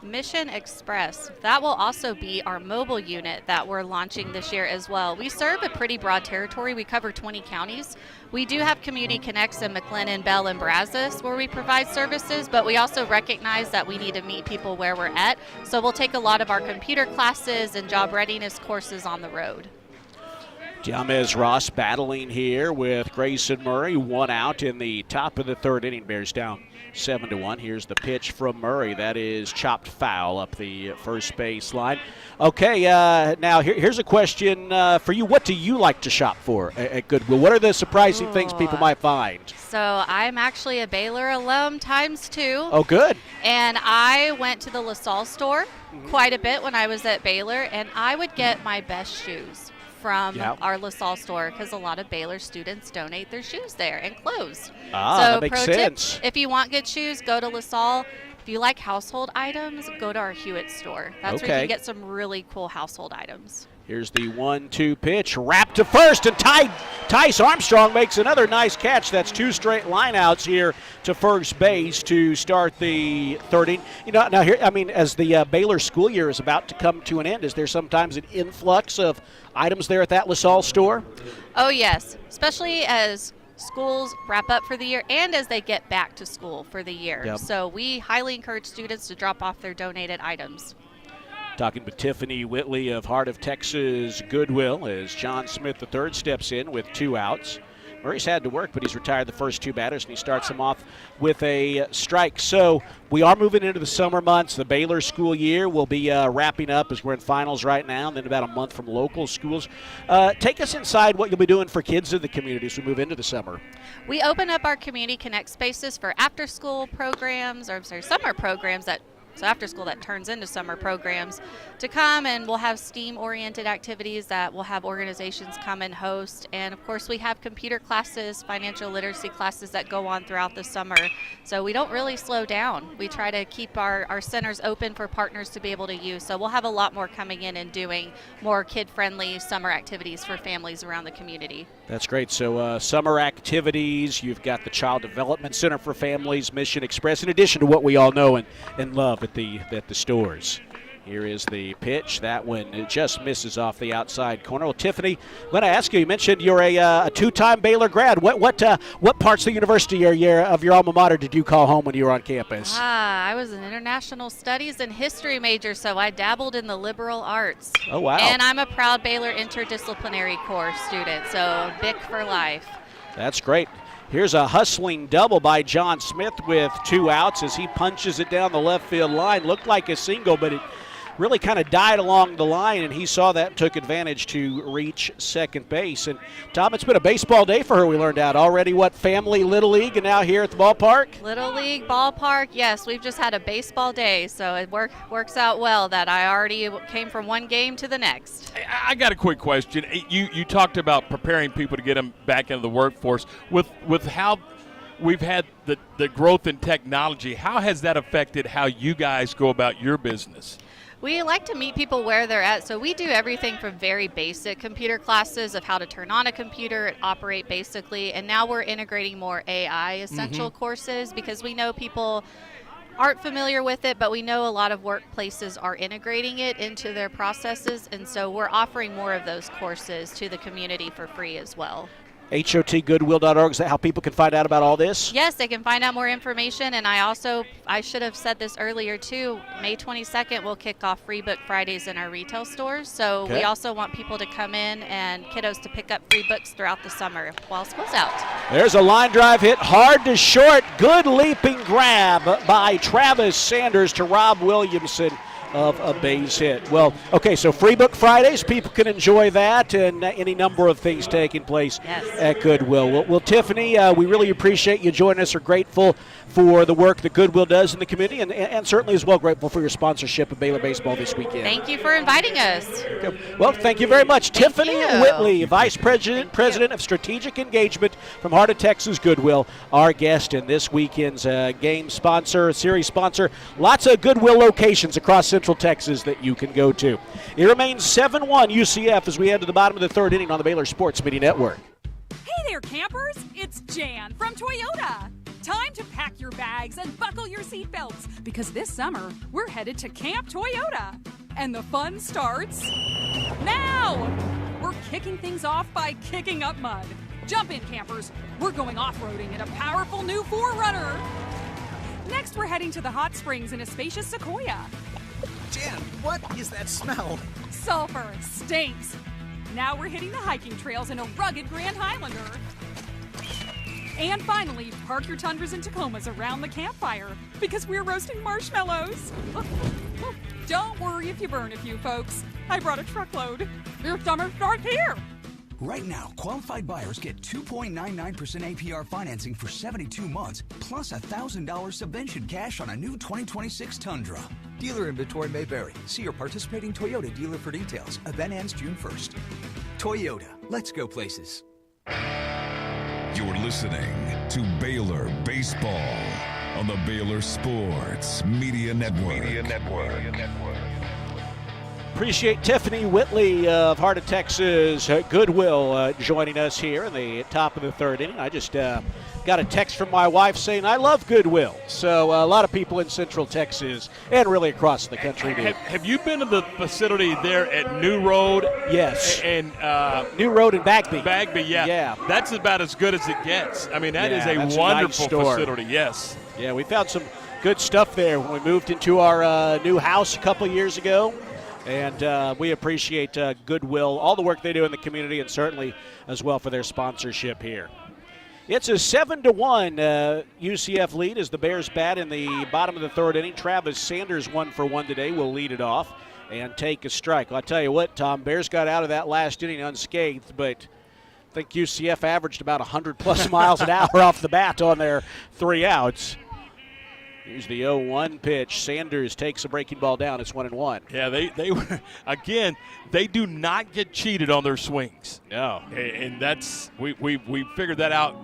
Mission Express. That will also be our mobile unit that we're launching this year as well. We serve a pretty broad territory. We cover 20 counties. We do have Community Connects in McLennan, Bell, and Brazos where we provide services, but we also recognize that we need to meet people where we're at. So we'll take a lot of our computer classes and job readiness courses on the road. Diamez Ross battling here with Grayson Murray. 1 out in the top of the 3rd inning. Bears down 7-1. Here's the pitch from Murray. That is chopped foul up the first base line. Okay, now here's a question for you. What do you like to shop for at Goodwill? What are the surprising things people might find? So I'm actually a Baylor alum ×2. Oh, good. And I went to the LaSalle store quite a bit when I was at Baylor, and I would get my best shoes from our LaSalle store because a lot of Baylor students donate their shoes there and clothes. So that makes sense. Tip, if you want good shoes, go to LaSalle. If you like household items, go to our Hewitt store. That's where you can get some really cool household items. Here's the 1-2 pitch, wrapped to first, and Tice Armstrong makes another nice catch. That's 2 straight lineouts here to first base to start the 3rd inning. You know, now here, I mean, as the Baylor school year is about to come to an end, is there sometimes an influx of items there at that LaSalle store? Oh yes, especially as schools wrap up for the year and as they get back to school for the year. Yep. So we highly encourage students to drop off their donated items. Talking with Tiffany Whitley of Heart of Texas Goodwill as John Smith III steps in with 2 outs. Murray's had to work, but he's retired the first 2 batters, and he starts them off with a strike. So we are moving into the summer months. The Baylor school year will be wrapping up as we're in finals right now, and then about a month from local schools. Take us inside what you'll be doing for kids in the community as we move into the summer. We open up our Community Connect spaces for after-school programs, summer programs so after school that turns into summer programs to come, and we'll have STEAM-oriented activities that we'll have organizations come and host. And, of course, we have computer classes, financial literacy classes that go on throughout the summer. So we don't really slow down. We try to keep our centers open for partners to be able to use. So we'll have a lot more coming in and doing more kid-friendly summer activities for families around the community. That's great. So summer activities, you've got the Child Development Center for Families, Mission Express, in addition to what we all know and love at the stores. Here is the pitch. That one just misses off the outside corner. Well, Tiffany, I'm going to ask you mentioned you're a 2-time Baylor grad. What parts of the university of your alma mater did you call home when you were on campus? I was an international studies and history major, so I dabbled in the liberal arts. Oh, wow. And I'm a proud Baylor interdisciplinary core student, so BIC for life. That's great. Here's a hustling double by John Smith with 2 outs as he punches it down the left field line. Looked like a single, but it really kind of died along the line, and he saw that and took advantage to reach second base. And, Tom, it's been a baseball day for her, we learned out. Already, family, Little League, and now here at the ballpark? Little League, ballpark, yes. We've just had a baseball day, so it works out well that I already came from one game to the next. I got a quick question. You talked about preparing people to get them back into the workforce. With how we've had the growth in technology, how has that affected how you guys go about your business? We like to meet people where they're at, so we do everything from very basic computer classes of how to turn on a computer and operate basically, and now we're integrating more AI essential courses because we know people aren't familiar with it, but we know a lot of workplaces are integrating it into their processes, and so we're offering more of those courses to the community for free as well. HOTgoodwill.org, is that how people can find out about all this? Yes, they can find out more information, and I should have said this earlier too, May 22nd we'll kick off Free Book Fridays in our retail stores, so we also want people to come in and kiddos to pick up free books throughout the summer while school's out. There's a line drive hit hard to short, good leaping grab by Travis Sanders to Rob Williamson of a base hit. Well, okay, so Free Book Fridays, people can enjoy that, and any number of things taking place at Goodwill. Well, Tiffany, we really appreciate you joining us. We're grateful for the work that Goodwill does in the community, and certainly as well grateful for your sponsorship of Baylor baseball this weekend. Thank you for inviting us. Okay. Well, thank you very much. Tiffany Whitley, Vice President of Strategic Engagement from Heart of Texas Goodwill, our guest in this weekend's game sponsor, series sponsor. Lots of Goodwill locations across Central Texas that you can go to. It remains 7-1 UCF as we head to the bottom of the 3rd inning on the Baylor Sports Media Network. Hey there, campers! It's Jan from Toyota. Time to pack your bags and buckle your seatbelts because this summer we're headed to Camp Toyota. And the fun starts now! We're kicking things off by kicking up mud. Jump in, campers. We're going off-roading in a powerful new 4Runner. Next, we're heading to the hot springs in a spacious Sequoia. Jan, what is that smell? Sulfur. Stinks. Now we're hitting the hiking trails in a rugged Grand Highlander. And finally, park your Tundras and Tacomas around the campfire because we're roasting marshmallows. Don't worry if you burn a few, folks. I brought a truckload. Your summer starts here. Right now, qualified buyers get 2.99% APR financing for 72 months, plus $1,000 subvention cash on a new 2026 Tundra. Dealer inventory may vary. See your participating Toyota dealer for details. Event ends June 1st. Toyota, let's go places. You're listening to Baylor Baseball on the Baylor Sports Media Network. Appreciate Tiffany Whitley of Heart of Texas Goodwill joining us here in the top of the third inning. I just got a text from my wife saying I love Goodwill. So a lot of people in Central Texas and really across the country do. Have you been to the facility there at New Road? Yes. And New Road in Bagby. Bagby, yeah. That's about as good as it gets. I mean, that is a wonderful facility, yes. Yeah, we found some good stuff there when we moved into our new house a couple years ago. And we appreciate Goodwill, all the work they do in the community, and certainly as well for their sponsorship here. It's a 7-1 UCF lead as the Bears bat in the bottom of the third inning. Travis Sanders 1 for 1 today will lead it off and take a strike. Well, I'll tell you what, Tom, Bears got out of that last inning unscathed, but I think UCF averaged about 100-plus miles an hour off the bat on their 3 outs. Here's the 0-1 pitch. Sanders takes a breaking ball down. It's 1-1. Yeah, they again, they do not get cheated on their swings. No. And that's we figured that out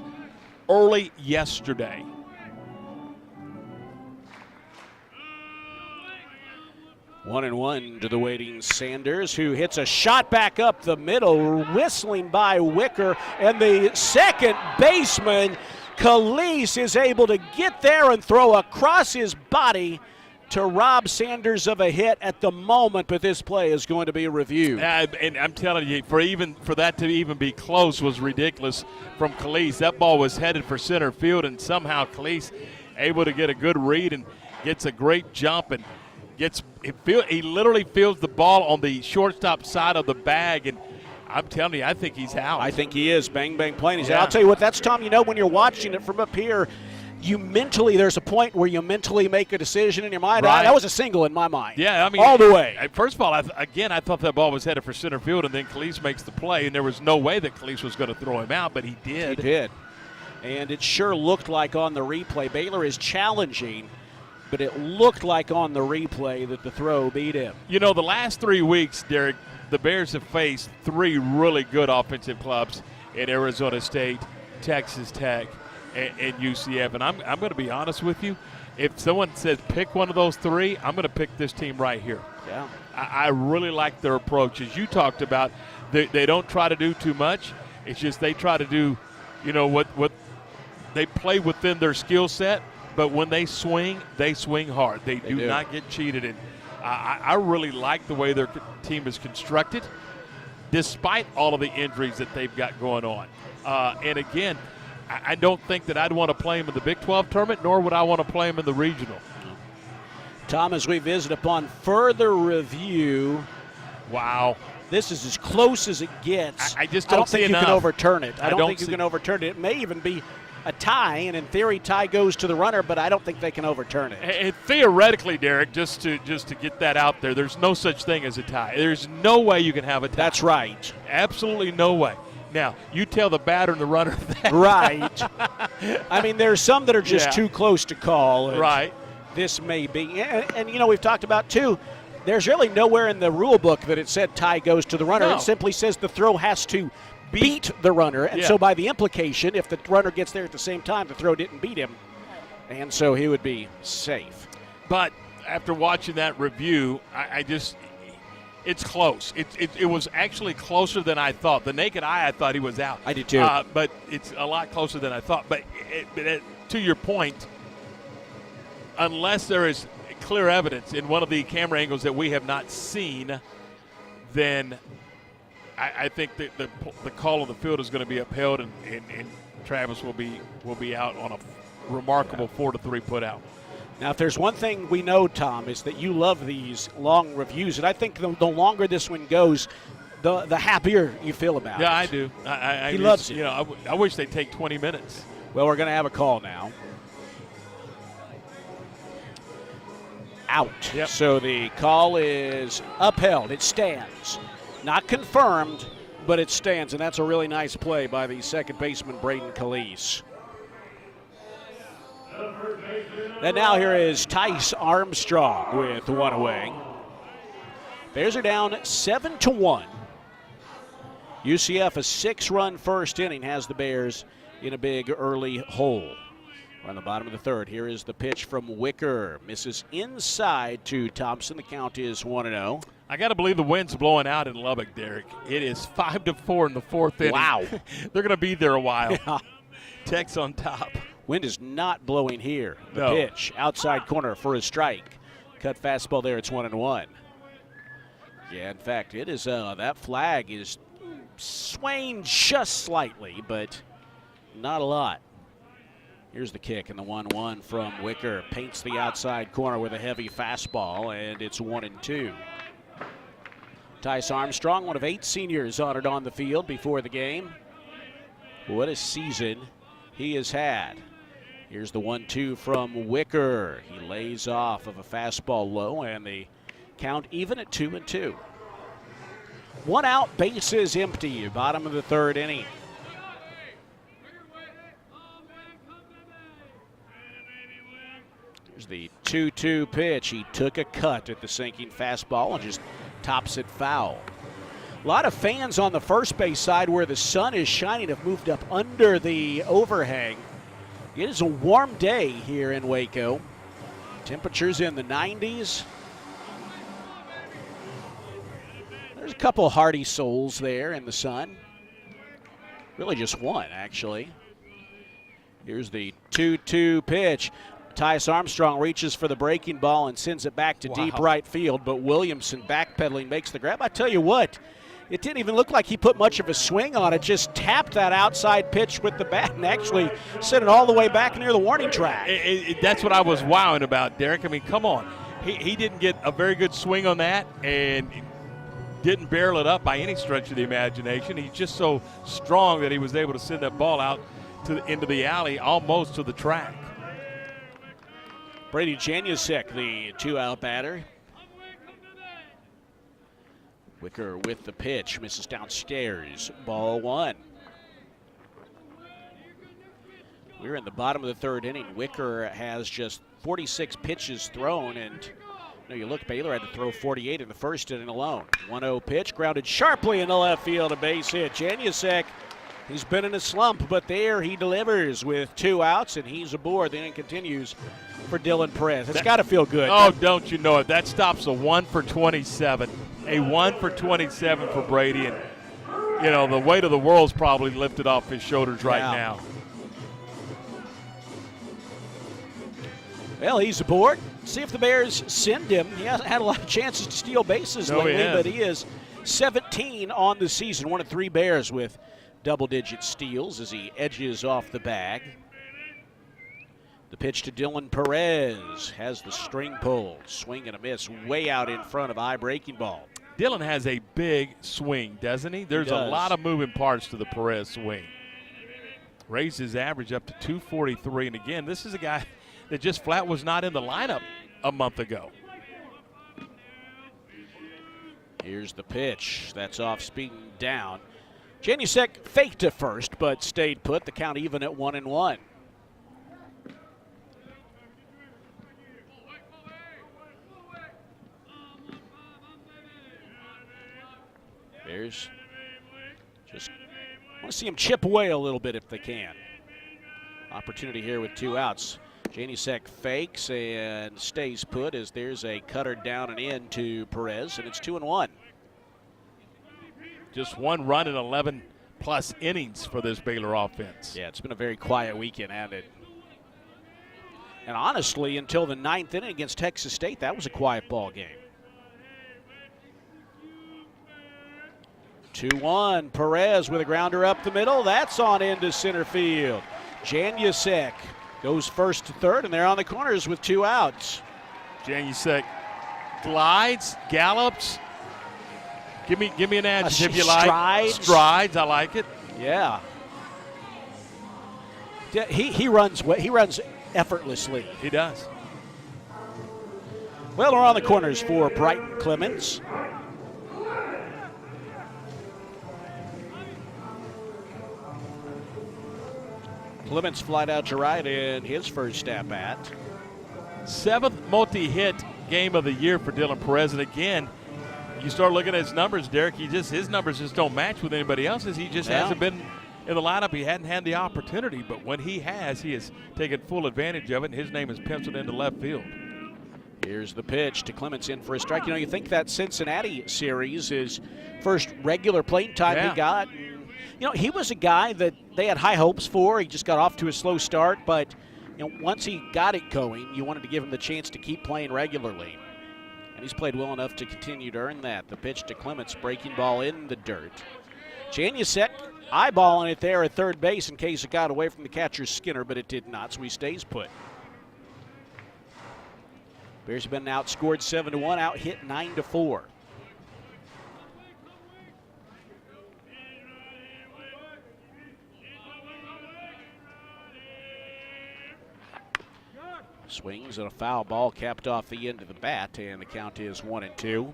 early yesterday. One and one to the waiting Sanders, who hits a shot back up the middle, whistling by Wicker, and the second baseman Khalees is able to get there and throw across his body to rob Sanders of a hit at the moment, but this play is going to be reviewed. And I'm telling you, for that to even be close was ridiculous from Khalees. That ball was headed for center field, and somehow Khalees able to get a good read and gets a great jump and he literally feels the ball on the shortstop side of the bag, and I'm telling you, I think he's out. I think he is. Bang, bang, playing. He's out. I'll tell you what, that's, Tom, when you're watching it from up here, there's a point where you mentally make a decision in your mind. Right. That was a single in my mind. Yeah, I mean, all the way. First of all, I thought that ball was headed for center field, and then Khalees makes the play, and there was no way that Khalees was going to throw him out, but he did. He did. And it sure looked like on the replay, Baylor is challenging, but it looked like on the replay that the throw beat him. The last 3 weeks, Derek, the Bears have faced 3 really good offensive clubs in Arizona State, Texas Tech, and UCF. And I'm going to be honest with you. If someone says pick one of those 3, I'm going to pick this team right here. Yeah, I really like their approach. As you talked about, they don't try to do too much. It's just they try to do, what they play within their skill set. But when they swing hard. They do not get cheated. And I really like the way their team is constructed, despite all of the injuries that they've got going on. And again, I don't think that I'd want to play them in the Big 12 tournament, nor would I want to play them in the regional. Tom, as we visit upon further review, wow, this is as close as it gets. I just don't think enough. You can overturn it. I don't think you see can overturn it. It may even be a tie, and in theory, tie goes to the runner, but I don't think they can overturn it. And theoretically, Derek, just to get that out there, there's no such thing as a tie. There's no way you can have a tie. That's right. Absolutely no way. Now, you tell the batter and the runner that. Right. I mean, there's some that are just too close to call. Right. This may be. And we've talked about, too, there's really nowhere in the rule book that it said tie goes to the runner. No. It simply says the throw has to beat the runner, and so by the implication, if the runner gets there at the same time, the throw didn't beat him, and so he would be safe. But after watching that review, it's close. It was actually closer than I thought. The naked eye, I thought he was out. I did too. But it's a lot closer than I thought. But to your point, unless there is clear evidence in one of the camera angles that we have not seen, then I think that the call on the field is going to be upheld, and Travis will be out on a remarkable 4-3 put out. Now, if there's one thing we know, Tom, is that you love these long reviews, and I think the longer this one goes, the happier you feel about it. Yeah, I do. He loves it. I wish they'd take 20 minutes. Well, we're going to have a call now. Out. Yep. So the call is upheld. It stands. Not confirmed, but it stands, and that's a really nice play by the second baseman, Braden Calise. And now here is Tice Armstrong with one away. Bears are down 7-1. UCF, a 6-run first inning, has the Bears in a big early hole. We're on the bottom of the third. Here is the pitch from Wicker. Misses inside to Thompson. The count is 1-0. I got to believe the wind's blowing out in Lubbock, Derek. It is 5-4 in the fourth inning. Wow. They're going to be there a while. Yeah. Tex on top. Wind is not blowing here. The No. pitch, outside corner for a strike. Cut fastball there. It's 1-1. Yeah, in fact, it is. That flag is swaying just slightly, but not a lot. Here's the kick, and the 1-1 from Wicker paints the outside corner with a heavy fastball, and it's 1-2. Tice Armstrong, one of 8 seniors honored on the field before the game. What a season he has had. Here's the 1-2 from Wicker. He lays off of a fastball low, and the count even at 2-2. One out, bases empty, bottom of the third inning. Here's the 2-2 pitch. He took a cut at the sinking fastball and just tops it foul. A lot of fans on the first base side where the sun is shining have moved up under the overhang. It is a warm day here in Waco. Temperatures in the 90s. There's a couple hardy souls there in the sun. Really just one, actually. Here's the 2-2 pitch. Tice Armstrong reaches for the breaking ball and sends it back to deep right field, but Williamson backpedaling makes the grab. I tell you what, it didn't even look like he put much of a swing on it, just tapped that outside pitch with the bat and actually sent it all the way back near the warning track. That's what I was wowing about, Derek. I mean, come on. He didn't get a very good swing on that and didn't barrel it up by any stretch of the imagination. He's just so strong that he was able to send that ball out into the alley, almost to the track. Brady Janusek, the 2-out batter. Wicker with the pitch, misses downstairs. Ball 1. We're in the bottom of the third inning. Wicker has just 46 pitches thrown, and you look, Baylor had to throw 48 in the first inning alone. 1-0 pitch, grounded sharply in the left field, a base hit. Janusek, he's been in a slump, but there he delivers with 2 outs, and he's aboard. The inning continues for Dylan Perez. It's got to feel good. Oh, don't you know it. That stops a 1 for 27. A 1 for 27 for Brady. And, the weight of the world's probably lifted off his shoulders right now. Well, he's aboard. See if the Bears send him. He hasn't had a lot of chances to steal bases lately, but he is 17 on the season. One of 3 Bears with double-digit steals as he edges off the bag. The pitch to Dylan Perez has the string pulled. Swing and a miss way out in front of breaking ball. Dylan has a big swing, doesn't he? There's a lot of moving parts to the Perez swing. Raised his average up to 243. And again, this is a guy that just flat was not in the lineup a month ago. Here's the pitch. That's off, speeding down. Janusek faked to first, but stayed put. The count even at 1-1. Bears just want to see him chip away a little bit if they can. Opportunity here with 2 outs. Janusek fakes and stays put as there's a cutter down and in to Perez, and it's 2-1. Just 1 run in 11-plus innings for this Baylor offense. Yeah, it's been a very quiet weekend, hasn't it? And honestly, until the 9th inning against Texas State, that was a quiet ball game. 2-1, Perez with a grounder up the middle. That's on into center field. Janusek goes first to third, and they're on the corners with 2 outs. Janusek glides, gallops, Give me an adjective you like. Strides. Strides. I like it. Yeah. He runs effortlessly. He does. Well, we're on the corners for Brighton Clements. Clements flied out to right in his first at bat. 7th multi-hit game of the year for Dylan Perez. And again, you start looking at his numbers, Derek. His numbers just don't match with anybody else's. He just hasn't been in the lineup. He hadn't had the opportunity, but when he has taken full advantage of it, and his name is penciled into left field. Here's the pitch to Clements in for a strike. You think that Cincinnati series is first regular playing time he got. He was a guy that they had high hopes for. He just got off to a slow start, but once he got it going, you wanted to give him the chance to keep playing regularly. And he's played well enough to continue to earn that. The pitch to Clements, breaking ball in the dirt. Janusek eyeballing it there at third base in case it got away from the catcher Skinner, but it did not, so he stays put. Bears have been outscored 7-1, out hit 9-4. Swings and a foul ball capped off the end of the bat, and the count is 1-2.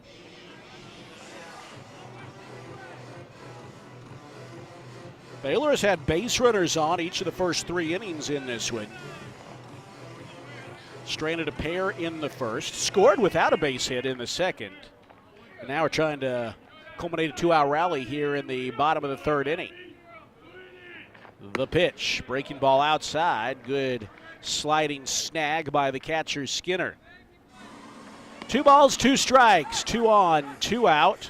Baylor has had base runners on each of the first 3 innings in this one. Stranded a pair in the first, scored without a base hit in the second. And now we're trying to culminate a 2-out rally here in the bottom of the 3rd inning. The pitch, breaking ball outside, good sliding snag by the catcher Skinner. 2 balls, 2 strikes, 2 on, 2 out.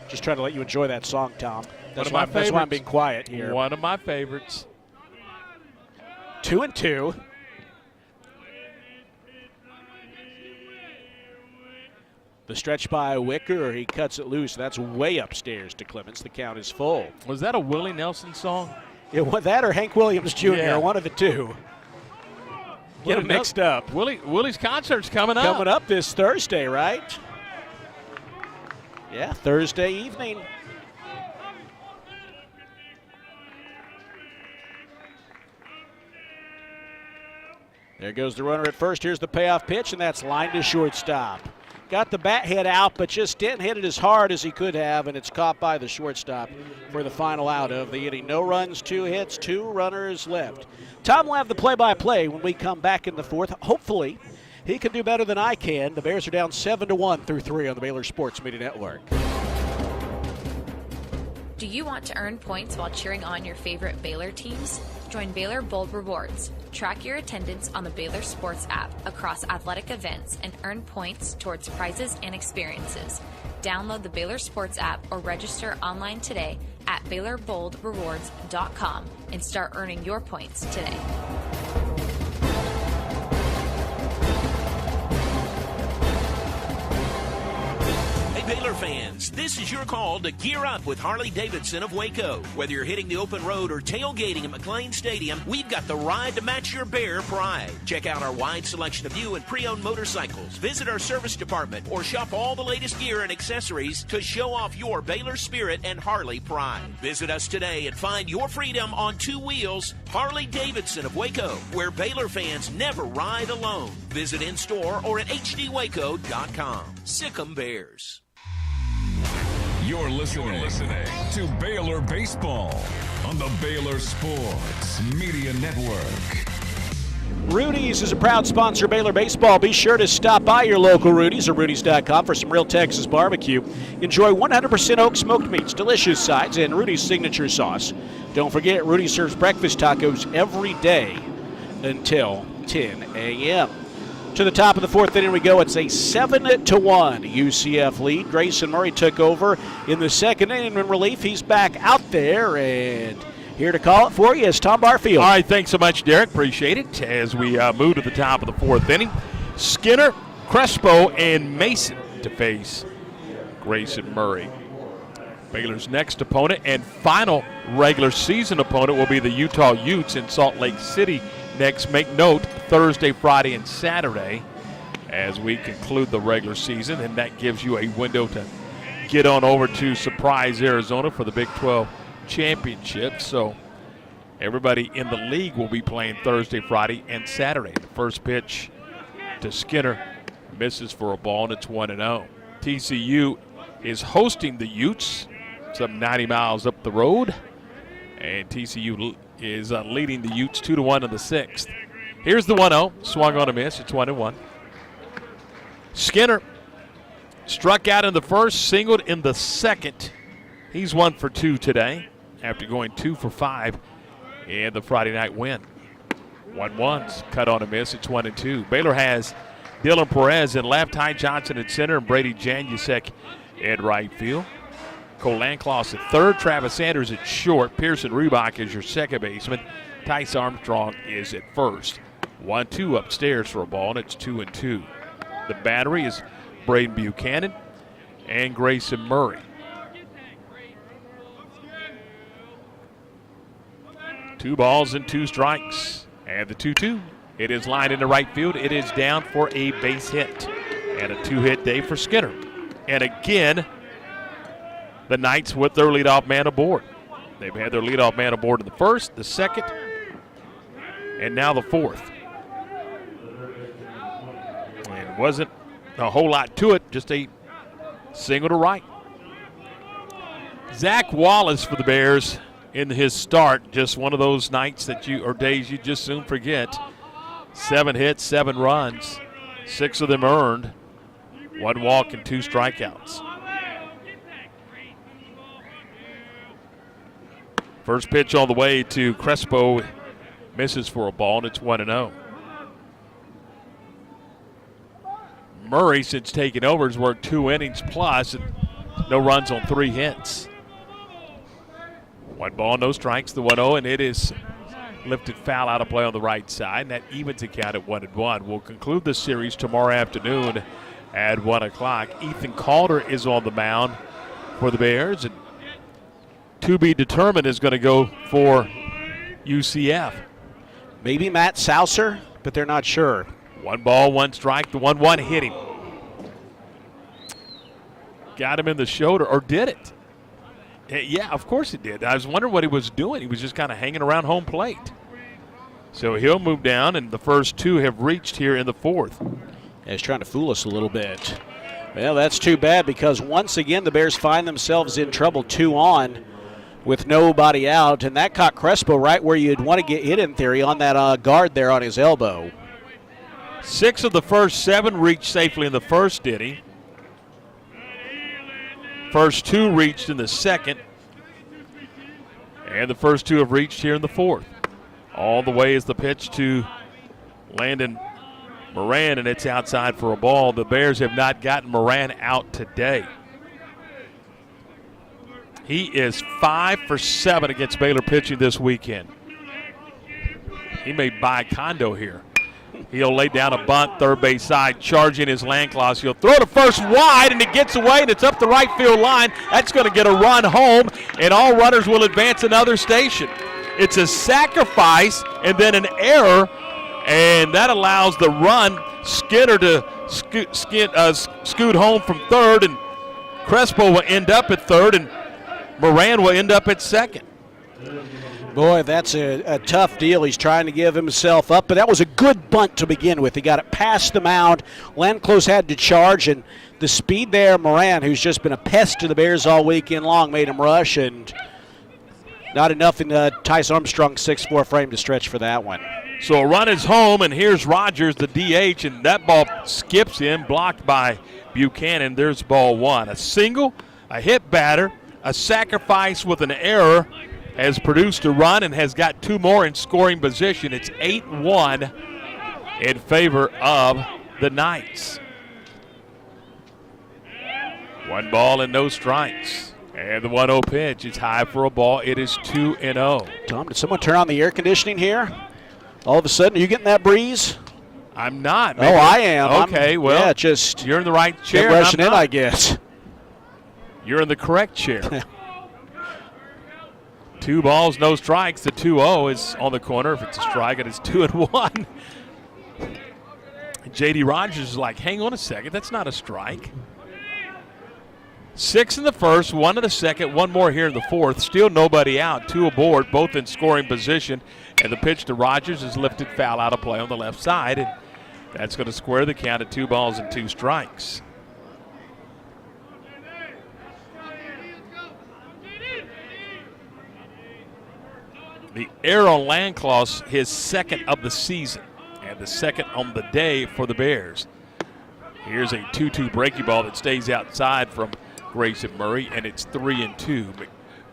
Just trying to let you enjoy that song, Tom. That's why I'm being quiet here. One of my favorites. 2-2. The stretch by Wicker, he cuts it loose. That's way upstairs to Clements. The count is full. Was that a Willie Nelson song? It was that or Hank Williams Jr., one of the two. Get them mixed up. Willie's concert's coming up. Coming up this Thursday, right? Yeah, Thursday evening. There goes the runner at first. Here's the payoff pitch, and that's lined to shortstop. Got the bat hit out, but just didn't hit it as hard as he could have, and it's caught by the shortstop for the final out of the inning. No runs, 2 hits, 2 runners left. Tom will have the play-by-play when we come back in the 4th. Hopefully, he can do better than I can. The Bears are down 7-1 through 3 on the Baylor Sports Media Network. Do you want to earn points while cheering on your favorite Baylor teams? Join Baylor Bold Rewards. Track your attendance on the Baylor Sports app across athletic events and earn points towards prizes and experiences. Download the Baylor Sports app or register online today at BaylorBoldRewards.com and start earning your points today. Baylor fans, this is your call to gear up with Harley-Davidson of Waco. Whether you're hitting the open road or tailgating at McLean Stadium, we've got the ride to match your Bear pride. Check out our wide selection of new and pre-owned motorcycles, visit our service department, or shop all the latest gear and accessories to show off your Baylor spirit and Harley pride. Visit us today and find your freedom on 2 wheels. Harley-Davidson of Waco, where Baylor fans never ride alone. Visit in-store or at hdwaco.com. Sick 'em Bears. You're listening to Baylor Baseball on the Baylor Sports Media Network. Rudy's is a proud sponsor of Baylor Baseball. Be sure to stop by your local Rudy's or Rudy's.com for some real Texas barbecue. Enjoy 100% oak smoked meats, delicious sides, and Rudy's signature sauce. Don't forget, Rudy serves breakfast tacos every day until 10 a.m. To the top of the 4th inning we go. It's a 7-1 UCF lead. Grayson Murray took over in the 2nd inning in relief. He's back out there, and here to call it for you is Tom Barfield. All right, thanks so much, Derek. Appreciate it. As we move to the top of the 4th inning, Skinner, Crespo, and Mason to face Grayson Murray. Baylor's next opponent and final regular season opponent will be the Utah Utes in Salt Lake City next. Make note, Thursday, Friday, and Saturday as we conclude the regular season, and that gives you a window to get on over to Surprise, Arizona for the Big 12 Championship. So everybody in the league will be playing Thursday, Friday, and Saturday. The first pitch to Skinner misses for a ball, and it's 1-0. TCU is hosting the Utes, some 90 miles up the road, and TCU is leading the Utes 2-1 in the 6th. Here's the 1-0, swung on a miss. It's 1-1. Skinner struck out in the first, singled in the second. He's 1 for 2 today after going 2 for 5 in the Friday night win. 1-1's cut on a miss. It's 1-2. Baylor has Dylan Perez in left, Ty Johnson at center, and Brady Janusek at right field. Cole Lancloss at third, Travis Sanders at short, Pearson Reebok is your second baseman, Tice Armstrong is at first. 1-2 upstairs for a ball, and it's 2-2. The battery is Braden Buchanan and Grayson Murray. 2 balls and 2 strikes. And the 2-2. It is lined into right field. It is down for a base hit. And a 2-hit day for Skinner. And again, the Knights with their leadoff man aboard. They've had their leadoff man aboard in the first, the second, and now the fourth. And it wasn't a whole lot to it, just a single to right. Zach Wallace for the Bears in his start, just one of those nights that or days you just soon forget. 7 hits, 7 runs, 6 of them earned, 1 walk and 2 strikeouts. First pitch all the way to Crespo, misses for a ball, and it's 1-0. Murray, since taking over, has worked 2 innings plus, and no runs on 3 hits. 1 ball, no strikes, the 1-0, and it is lifted foul out of play on the right side, and that evens the count at 1-1. We'll conclude the series tomorrow afternoon at 1 o'clock. Ethan Calder is on the mound for the Bears, and to be determined is going to go for UCF. Maybe Matt Saucer, but they're not sure. 1 ball, 1 strike. The 1-1 hit him. Got him in the shoulder, or did it? Yeah, of course it did. I was wondering what he was doing. He was just kind of hanging around home plate. So he'll move down, and the first 2 have reached here in the 4th. Yeah, he's trying to fool us a little bit. Well, that's too bad, because once again the Bears find themselves in trouble 2 on with nobody out, and that caught Crespo right where you'd want to get hit in theory, on that guard there on his elbow. 6 of the first 7 reached safely in the first inning. First 2 reached in the second, and the first 2 have reached here in the 4th. All the way is the pitch to Landon Moran, and it's outside for a ball. The Bears have not gotten Moran out today. He is 5 for 7 against Baylor pitching this weekend. He may buy a condo here. He'll lay down a bunt, third base side, charging his Lancloss. He'll throw to first wide, and it gets away, and it's up the right field line. That's going to get a run home, and all runners will advance another station. It's a sacrifice and then an error, and that allows the run, Skinner to scoot home from third, and Crespo will end up at third, and Moran will end up at second. Boy, that's a tough deal. He's trying to give himself up, but that was a good bunt to begin with. He got it past the mound. Lancloss had to charge, and the speed there, Moran, who's just been a pest to the Bears all weekend long, made him rush, and not enough in Tice Armstrong's 6'4" frame to stretch for that one. So a run is home, and here's Rogers, the DH, and that ball skips in, blocked by Buchanan. There's ball 1. A single, a hit batter, a sacrifice with an error has produced a run and has got 2 more in scoring position. It's 8-1 in favor of the Knights. 1 ball and no strikes. And the 1-0 pitch is high for a ball. It is 2-0. Tom, did someone turn on the air conditioning here? All of a sudden, are you getting that breeze? I'm not. Maybe. Oh, I am. Okay, well, yeah, just you're in the right chair. Rushing in, I guess. You're in the correct chair. 2 balls, no strikes. The 2-0 is on the corner. If it's a strike, and it's 2-1. J.D. Rogers is like, hang on a second, that's not a strike. 6 in the first, 1 in the second, 1 more here in the fourth. Still nobody out, 2 aboard, both in scoring position. And the pitch to Rogers is lifted foul out of play on the left side. And that's going to square the count at 2 balls and 2 strikes. The Aaron Landcloss, his second of the season, and the second on the day for the Bears. Here's a 2-2 breaking ball that stays outside from Grayson Murray, and it's 3-2.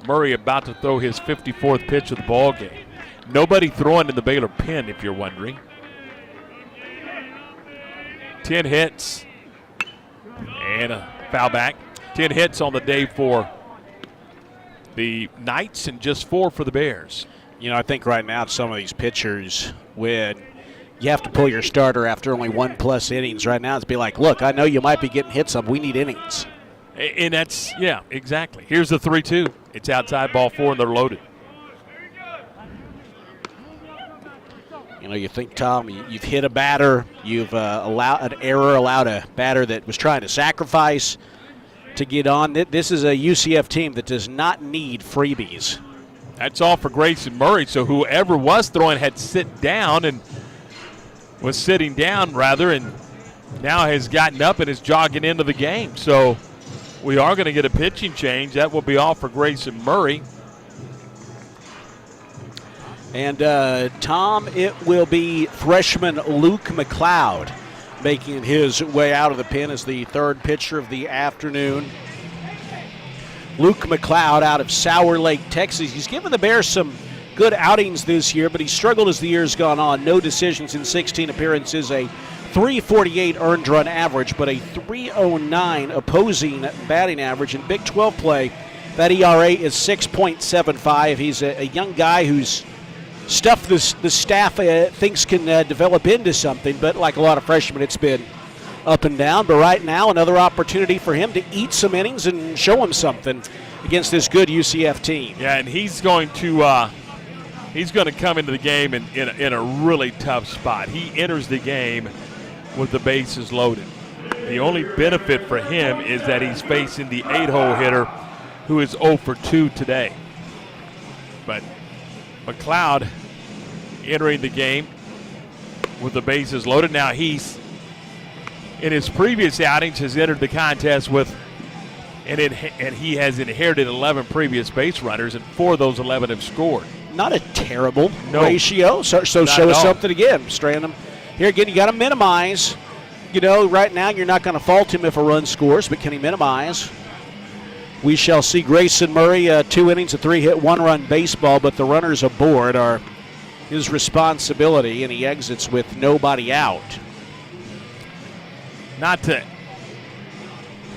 Murray about to throw his 54th pitch of the ball game. Nobody throwing in the Baylor pen, if you're wondering. 10 hits and a foul back. 10 hits on the day for the Knights and just 4 for the Bears. You know, I think right now some of these pitchers, when you have to pull your starter after only 1+ innings, right now it's be like, look, I know you might be getting hit some. We need innings. And that's, yeah, exactly. Here's the 3-2. It's outside ball 4, and they're loaded. You know, you think, Tom, you've hit a batter. You've allowed a batter that was trying to sacrifice to get on. This is a UCF team that does not need freebies. That's all for Grayson Murray. So whoever was throwing had sit down and was sitting down, rather, and now has gotten up and is jogging into the game. So we are going to get a pitching change. That will be all for Grayson Murray. And, Tom, it will be freshman Luke McLeod making his way out of the pen as the third pitcher of the afternoon. Luke McLeod out of Sour Lake, Texas. He's given the Bears some good outings this year, but he's struggled as the year's gone on. No decisions in 16 appearances, a .348 earned run average, but a .309 opposing batting average. In Big 12 play, that ERA is 6.75. He's a young guy who's stuff the staff thinks can develop into something, but like a lot of freshmen, it's been up and down. But right now, another opportunity for him to eat some innings and show him something against this good UCF team. Yeah, and he's going to come into the game in a really tough spot. He enters the game with the bases loaded. The only benefit for him is that he's facing the 8-hole hitter who is 0 for 2 today. But McLeod entering the game with the bases loaded. Now he's, in his previous outings, has entered the contest with, and he has inherited 11 previous base runners, and 4 of those 11 have scored. Not a terrible ratio. So show us something again, Strandham. Here again, you got to minimize. You know, right now you're not going to fault him if a run scores, but can he minimize? We shall see. Grayson Murray, 2 innings, a 3-hit, 1-run baseball, but the runners aboard are his responsibility, and he exits with nobody out. Not to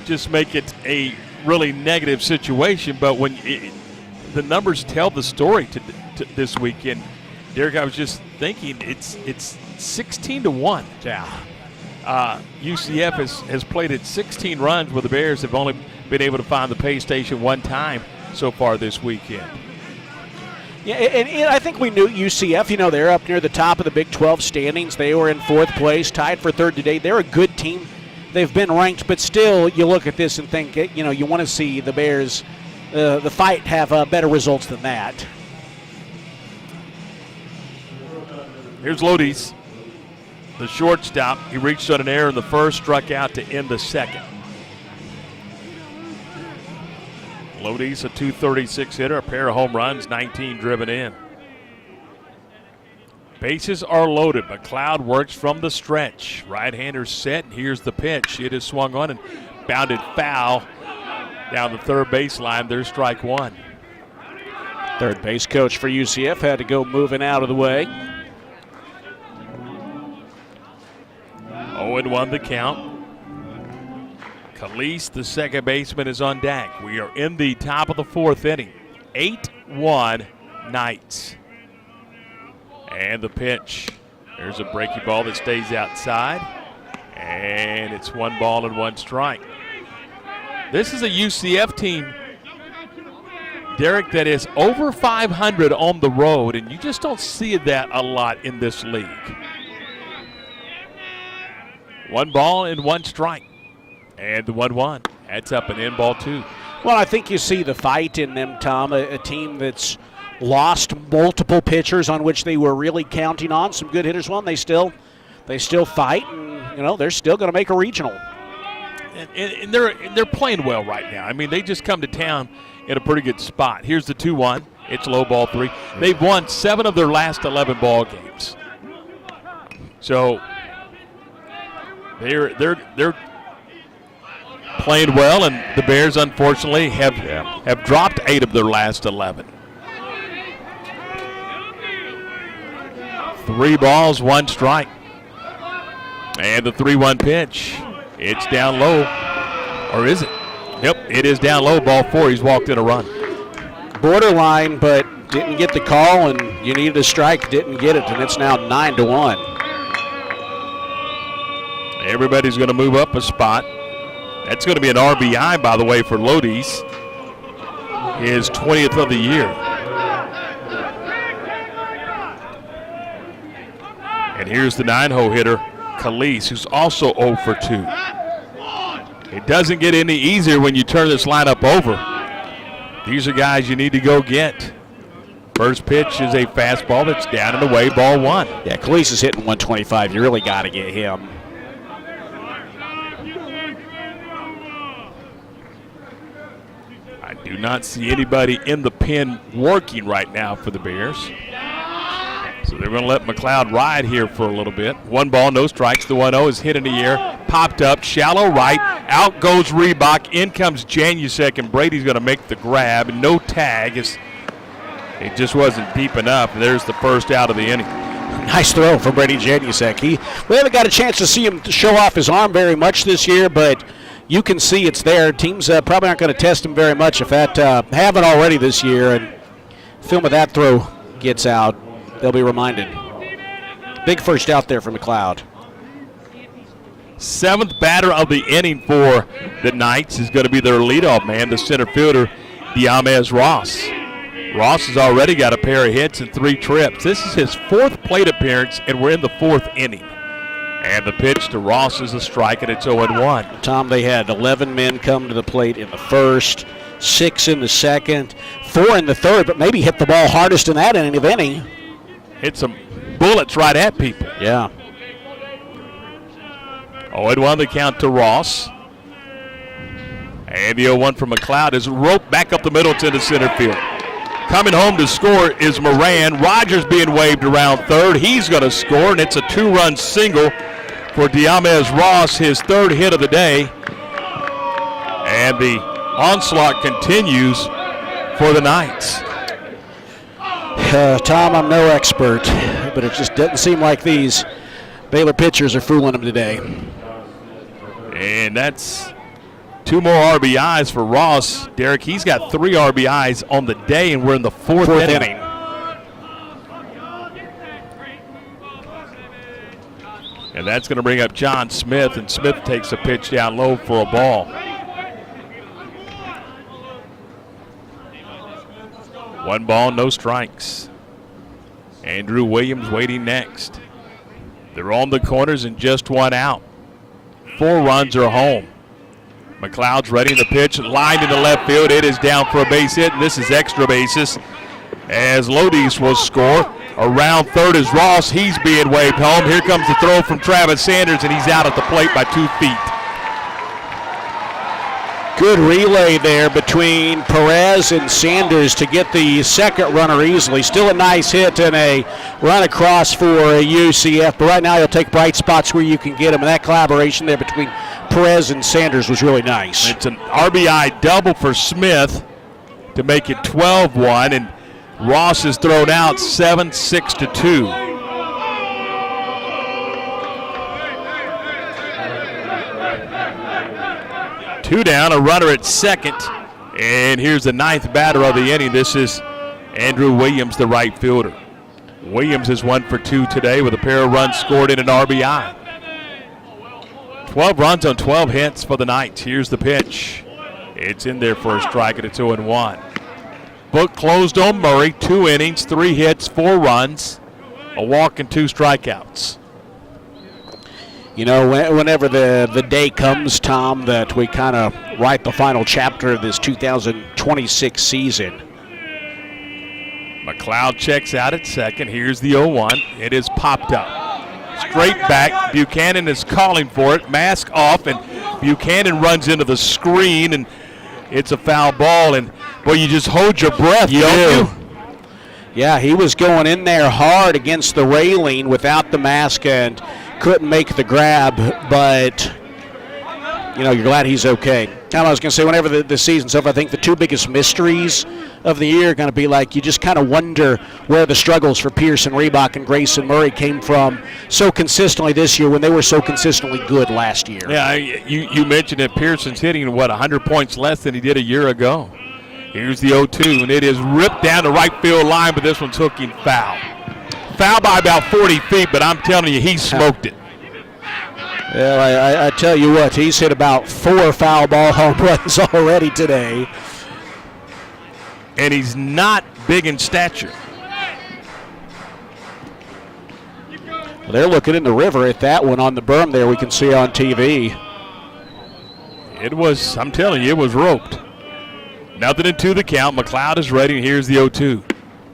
just make it a really negative situation, but when the numbers tell the story to this weekend, Derek, I was just thinking it's 16-1. Yeah. UCF has played at 16 runs, where the Bears have only been able to find the pay station 1 time so far this weekend. Yeah, and I think we knew UCF, you know, they're up near the top of the Big 12 standings. They were in 4th place, tied for 3rd today. They're a good team. They've been ranked, but still you look at this and think, you know, you want to see the Bears, the fight, have better results than that. Here's Lodi's, the shortstop. He reached on an error in the first, struck out to end the second. Lodi's a .236 hitter, a pair of home runs, 19 driven in. Bases are loaded. McLeod works from the stretch. Right-hander set, and here's the pitch. It is swung on and bounded foul down the third baseline. There's strike 1. Third base coach for UCF had to go moving out of the way. 0-1 the count. Khalees, the second baseman, is on deck. We are in the top of the 4th inning. 8-1 Knights. And the pitch. There's a breaking ball that stays outside. And it's 1 ball and 1 strike. This is a UCF team Derek, that is over 500 on the road, and you just don't see that a lot in this league. 1 ball and 1 strike. And the 1-1. That's up and in ball 2. Well, I think you see the fight in them, Tom, a team that's lost multiple pitchers on which they were really counting on, some good hitters. Well, they still fight, and they're still going to make a regional. And they're playing well right now. I mean, they just come to town in a pretty good spot. Here's the 2-1. It's low, ball 3. They've won 7 of their last 11 ball games. So they're playing well, and the Bears unfortunately have dropped 8 of their last 11. 3 balls, 1 strike. And the 3-1 pitch. It's down low. Or is it? Yep, it is down low, ball 4. He's walked in a run. Borderline, but didn't get the call, and you needed a strike, didn't get it, and it's now 9-1. Everybody's going to move up a spot. That's going to be an RBI, by the way, for Lodi's. His 20th of the year. And here's the 9-hole hitter, Khalees, who's also 0 for 2. It doesn't get any easier when you turn this lineup over. These are guys you need to go get. First pitch is a fastball that's down and away, ball 1. Yeah, Khalees is hitting 125. You really got to get him. I do not see anybody in the pen working right now for the Bears. So they're going to let McLeod ride here for a little bit. 1 ball, no strikes. The 1-0 is hit in the air, popped up, shallow right. Out goes Reebok. In comes Janusek, and Brady's going to make the grab. No tag. It just wasn't deep enough. There's the first out of the inning. Nice throw from Brady Janusek. We haven't got a chance to see him show off his arm very much this year, but you can see it's there. Teams probably aren't going to test him very much if that haven't already this year. And film of that throw gets out. They'll be reminded. Big first out there for McLeod. 7th batter of the inning for the Knights is going to be their leadoff man, the center fielder, Diamez Ross. Ross has already got a pair of hits and 3 trips. This is his 4th plate appearance, and we're in the 4th inning. And the pitch to Ross is a strike, and it's 0-1. Tom, they had 11 men come to the plate in the first, 6 in the second, 4 in the third, but maybe hit the ball hardest in that inning of any. Hit some bullets right at people. Yeah. 0-1 the count to Ross. And the 0-1 from McLeod is roped back up the middle to the center field. Coming home to score is Moran. Rogers being waved around third. He's going to score, and it's a 2-run single for Diamez Ross, his 3rd hit of the day. And the onslaught continues for the Knights. Tom, I'm no expert, but it just doesn't seem like these Baylor pitchers are fooling them today. And that's 2 more RBIs for Ross. Derek, he's got 3 RBIs on the day, and we're in the 4th inning. And that's going to bring up John Smith, and Smith takes a pitch down low for a ball. 1 ball, no strikes. Andrew Williams waiting next. They're on the corners and just 1 out. 4 runs are home. McLeod's ready in the pitch, lined into left field. It is down for a base hit, and this is extra bases as Lodi's will score. Around third is Ross. He's being waved home. Here comes the throw from Travis Sanders, and he's out at the plate by 2 feet. Good relay there between Perez and Sanders to get the second runner easily. Still a nice hit and a run across for UCF, but right now you'll take bright spots where you can get them, and that collaboration there between Perez and Sanders was really nice. It's an RBI double for Smith to make it 12-1, and Ross is thrown out 7-6-2. Two down, a runner at second, and here's the 9th batter of the inning. This is Andrew Williams, the right fielder. Williams is 1 for 2 today with a pair of runs scored in an RBI. 12 runs on 12 hits for the Knights. Here's the pitch. It's in there for a strike, and it's 0-1. book closed on Murray. 2 innings, 3 hits, 4 runs, a walk and 2 strikeouts. You know, whenever the day comes, Tom, that we kind of write the final chapter of this 2026 season. McLeod checks out at second. Here's the 0-1. It is popped up. Straight back. Buchanan is calling for it. Mask off, and Buchanan runs into the screen, and it's a foul ball. And, boy, you just hold your breath, don't you? Yeah, he was going in there hard against the railing without the mask and couldn't make the grab, but, you know, you're glad he's okay. I was going to say, whenever the season's over, I think the 2 biggest mysteries of the year are going to be like, you just kind of wonder where the struggles for Pearson Reebok and Grayson Murray came from so consistently this year when they were so consistently good last year. Yeah, you mentioned that Pearson's hitting, 100 points less than he did a year ago. Here's the 0-2, and it is ripped down the right field line, but this one's hooking foul. Foul by about 40 feet, but I'm telling you, he smoked it. Well, I tell you what, he's hit about 4 foul ball home runs already today. And he's not big in stature. Well, they're looking in the river at that one on the berm there we can see on TV. It was, I'm telling you, it was roped. Nothing into the count. McLeod is ready, and here's the 0-2.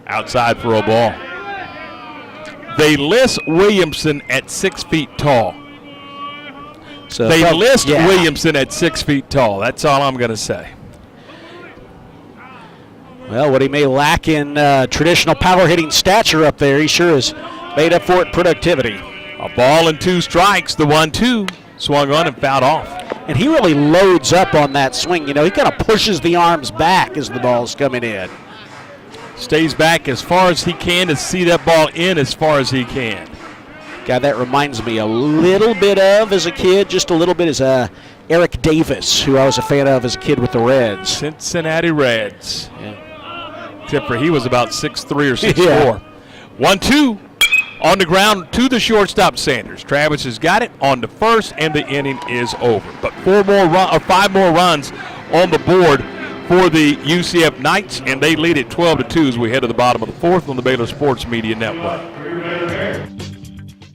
Outside for a ball. They list Williamson at 6 feet tall. So they list Williamson at 6 feet tall. That's all I'm going to say. Well, what he may lack in traditional power hitting stature up there, he sure has made up for it in productivity. A ball and 2 strikes. The 1-2 swung on and fouled off. And he really loads up on that swing. You know, he kind of pushes the arms back as the ball's coming in. Stays back as far as he can to see that ball in as far as he can. Guy that reminds me a little bit of, as a kid, just a little bit, is Eric Davis, who I was a fan of as a kid with the Reds. Cincinnati Reds. Yeah. Except for he was about 6'3" or 6'4". Yeah. 1-2 on the ground to the shortstop, Sanders. Travis has got it on the first, and the inning is over. But 5 more runs on the board for the UCF Knights, and they lead at 12-2 as we head to the bottom of the 4th on the Baylor Sports Media Network.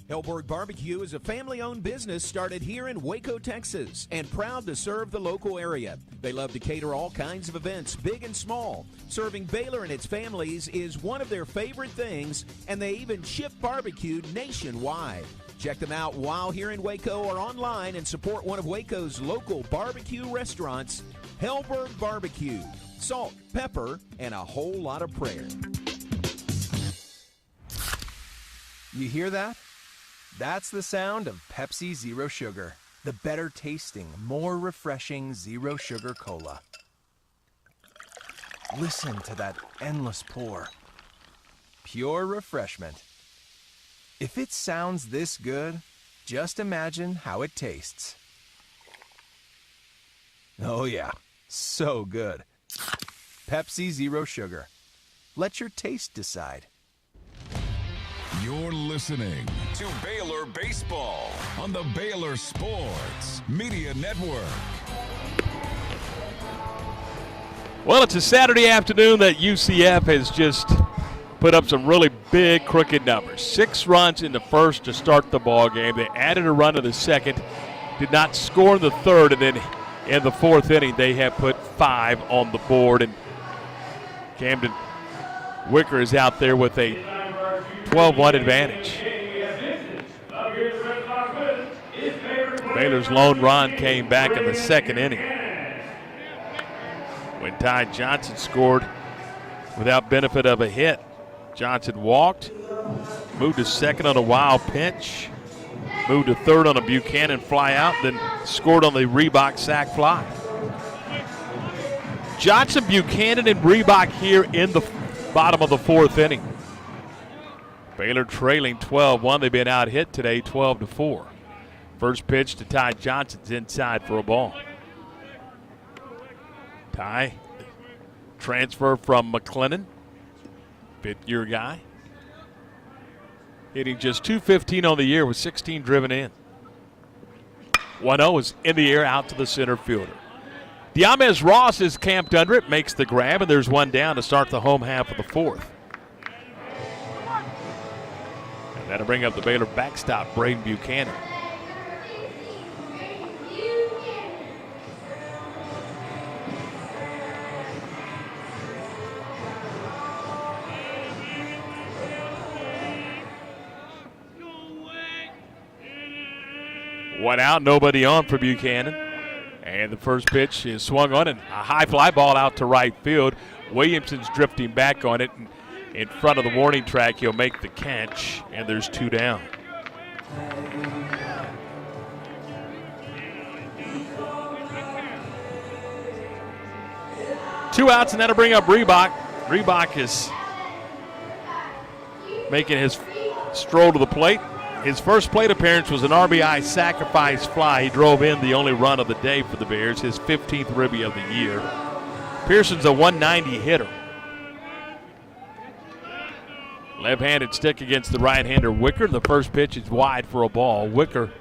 Hellberg Barbecue is a family-owned business started here in Waco, Texas, and proud to serve the local area. They love to cater all kinds of events, big and small. Serving Baylor and its families is one of their favorite things, and they even ship barbecue nationwide. Check them out while here in Waco or online and support one of Waco's local barbecue restaurants, Hellberg Barbecue. Salt, pepper, and a whole lot of prayer. You hear that? That's the sound of Pepsi Zero Sugar, the better tasting, more refreshing Zero Sugar Cola. Listen to that endless pour. Pure refreshment. If it sounds this good, just imagine how it tastes. Oh yeah, so good. Pepsi Zero Sugar. Let your taste decide. You're listening to Baylor Baseball on the Baylor Sports Media Network. Well, it's a Saturday afternoon that UCF has just put up some really big, crooked numbers. 6 runs in the first to start the ball game. They added a run in the second, did not score in the third, and then in the 4th inning they have put 5 on the board. And Camden Wicker is out there with a 12-1 advantage. Baylor's lone run came back in the 2nd inning when Ty Johnson scored without benefit of a hit. Johnson walked, moved to second on a wild pitch, moved to third on a Buchanan fly out, then scored on the Reebok sac fly. Johnson, Buchanan, and Reebok here in the bottom of the 4th inning. Baylor trailing 12-1. They've been out hit today 12-4. First pitch to Ty Johnson's inside for a ball. Ty, transfer from McLennan, 5th-year guy. Hitting just .215 on the year with 16 driven in. 1-0 is in the air out to the center fielder. Diamez Ross is camped under it, makes the grab, and there's one down to start the home half of the fourth. And that'll bring up the Baylor backstop, Braden Buchanan. One out, nobody on for Buchanan. And the first pitch is swung on, and a high fly ball out to right field. Williamson's drifting back on it. And in front of the warning track, he'll make the catch, and there's two down. Two outs, and that'll bring up Reebok. Reebok is making his stroll to the plate. His first plate appearance was an RBI sacrifice fly. He drove in the only run of the day for the Bears, his 15th ribby of the year. Pearson's a 190 hitter. Left-handed stick against the right-hander Wicker. The first pitch is wide for a ball. Wicker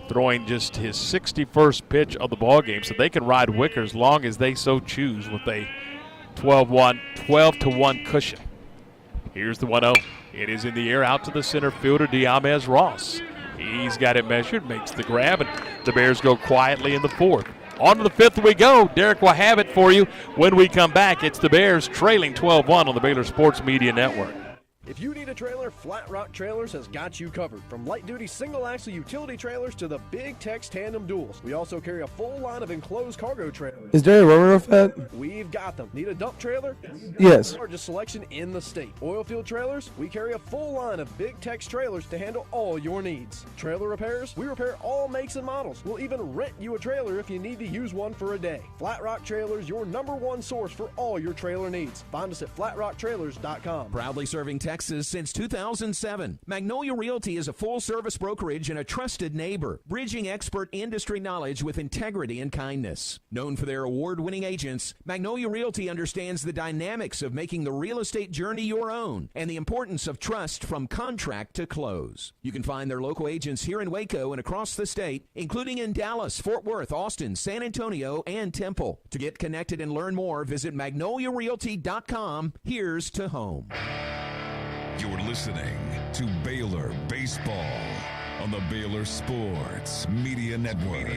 throwing just his 61st pitch of the ball game, so they can ride Wicker as long as they so choose with a 12-1 cushion. Here's the 1-0. It is in the air out to the center fielder, Diamez Ross. He's got it measured, makes the grab, and the Bears go quietly in the fourth. On to the fifth we go. Derek will have it for you when we come back. It's the Bears trailing 12-1 on the Baylor Sports Media Network. If you need a trailer, Flat Rock Trailers has got you covered. From light-duty single-axle utility trailers to the big Tex tandem duals. We also carry a full line of enclosed cargo trailers. Is there a rubber roof at? We've got them. Need a dump trailer? Yes. Largest selection in the state. Oil field trailers? We carry a full line of big Tex trailers to handle all your needs. Trailer repairs? We repair all makes and models. We'll even rent you a trailer if you need to use one for a day. Flat Rock Trailers, your #1 source for all your trailer needs. Find us at flatrocktrailers.com. Proudly serving Texas since 2007. Magnolia Realty is a full-service brokerage and a trusted neighbor, bridging expert industry knowledge with integrity and kindness. Known for their award-winning agents, Magnolia Realty understands the dynamics of making the real estate journey your own and the importance of trust from contract to close. You can find their local agents here in Waco and across the state, including in Dallas, Fort Worth, Austin, San Antonio, and Temple. To get connected and learn more, visit magnoliarealty.com. Here's to home. You're listening to Baylor Baseball on the Baylor Sports Media Network.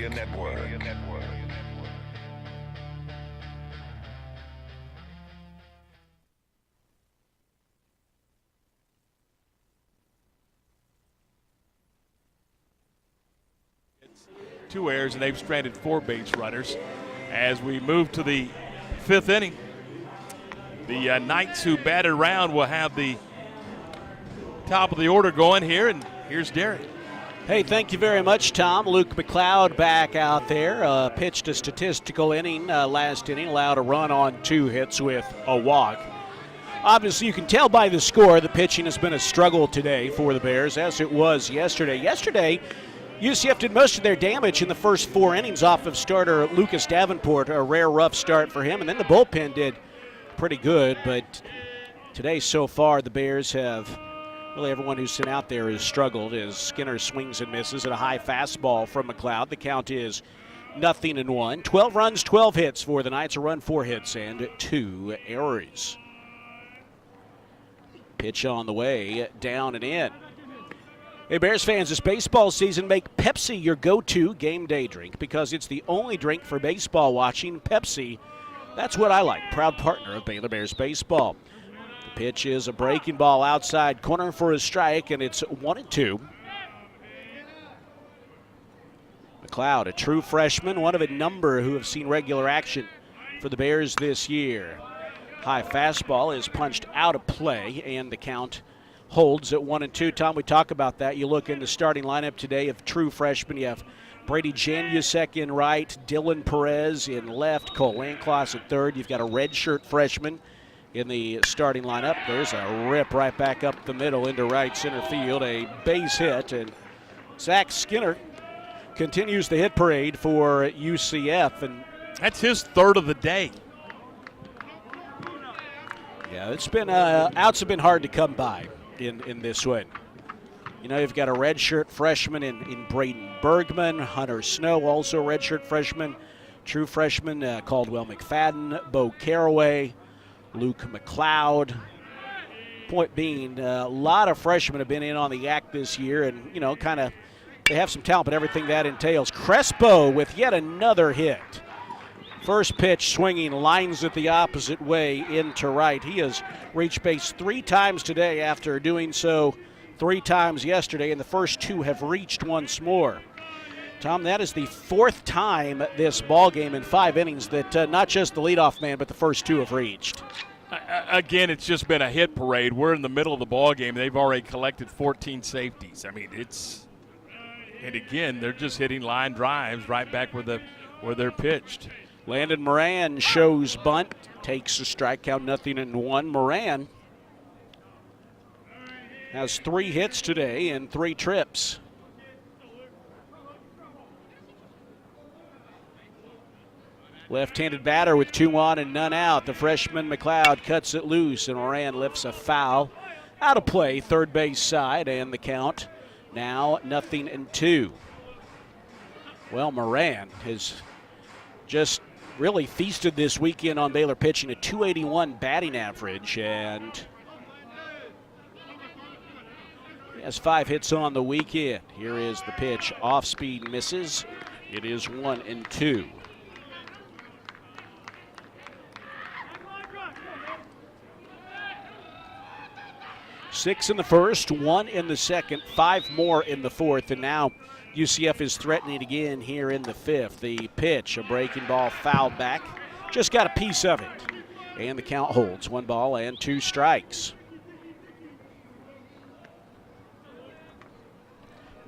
It's 2 errors, and they've stranded 4 base runners. As we move to the 5th inning, the Knights who batted around will have the top of the order going here, and here's Derek. Hey, thank you very much, Tom. Luke McLeod back out there. Pitched a statistical inning last inning, allowed a run on 2 hits with a walk. Obviously, you can tell by the score the pitching has been a struggle today for the Bears, as it was yesterday. Yesterday, UCF did most of their damage in the first 4 innings off of starter Lucas Davenport, a rare rough start for him, and then the bullpen did pretty good, but today so far the Bears have really everyone who's sent out there has struggled as Skinner swings and misses at a high fastball from McLeod. The count is 0-1. 12 runs, 12 hits for the Knights. A run, 4 hits, and 2 errors. Pitch on the way, down and in. Hey, Bears fans, this baseball season, make Pepsi your go-to game day drink because it's the only drink for baseball watching. Pepsi, that's what I like. Proud partner of Baylor Bears baseball. Pitch is a breaking ball outside corner for a strike, and it's 1-2. McLeod, a true freshman, one of a number who have seen regular action for the Bears this year. High fastball is punched out of play, and the count holds at 1-2. Tom, we talk about that. You look in the starting lineup today of true freshmen. You have Brady Janusek in right, Dylan Perez in left, Cole Lancloss at third. You've got a redshirt freshman in the starting lineup. There's a rip right back up the middle into right center field, a base hit, and Zach Skinner continues the hit parade for UCF, and that's his 3rd of the day. Yeah, it's been outs have been hard to come by in this one. You know, you've got a redshirt freshman in Braden Bergman, Hunter Snow, also a redshirt freshman, true freshmen, Caldwell McFadden, Bo Caraway, Luke McLeod. Point being, a lot of freshmen have been in on the act this year, and, they have some talent, but everything that entails. Crespo with yet another hit. First pitch swinging, lines it the opposite way into right. He has reached base 3 times today after doing so 3 times yesterday, and the first 2 have reached once more. Tom, that is the 4th time this ball game in 5 innings that not just the leadoff man, but the first 2 have reached. Again, it's just been a hit parade. We're in the middle of the ball game. They've already collected 14 safeties. I mean, and again, they're just hitting line drives right back where they're pitched. Landon Moran shows bunt, takes a strike count, 0-1. Moran has 3 hits today and 3 trips. Left-handed batter with 2 on and none out. The freshman McLeod cuts it loose, and Moran lifts a foul. Out of play, third base side, and the count now 0-2. Well, Moran has just really feasted this weekend on Baylor pitching, a .281 batting average, and he has 5 hits on the weekend. Here is the pitch. Off speed, misses. It is 1-2. Six in the first, 1 in the second, 5 more in the fourth, and now UCF is threatening again here in the 5th. The pitch, a breaking ball fouled back. Just got a piece of it. And the count holds. 1 ball and 2 strikes.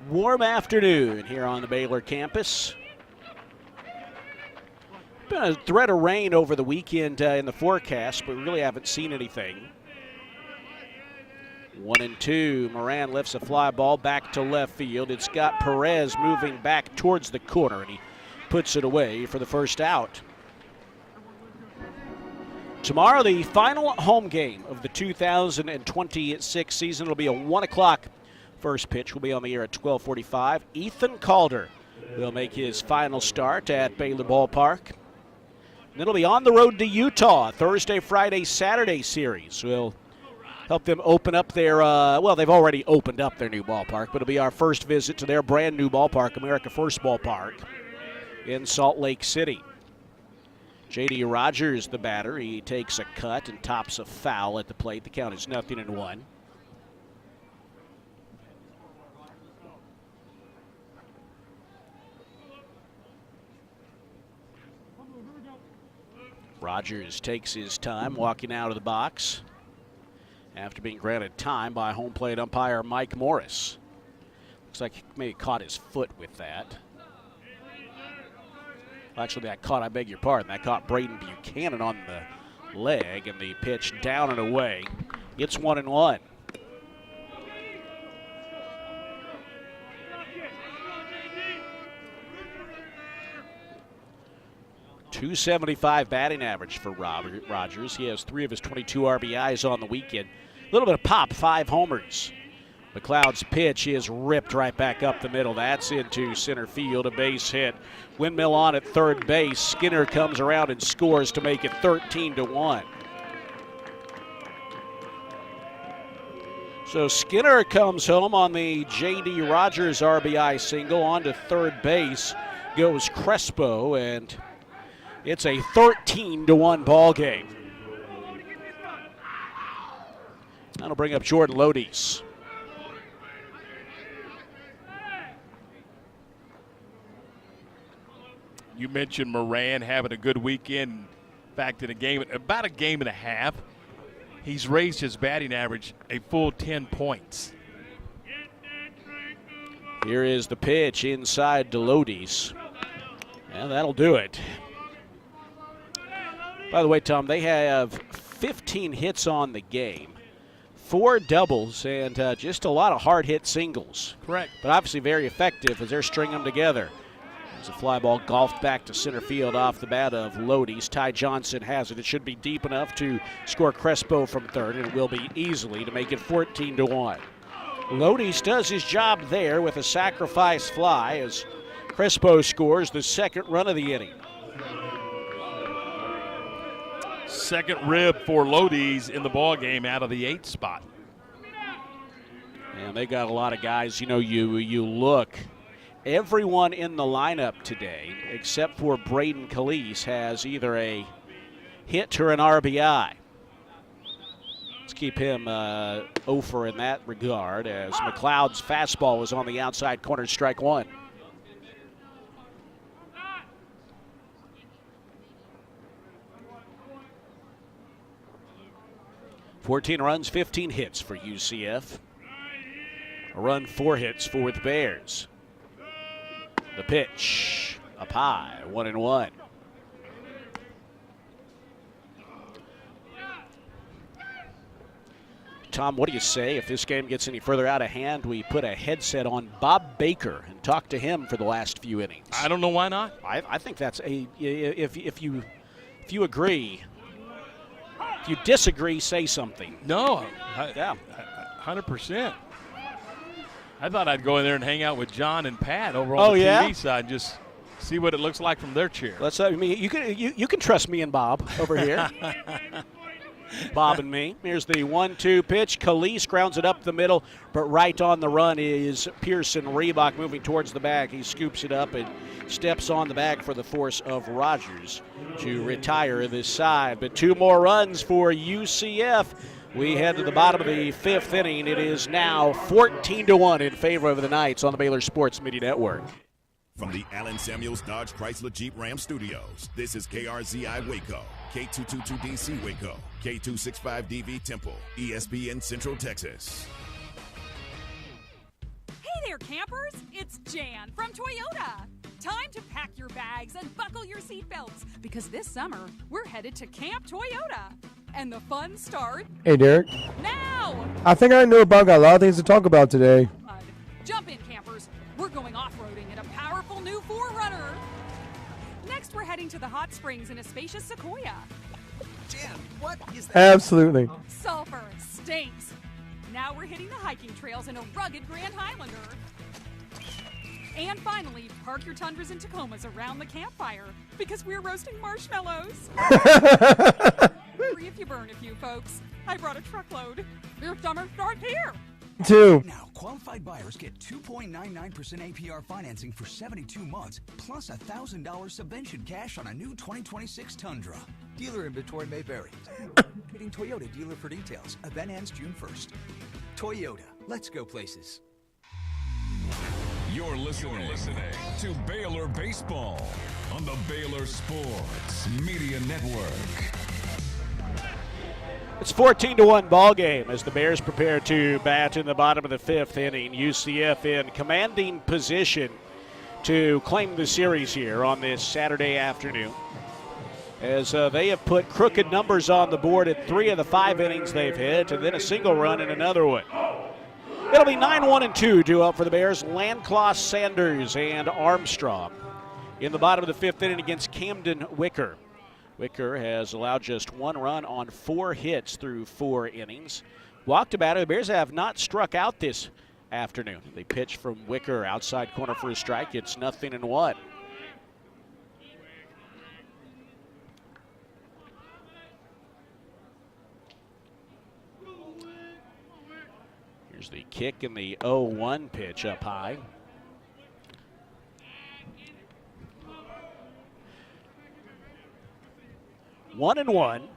Warm afternoon here on the Baylor campus. Been a threat of rain over the weekend in the forecast, but we really haven't seen anything. 1-2. Moran lifts a fly ball back to left field. It's got Perez moving back towards the corner, and he puts it away for the first out. Tomorrow, the final home game of the 2026 season. It'll be a 1 o'clock first pitch. Will be on the air at 12:45. Ethan Calder will make his final start at Baylor Ballpark. And it'll be on the road to Utah, Thursday, Friday, Saturday series. We'll help them open up their, they've already opened up their new ballpark, but it'll be our first visit to their brand new ballpark, America First Ballpark in Salt Lake City. J.D. Rogers, the batter, he takes a cut and tops a foul at the plate. The count is 0-1. Rogers takes his time walking out of the box after being granted time by home plate umpire Mike Morris. Looks like he may have caught his foot with that. Actually, that caught Braden Buchanan on the leg, and the pitch down and away. It's 1-1. .275 batting average for Rogers. He has 3 of his 22 RBIs on the weekend. A little bit of pop, 5 homers. McLeod's pitch is ripped right back up the middle. That's into center field, a base hit. Windmill on at third base. Skinner comes around and scores to make it 13-1. So Skinner comes home on the J.D. Rogers RBI single. On to third base goes Crespo, and it's a 13-1 ball game. That'll bring up Jordan Lodies. You mentioned Moran having a good weekend. In fact, in about a game and a half, he's raised his batting average a full 10 points. Here is the pitch inside to Lodies. And that'll do it. By the way, Tom, they have 15 hits on the game, 4 doubles, and just a lot of hard-hit singles. Correct. But obviously very effective as they're stringing them together. There's a fly ball golfed back to center field off the bat of Lodies. Ty Johnson has it. It should be deep enough to score Crespo from third, and it will be easily to make it 14-1. Lodies does his job there with a sacrifice fly as Crespo scores the second run of the inning. Second rib for Lodi's in the ball game out of the 8th spot. And they got a lot of guys. You know, you look, everyone in the lineup today, except for Braden Calise, has either a hit or an RBI. Let's keep him over in that regard, as McLeod's fastball was on the outside corner, strike one. $14 runs, 15 hits for UCF. A run, 4 hits for the Bears. The pitch up high, 1-1. Tom, what do you say if this game gets any further out of hand, we put a headset on Bob Baker and talk to him for the last few innings? I don't know why not. I think that's if you agree. If you disagree, say something. No, yeah, 100%. I thought I'd go in there and hang out with John and Pat over on the TV side, and just see what it looks like from their chair. Let's. I mean, you can trust me and Bob over here. Bob and me. Here's the 1-2 pitch. Calise grounds it up the middle, but right on the run is Pearson Reebok moving towards the bag. He scoops it up and steps on the bag for the force of Rogers to retire this side. But 2 more runs for UCF. We head to the bottom of the 5th inning. It is now 14-1 in favor of the Knights on the Baylor Sports Media Network. From the Allen Samuels Dodge Chrysler Jeep Ram Studios, this is KRZI Waco, K222DC Waco, K265DV Temple, ESPN Central Texas. Hey there, campers! It's Jan from Toyota. Time to pack your bags and buckle your seatbelts, because this summer we're headed to Camp Toyota. And the fun starts Hey, Derek. now! I think I know about got a lot of things to talk about today. Jump in, campers. We're going off-roading in a powerful new 4Runner. Next, we're heading to the hot springs in a spacious Sequoia. Jan, what is that? Absolutely. Sulfur stinks. Now we're hitting the hiking trails in a rugged Grand Highlander. And finally, park your Tundras and Tacomas around the campfire, because we're roasting marshmallows. Free if you burn a few, folks. I brought a truckload. Your summer starts here. 2. Now, qualified buyers get 2.99% APR financing for 72 months, plus $1,000 subvention cash on a new 2026 Tundra. Dealer inventory may vary. Hitting Toyota dealer for details. Event ends June 1st. Toyota, let's go places. You're listening to Baylor Baseball on the Baylor Sports Media Network. It's 14-1 ball game as the Bears prepare to bat in the bottom of the 5th inning. UCF in commanding position to claim the series here on this Saturday afternoon, as they have put crooked numbers on the board at 3 of the 5 innings they've hit, and then a single run in another one. It'll be 9-1-2 due up for the Bears. Landclaw, Sanders, and Armstrong in the bottom of the 5th inning against Camden Wicker. Wicker has allowed just 1 run on 4 hits through 4 innings. Walked about it. The Bears have not struck out this afternoon. They pitch from Wicker, outside corner for a strike. It's 0-1. Here's the kick and the 0-1 pitch up high. One and one.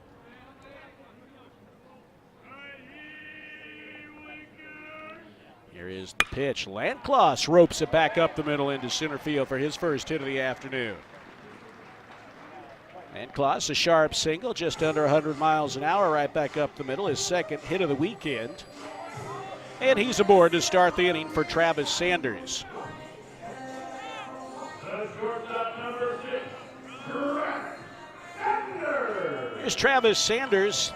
Here is the pitch. Landclaw ropes it back up the middle into center field for his first hit of the afternoon. Landclaw, a sharp single, just under 100 miles an hour, right back up the middle. His second hit of the weekend. And he's aboard to start the inning for Travis Sanders. Here's Travis Sanders.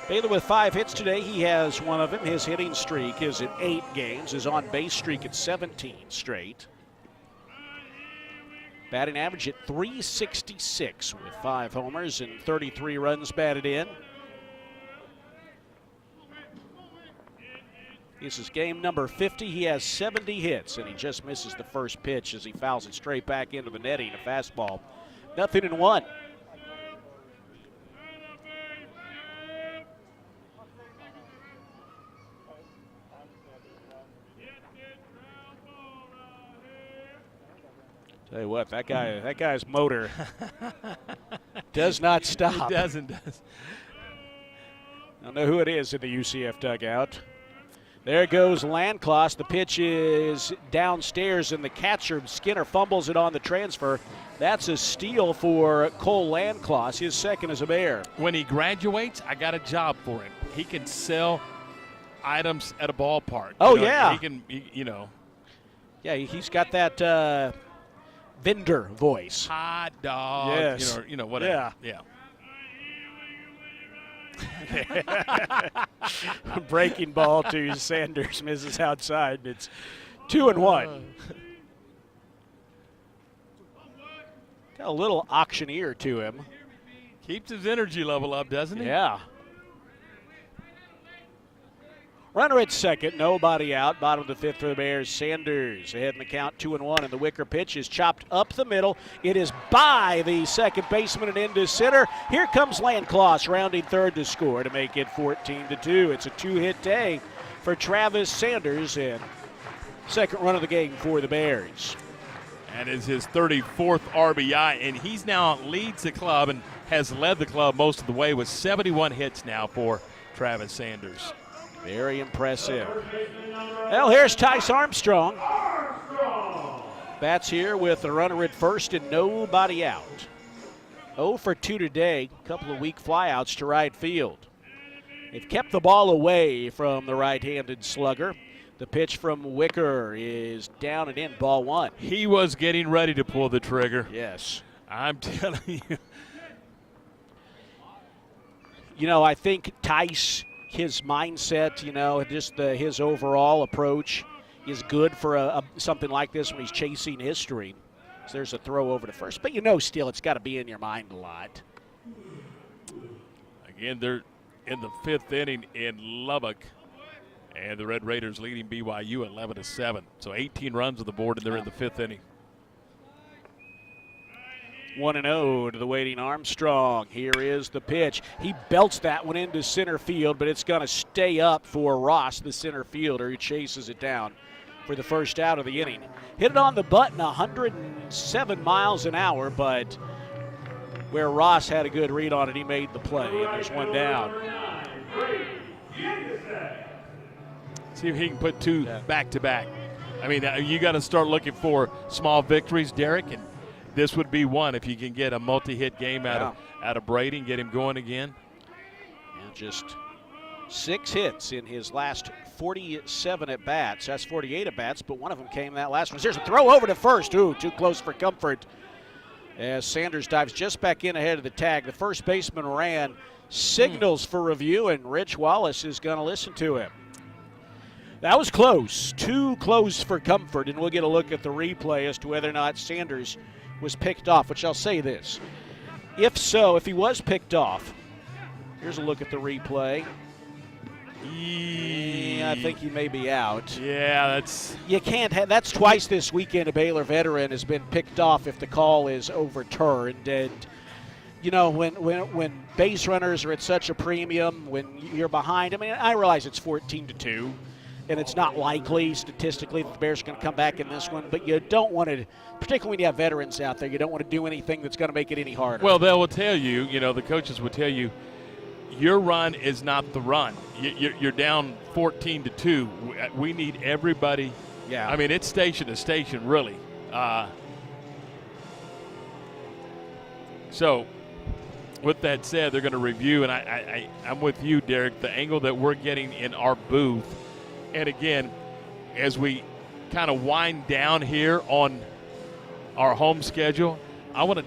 Baylor with 5 hits today. He has one of them. His hitting streak is at 8 games. His on-base streak at 17 straight. Batting average at .366 with 5 homers and 33 runs batted in. This is game number 50. He has 70 hits, and he just misses the first pitch as he fouls it straight back into the netting. A fastball 0-1. Tell you what, that guy's motor does not stop. It doesn't. I don't know who it is in the UCF dugout. There goes Landcloss. The pitch is downstairs, and the catcher, Skinner, fumbles it on the transfer. That's a steal for Cole Landcloss, his second as a Bear. When he graduates, I got a job for him. He can sell items at a ballpark. Oh, you know, yeah. He can, Yeah, he's got that vendor voice. Hot dog. Yes. Whatever. Yeah. Breaking ball to Sanders, misses outside. It's 2-1. Got a little auctioneer to him. Keeps his energy level up, doesn't he? Yeah. Runner at second, nobody out. Bottom of the fifth for the Bears. Sanders ahead in the count, 2-1, and the Wicker pitch is chopped up the middle. It is by the second baseman and into center. Here comes Landcloss, rounding third to score to make it 14-2. It's a two-hit day for Travis Sanders, and second run of the game for the Bears. And is his 34th RBI, and he's now leads the club and has led the club most of the way with 71 hits now for Travis Sanders. Very impressive. Well, here's Tice Armstrong. Bats here with the runner at first and nobody out. 0 for 2 today. A couple of weak flyouts to right field. They've kept the ball away from the right-handed slugger. The pitch from Wicker is down and in, ball one. He was getting ready to pull the trigger. Yes. I'm telling you. You know, I think Tice, his mindset, just his overall approach is good for something like this when he's chasing history. So there's a throw over to first. But still, it's got to be in your mind a lot. Again, they're in the fifth inning in Lubbock. And the Red Raiders leading BYU 11-7. So 18 runs on the board, and they're in the fifth inning. 1-0 to the waiting Armstrong. Here is the pitch. He belts that one into center field, but it's going to stay up for Ross, the center fielder, who chases it down for the first out of the inning. Hit it on the button, 107 miles an hour, but where Ross had a good read on it, he made the play, and there's one down. See if he can put two back-to-back. I mean, you got to start looking for small victories, Derek, and this would be one if you can get a multi-hit game out of Brady and get him going again. And just 6 hits in his last 47 at-bats. That's 48 at-bats, but one of them came that last one. There's a throw over to first. Ooh, too close for comfort as Sanders dives just back in ahead of the tag. The first baseman ran, signals for review, and Rich Wallace is going to listen to him. That was close, too close for comfort, and we'll get a look at the replay as to whether or not Sanders was picked off, which I'll say this. If so, if he was picked off, here's a look at the replay. I think he may be out. Yeah, you can't have. That's twice this weekend a Baylor veteran has been picked off if the call is overturned. And when base runners are at such a premium, when you're behind. I mean, I realize it's 14-2. And it's not likely statistically that the Bears are going to come back in this one, but you don't want to, particularly when you have veterans out there, you don't want to do anything that's going to make it any harder. Well, they will tell you, the coaches will tell you, your run is not the run. You're down 14-2. We need everybody. Yeah. I mean, it's station to station, really. So, with that said, they're going to review, and I'm with you, Derek, the angle that we're getting in our booth. And again, as we kind of wind down here on our home schedule, I want to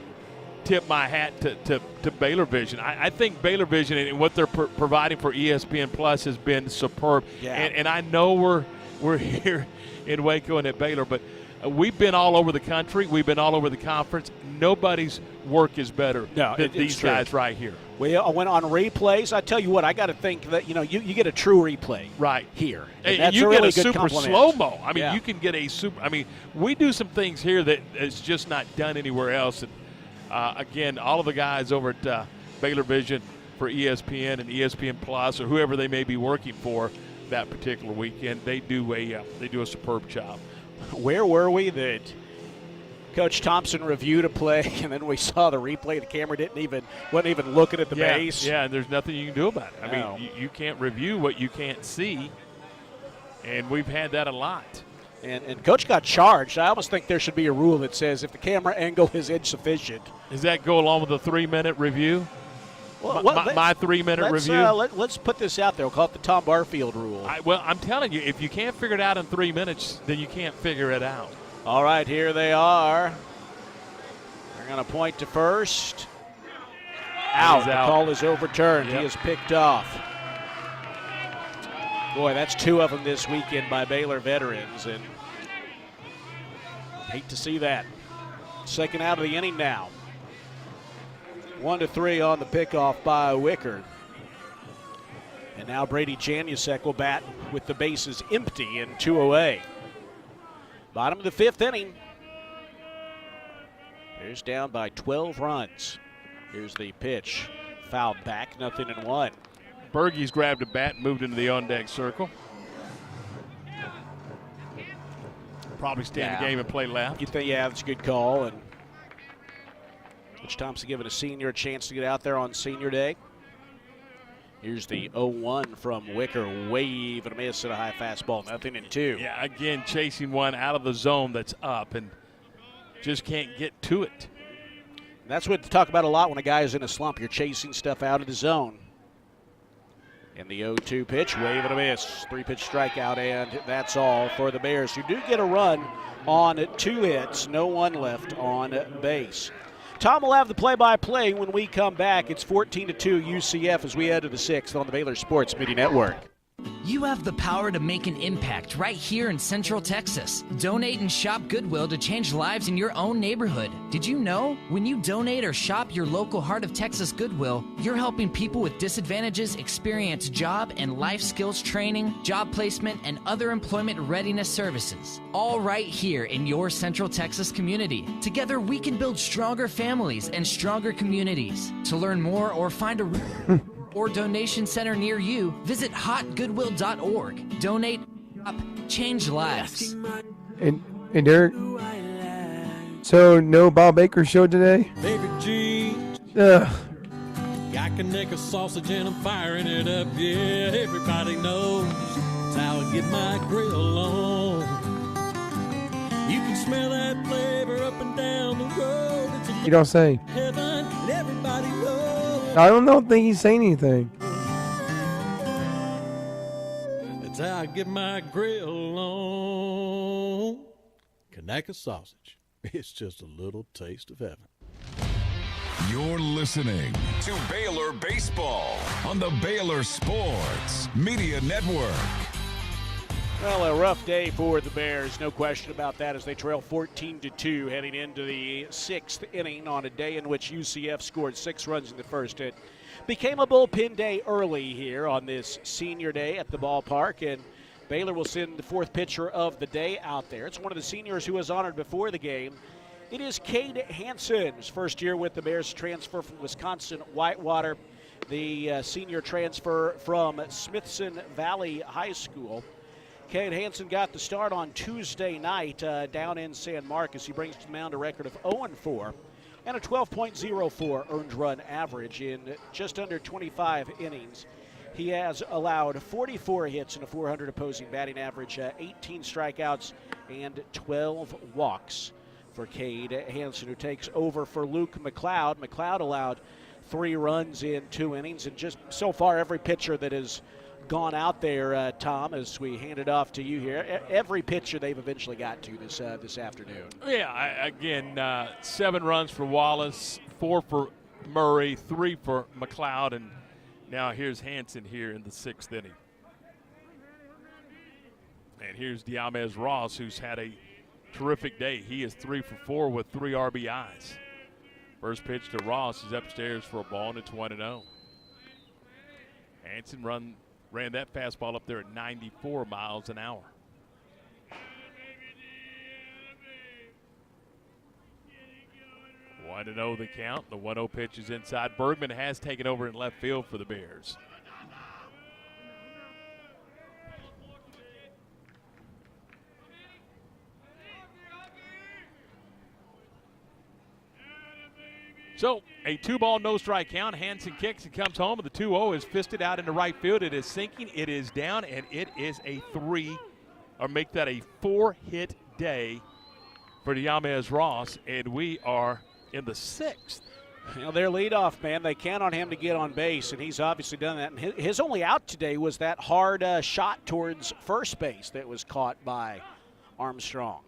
tip my hat to Baylor Vision. I think Baylor Vision and what they're providing for ESPN Plus has been superb. Yeah. And I know we're here in Waco and at Baylor, but we've been all over the country. We've been all over the conference. Nobody's work is better than these guys right here. We went on replays. I tell you what, I got to think that you get a true replay here. And that's you a really get a good super compliment. slow-mo. I mean, you can get a super – I mean, we do some things here that is just not done anywhere else. And Again, all of the guys over at Baylor Vision for ESPN and ESPN Plus or whoever they may be working for that particular weekend, they do a superb job. Where were we that Coach Thompson reviewed a play and then we saw the replay? The camera wasn't even looking at the base. Yeah, and there's nothing you can do about it. I No. mean, you can't review what you can't see, and we've had that a lot. And Coach got charged. I almost think there should be a rule that says if the camera angle is insufficient. Does that go along with the 3-minute review? Well, my 3-minute review? Let's put this out there. We'll call it the Tom Barfield rule. I'm telling you, if you can't figure it out in 3 minutes, then you can't figure it out. All right, here they are. They're going to point to first. Out. The call is overturned. Yep. He is picked off. Boy, that's 2 of them this weekend by Baylor veterans, and hate to see that. Second out of the inning now. 1-3 on the pickoff by Wicker. And now Brady Janusek will bat with the bases empty and 2 away. Bottom of the 5th inning. Bears down by 12 runs. Here's the pitch. Fouled back, 0-1. Bergey's grabbed a bat and moved into the on-deck circle. Probably stay in the game and play left. You think, that's a good call. And Coach Thompson giving a senior a chance to get out there on senior day. Here's the 0-1 from Wicker. Wave and a miss at a high fastball. 0-2. Yeah, again, chasing one out of the zone that's up and just can't get to it. And that's what they talk about a lot when a guy is in a slump. You're chasing stuff out of the zone. And the 0-2 pitch, wave and a miss. 3-pitch strikeout, and that's all for the Bears, who do get a run on 2 hits. No one left on base. Tom will have the play-by-play when we come back. It's 14-2 UCF as we head to the 6th on the Baylor Sports Media Network. You have the power to make an impact right here in Central Texas. Donate and shop Goodwill to change lives in your own neighborhood. Did you know? When you donate or shop your local Heart of Texas Goodwill, you're helping people with disadvantages experience job and life skills training, job placement, and other employment readiness services. All right here in your Central Texas community. Together, we can build stronger families and stronger communities. To learn more or find a or donation center near you, visit hotgoodwill.org. Donate, change lives. And Derek, so no Bob Baker show today? Favorite jeans. Ugh. I can make a sausage and I'm firing it up. Yeah, everybody knows that's how I get my grill on. You can smell that flavor up and down the road. It's a You don't say. heaven, and everybody knows. I don't think he's saying anything. That's how I get my grill on. Kanaka sausage. It's just a little taste of heaven. You're listening to Baylor Baseball on the Baylor Sports Media Network. Well, a rough day for the Bears, no question about that, as they trail 14-2 heading into the 6th inning on a day in which UCF scored 6 runs in the first. It became a bullpen day early here on this senior day at the ballpark, and Baylor will send the 4th pitcher of the day out there. It's one of the seniors who was honored before the game. It is Cade Hansen, his first year with the Bears, transfer from Wisconsin Whitewater, the senior transfer from Smithson Valley High School. Cade Hansen got the start on Tuesday night down in San Marcos. He brings to the mound a record of 0-4 and a 12.04 earned run average in just under 25 innings. He has allowed 44 hits and a 400 opposing batting average, 18 strikeouts, and 12 walks for Cade Hansen, who takes over for Luke McLeod. McLeod allowed 3 runs in 2 innings, and just so far every pitcher that has gone out there, Tom, as we hand it off to you here, every pitcher they've eventually got to this afternoon. Yeah, again, 7 runs for Wallace, 4 for Murray, 3 for McLeod, and now here's Hansen here in the 6th inning. And here's Diamez Ross, who's had a terrific day. He is 3 for 4 with 3 RBIs. First pitch to Ross is upstairs for a ball, and it's 1-0. Hansen ran that fastball up there at 94 miles an hour. 1-0 the count. The 1-0 pitch is inside. Bergman has taken over in left field for the Bears. So a 2-ball, no strike count. Hansen kicks and comes home, and the 2-0 is fisted out into right field. It is sinking, it is down, and it is a 4-hit day for Yamez Ross, and we are in the 6th. You know, their leadoff man, they count on him to get on base, and he's obviously done that. And his only out today was that hard shot towards first base that was caught by Armstrong.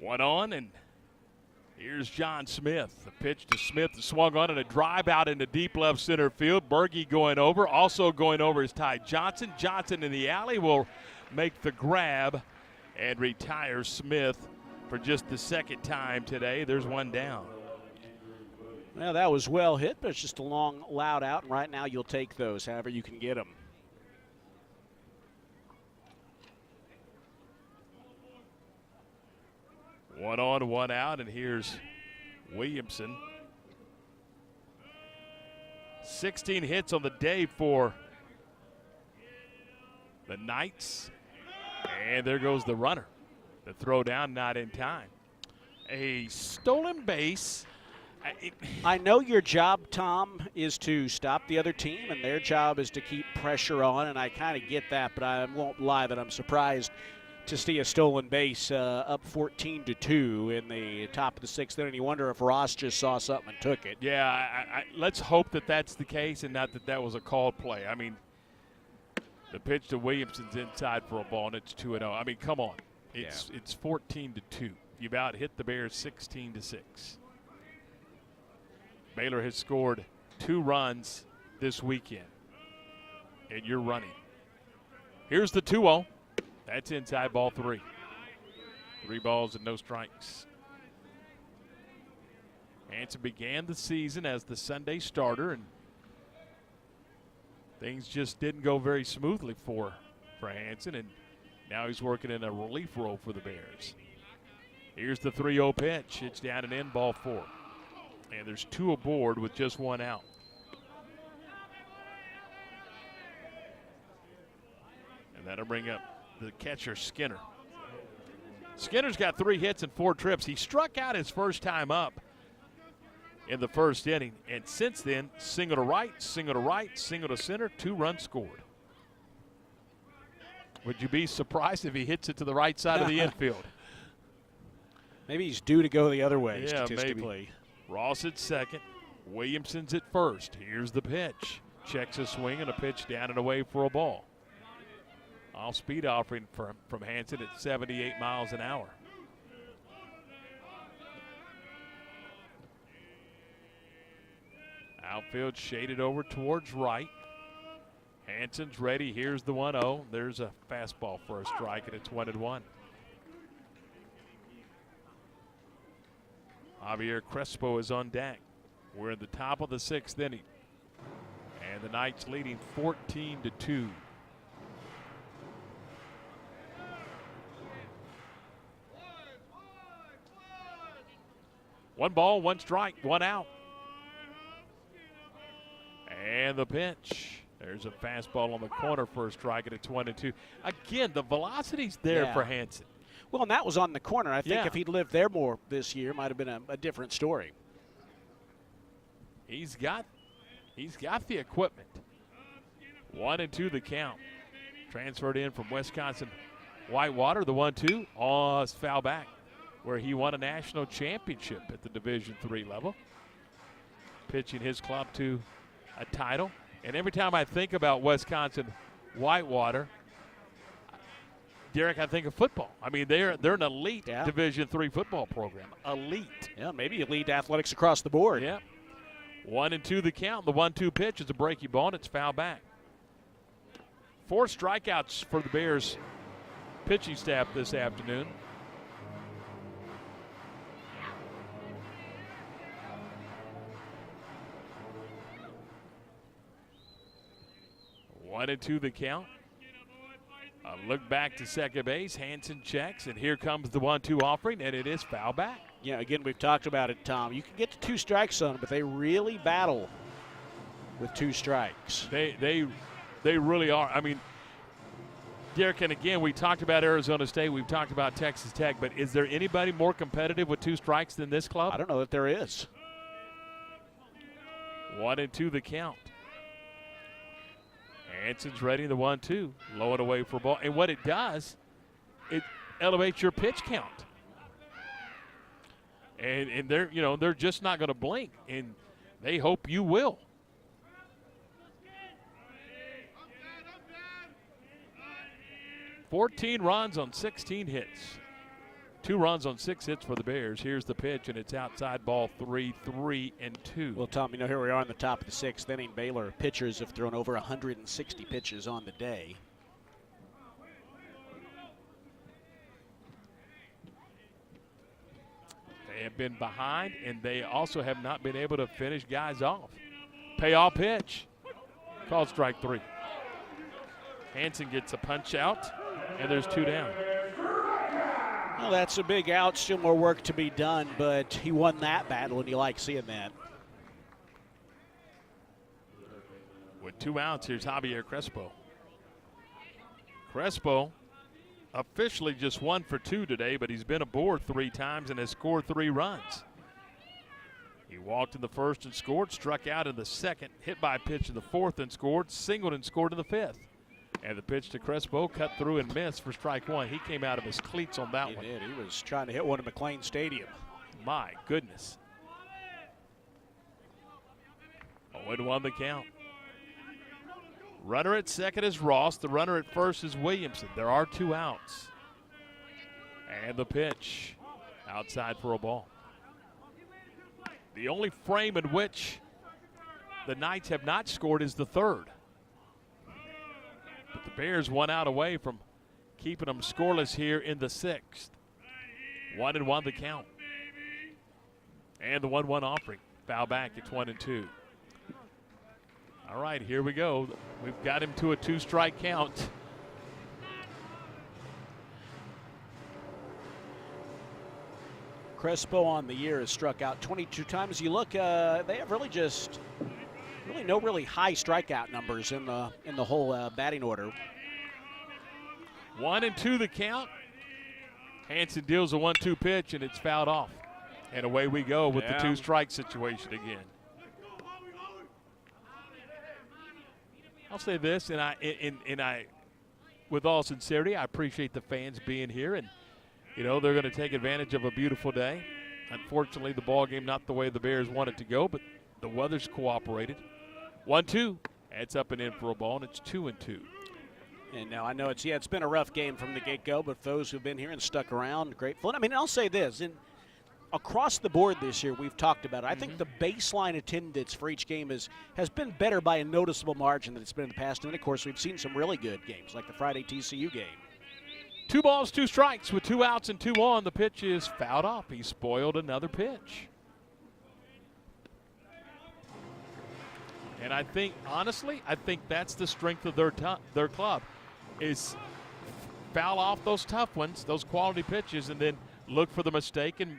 One on, and here's John Smith. The pitch to Smith is swung on, and a drive out into deep left center field. Berge going over. Also going over is Ty Johnson. Johnson in the alley will make the grab and retire Smith for just the second time today. There's one down. Well, that was well hit, but it's just a long, loud out, and right now you'll take those however you can get them. One on, one out, and here's Williamson. 16 hits on the day for the Knights. And there goes the runner. The throw down not in time. A stolen base. I know your job, Tom, is to stop the other team, and their job is to keep pressure on, and I kind of get that, but I won't lie that I'm surprised to see a stolen base up 14-2 in the top of the 6th inning. You wonder if Ross just saw something and took it. Yeah, let's hope that that's the case and not that was a called play. I mean, the pitch to Williamson's inside for a ball, and it's 2-0. I mean, come on. It's 14-2. You've out hit the Bears 16-6. Baylor has scored 2 runs this weekend, and you're running. Here's the 2-0. That's inside, ball 3. 3 balls and no strikes. Hansen began the season as the Sunday starter, and things just didn't go very smoothly for Hansen, and now he's working in a relief role for the Bears. Here's the 3-0 pitch. It's down and in, ball 4. And there's 2 aboard with just 1 out. And that'll bring up the catcher, Skinner. Skinner's got 3 hits and 4 trips. He struck out his first time up in the first inning, and since then, single to right, single to right, single to center, 2 runs scored. Would you be surprised if he hits it to the right side of the infield? Maybe he's due to go the other way, yeah, statistically. Maybe. Ross at second. Williamson's at first. Here's the pitch. Checks a swing and a pitch down and away for a ball. Off-speed offering from Hansen at 78 miles an hour. Outfield shaded over towards right. Hansen's ready. Here's the 1-0. There's a fastball for a strike, and it's 1-1. Javier Crespo is on deck. We're at the top of the 6th inning. And the Knights leading 14-2. One ball, 1 strike, 1 out. And the pitch. There's a fastball on the corner for a strike, and it's 1-2. Again, the velocity's there for Hansen. Well, and that was on the corner. I think if he'd lived there more this year, it might have been a different story. He's got the equipment. 1-2 the count. Transferred in from Wisconsin Whitewater. The 1-2. Oh, it's foul back, where he won a national championship at the Division III level, pitching his club to a title. And every time I think about Wisconsin Whitewater, Derek, I think of football. I mean, they're an elite Division III football program. Elite. Yeah, maybe elite athletics across the board. Yeah. 1-2 the count. The 1-2 pitch is a breaking ball, and it's foul back. 4 strikeouts for the Bears pitching staff this afternoon. 1-2 the count. A look back to second base. Hansen checks, and here comes the 1-2 offering, and it is foul back. Yeah, again, we've talked about it, Tom. You can get to 2 strikes on them, but they really battle with 2 strikes. They really are. I mean, Derek, and again, we talked about Arizona State. We've talked about Texas Tech, but is there anybody more competitive with 2 strikes than this club? I don't know that there is. 1-2 the count. Hansen's ready, the 1-2. Low and away for a ball. And what it does, it elevates your pitch count. And they're just not going to blink, and they hope you will. $14 runs on 16 hits. 2 runs on 6 hits for the Bears. Here's the pitch, and it's outside ball 3-3-2. Well, Tom, here we are in the top of the 6th inning. Baylor pitchers have thrown over 160 pitches on the day. They have been behind, and they also have not been able to finish guys off. Payoff pitch. Called strike 3. Hansen gets a punch out, and there's 2 down. Well, that's a big out. Still more work to be done, but he won that battle, and you like seeing that. With 2 outs, here's Javier Crespo. Crespo officially just 1 for 2 today, but he's been aboard 3 times and has scored 3 runs. He walked in the first and scored, struck out in the second, hit by a pitch in the 4th and scored, singled and scored in the 5th. And the pitch to Crespo cut through and missed for strike 1. He came out of his cleats on that one. He did. He was trying to hit one at McLean Stadium. My goodness. 0-1 the count. Runner at second is Ross. The runner at first is Williamson. There are 2 outs. And the pitch outside for a ball. The only frame in which the Knights have not scored is the 3rd. But the Bears 1 out away from keeping them scoreless here in the 6th. 1-1 the count. And the 1-1 offering. Foul back at 1-2. All right, here we go. We've got him to a 2-strike count. Crespo on the year has struck out 22 times. You look, they have really no high strikeout numbers in the whole batting order. 1-2 the count. Hansen deals a 1-2 pitch, and it's fouled off. And away we go with the 2-strike situation again. I'll say this, and I, with all sincerity, I appreciate the fans being here, and they're going to take advantage of a beautiful day. Unfortunately, the ball game not the way the Bears want it to go, but the weather's cooperated. 1-2. It's up and in for a ball, and it's 2-2. And now I know it's been a rough game from the get-go, but those who've been here and stuck around, grateful. And I mean, I'll say this, across the board this year, we've talked about it. I think the baseline attendance for each game has been better by a noticeable margin than it's been in the past. And then, of course, we've seen some really good games, like the Friday TCU game. 2 balls, 2 strikes with 2 outs and 2 on. The pitch is fouled off. He spoiled another pitch. And I think, honestly, that's the strength of their club, is foul off those tough ones, those quality pitches, and then look for the mistake and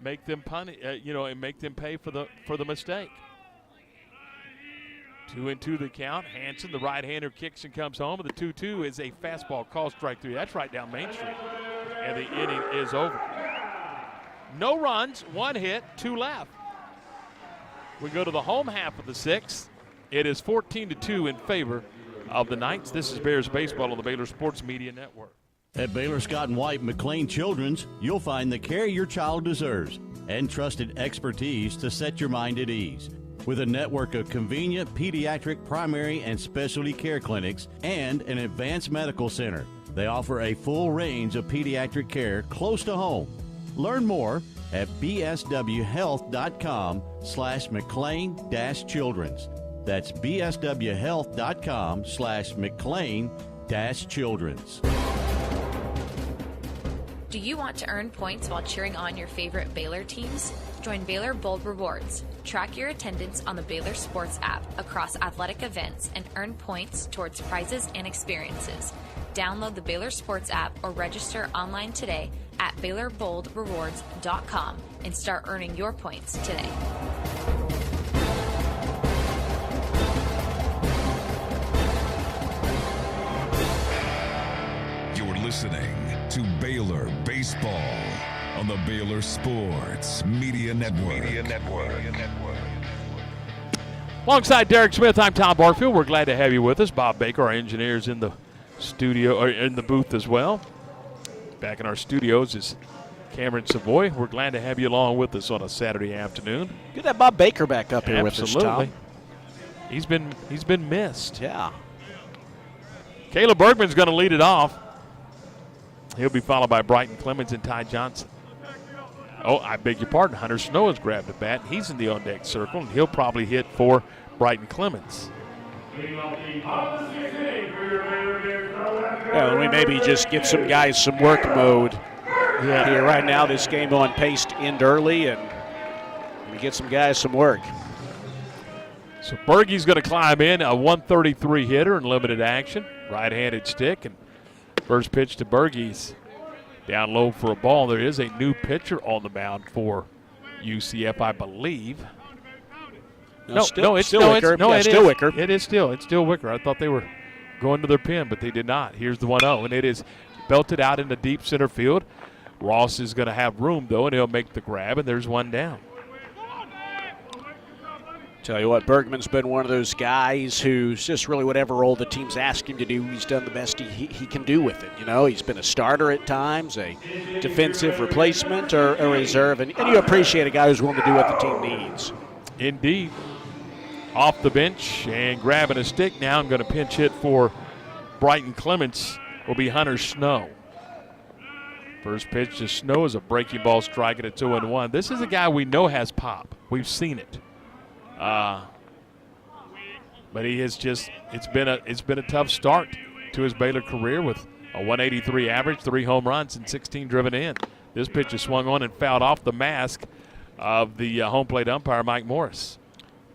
make them and make them pay for the mistake. 2-2 the count. Hansen, the right-hander, kicks and comes home. The 2-2 is a fastball called strike 3. That's right down Main Street. And the inning is over. No runs, 1 hit, 2 left. We go to the home half of the 6th. It is 14-2 in favor of the Knights. This is Bears baseball on the Baylor Sports Media Network. At Baylor Scott & White McLean Children's, you'll find the care your child deserves and trusted expertise to set your mind at ease. With a network of convenient pediatric primary and specialty care clinics and an advanced medical center, they offer a full range of pediatric care close to home. Learn more at bswhealth.com/McLean-Children's. That's bswhealth.com/McLean-Children's. Do you want to earn points while cheering on your favorite Baylor teams? Join Baylor Bold Rewards. Track your attendance on the Baylor Sports app across athletic events and earn points towards prizes and experiences. Download the Baylor Sports app or register online today at BaylorBoldRewards.com and start earning your points today. You're listening to Baylor Baseball on the Baylor Sports Media Network. Alongside Derek Smith, I'm Tom Barfield. We're glad to have you with us. Bob Baker, our engineer, is in the studio, or in the booth as well. Back in our studios is Cameron Savoy. We're glad to have you along with us on a Saturday afternoon. Good to have Bob Baker back up here with us, Absolutely. Tom. He's been missed. Yeah. Caleb Bergman's going to lead it off. He'll be followed by Brighton Clemens and Ty Johnson. Oh, I beg your pardon. Hunter Snow has grabbed the bat. He's in the on-deck circle, and he'll probably hit for Brighton Clemens. Well, we maybe just give some guys some work mode here right now. This game on pace to end early, and we get some guys some work. So Bergie's going to climb in, a 133 hitter in limited action, right-handed stick, and first pitch to Bergie's down low for a ball. There is a new pitcher on the mound for UCF, I believe. It's still Wicker. It is still Wicker. I thought they were going to their pen, but they did not. Here's the 1-0, and it is belted out into deep center field. Ross is going to have room, though, and he'll make the grab, and there's one down. Tell you what, Bergman's been one of those guys who's just really whatever role the team's asked him to do, he's done the best he can do with it. You know, he's been a starter at times, a defensive replacement, or a reserve, and you appreciate a guy who's willing to do what the team needs. Indeed. Off the bench and grabbing a stick now. I'm going to pinch hit for Brighton Clemens will be Hunter Snow. First pitch to Snow is a breaking ball strike at 2-1. This is a guy we know has pop. We've seen it. But he has just it's been a tough start to his Baylor career with a 183 average, 3 home runs, and 16 driven in. This pitch is swung on and fouled off the mask of the home plate umpire, Mike Morris.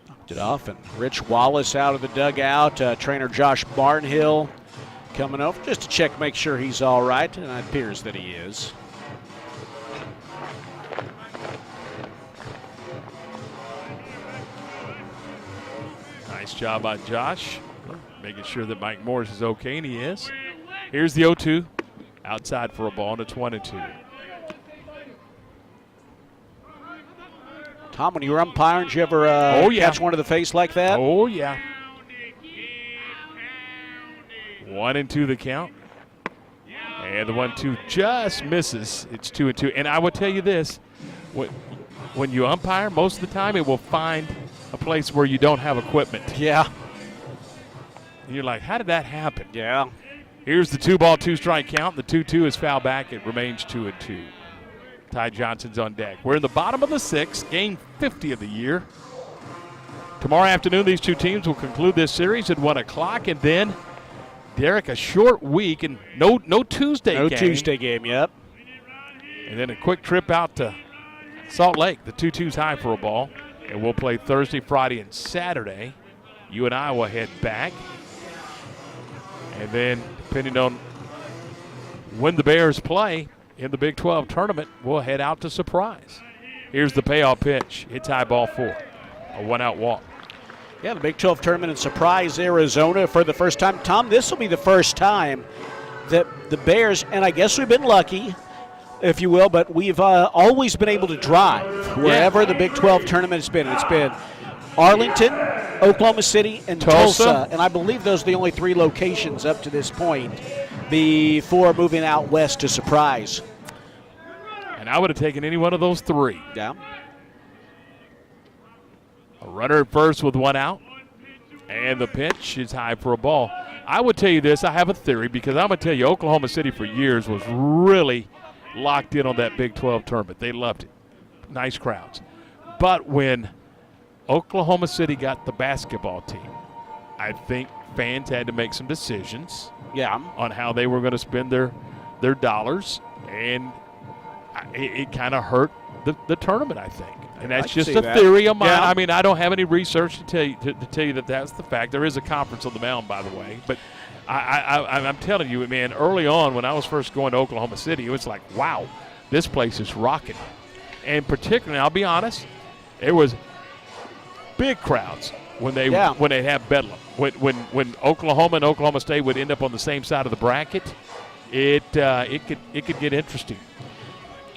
Knocked it off, and Rich Wallace out of the dugout. Trainer Josh Barnhill coming over just to check, make sure he's all right, and it appears that he is. Nice job by Josh, making sure that Mike Morris is okay, and he is. Here's the 0-2, outside for a ball, and it's 1-2. Tom, when you were umpiring, did you ever catch one to the face like that? Oh, yeah. 1-2 the count. And the 1-2 just misses. It's 2-2. And I will tell you this, when you umpire, most of the time it will find a place where you don't have equipment. Yeah. And you're like, how did that happen? Yeah. Here's the 2-ball, 2-strike count. The 2-2 is foul back. It remains 2-2. Ty Johnson's on deck. We're in the bottom of the 6th, game 50 of the year. Tomorrow afternoon, these two teams will conclude this series at 1 o'clock, and then, Derek, a short week and no Tuesday game. No Tuesday game, yep. And then a quick trip out to Salt Lake. The 2-2's high for a ball, and we'll play Thursday, Friday, and Saturday. You and I will head back. And then, depending on when the Bears play in the Big 12 tournament, we'll head out to Surprise. Here's the payoff pitch. Hits high, ball 4. A 1-out walk. Yeah, the Big 12 tournament in Surprise, Arizona for the first time. Tom, this will be the first time that the Bears, and I guess we've been lucky, if you will, but we've always been able to drive wherever the Big 12 tournament has been. It's been Arlington, Oklahoma City, and Tulsa. And I believe those are the only 3 locations up to this point before moving out west to Surprise. And I would have taken any one of those 3. Yeah. A runner at first with 1 out. And the pitch is high for a ball. I would tell you this. I have a theory, because I'm going to tell you Oklahoma City for years was really locked in on that Big 12 tournament. They loved it. Nice crowds. But when Oklahoma City got the basketball team, I think fans had to make some decisions on how they were going to spend their dollars. And it kind of hurt the tournament, I think. And that's just see a that. theory of mine. Yeah. I mean, I don't have any research to tell you that that's the fact. There is a conference on the mound, by the way. But I'm telling you, man, early on when I was first going to Oklahoma City, it was like, wow, this place is rocking. And particularly, I'll be honest, it was big crowds when they have Bedlam. When Oklahoma and Oklahoma State would end up on the same side of the bracket, it could get interesting.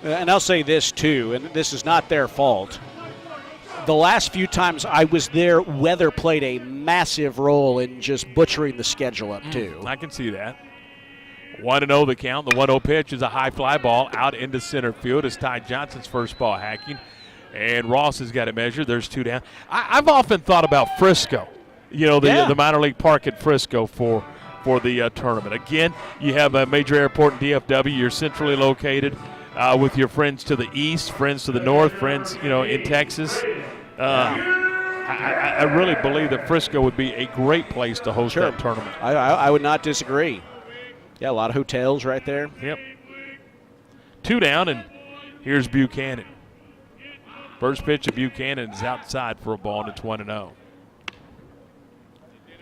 And I'll say this, too, and this is not their fault. The last few times I was there, weather played a massive role in just butchering the schedule up, too. I can see that. 1-0 the count. The 1-0 pitch is a high fly ball out into center field. It's Ty Johnson's first ball hacking. And Ross has got it measured. There's 2 down. I've often thought about Frisco, the minor league park at Frisco for the tournament. Again, you have a major airport in DFW. You're centrally located. With your friends to the east, friends to the north, friends, in Texas. I really believe that Frisco would be a great place to host that tournament. I would not disagree. Yeah, a lot of hotels right there. Yep. 2 down, and here's Buchanan. First pitch of Buchanan is outside for a ball, and it's 1-0.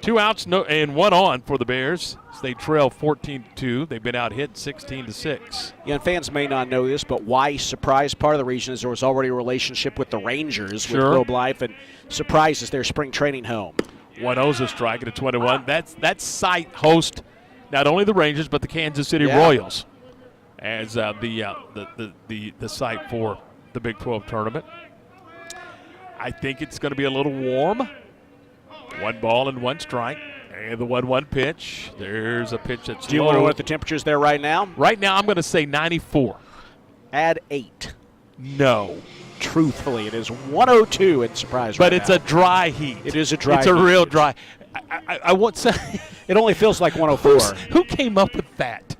2 outs and 1 on for the Bears. They trail 14-2. They've been out hit 16-6. Yeah, and fans may not know this, but why Surprise, part of the reason is there was already a relationship with the Rangers with Globe Life, and Surprise is their spring training home. 1-0's a strike at a 21. That site hosts not only the Rangers but the Kansas City Royals as the site for the Big 12 tournament. I think it's going to be a little warm. 1 ball and 1 strike. And the 1-1 pitch. There's a pitch that's Do you know what the temperature's there right now? Right now, I'm going to say 94. Add 8. No. Truthfully, it is 102 at Surprise But right it's now. a dry heat. It is a dry It's heat. a real dry. I won't say. It only feels like 104. Who came up with that?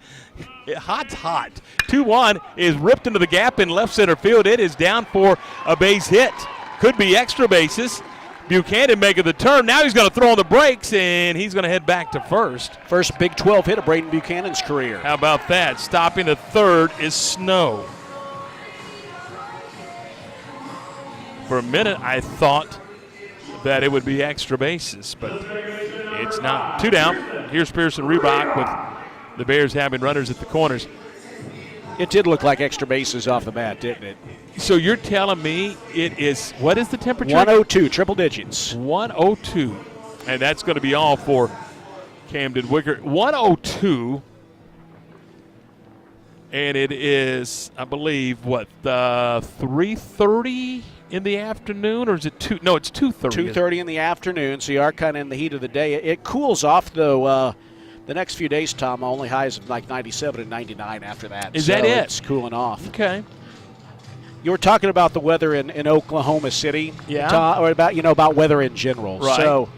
Hot's hot. 2-1 is ripped into the gap in left center field. It is down for a base hit. Could be extra bases. Buchanan making the turn. Now he's going to throw on the brakes, and he's going to head back to first. First Big 12 hit of Braden Buchanan's career. How about that? Stopping at third is Snow. For a minute, I thought that it would be extra bases, but it's not. 2 down. Here's Pearson Reebok with the Bears having runners at the corners. It did look like extra bases off the bat, didn't it? So you're telling me it is, what is the temperature? 102, triple digits. 102. And that's going to be all for Camden Wicker. 102. And it is, I believe, 3:30 in the afternoon? Or is it 2? No, it's 2:30. 2:30 in the afternoon, so you are kind of in the heat of the day. It cools off, though. The next few days, Tom, only highs of like 97 and 99 after that. Is that it? It's cooling off. Okay. You were talking about the weather in Oklahoma City, Tom, or about weather in general. Right. So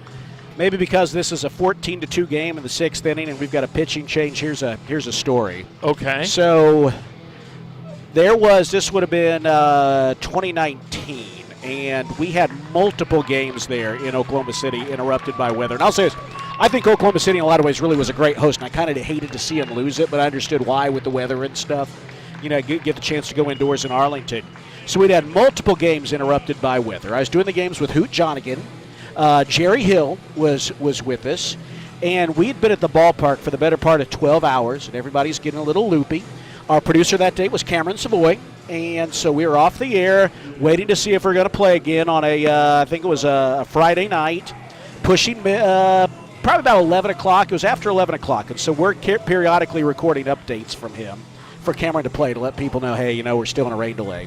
maybe because this is a 14-2 game in the 6th inning and we've got a pitching change, here's a story. Okay. So this would have been 2019, and we had multiple games there in Oklahoma City interrupted by weather. And I'll say this, I think Oklahoma City in a lot of ways really was a great host, and I kind of hated to see them lose it, but I understood why with the weather and stuff. Get the chance to go indoors in Arlington. So we'd had multiple games interrupted by weather. I was doing the games with Hoot Jonigan. Jerry Hill was with us, and we'd been at the ballpark for the better part of 12 hours, and everybody's getting a little loopy. Our producer that day was Cameron Savoy, and so we were off the air waiting to see if we were going to play again on I think it was a Friday night, pushing probably about 11 o'clock. It was after 11 o'clock, and so we're periodically recording updates from him for Cameron to play to let people know, hey, we're still in a rain delay.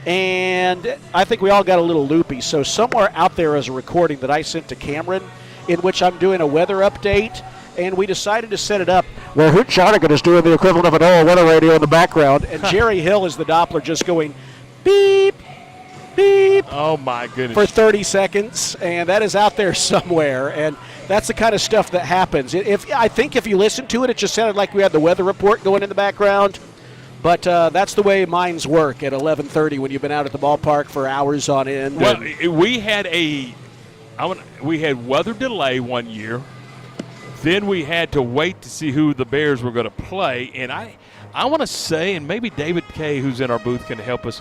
And I think we all got a little loopy. So somewhere out there is a recording that I sent to Cameron in which I'm doing a weather update, and we decided to set it up where Hoot Jonigan is doing the equivalent of an all weather radio in the background, and Jerry Hill is the Doppler just going beep, beep. Oh, my goodness. For 30 seconds, and that is out there somewhere, and that's the kind of stuff that happens. I think if you listen to it, it just sounded like we had the weather report going in the background. But that's the way mines work at 11:30 when you've been out at the ballpark for hours on end. Well, we had weather delay one year. Then we had to wait to see who the Bears were going to play, and I want to say, and maybe David Kay, who's in our booth, can help us.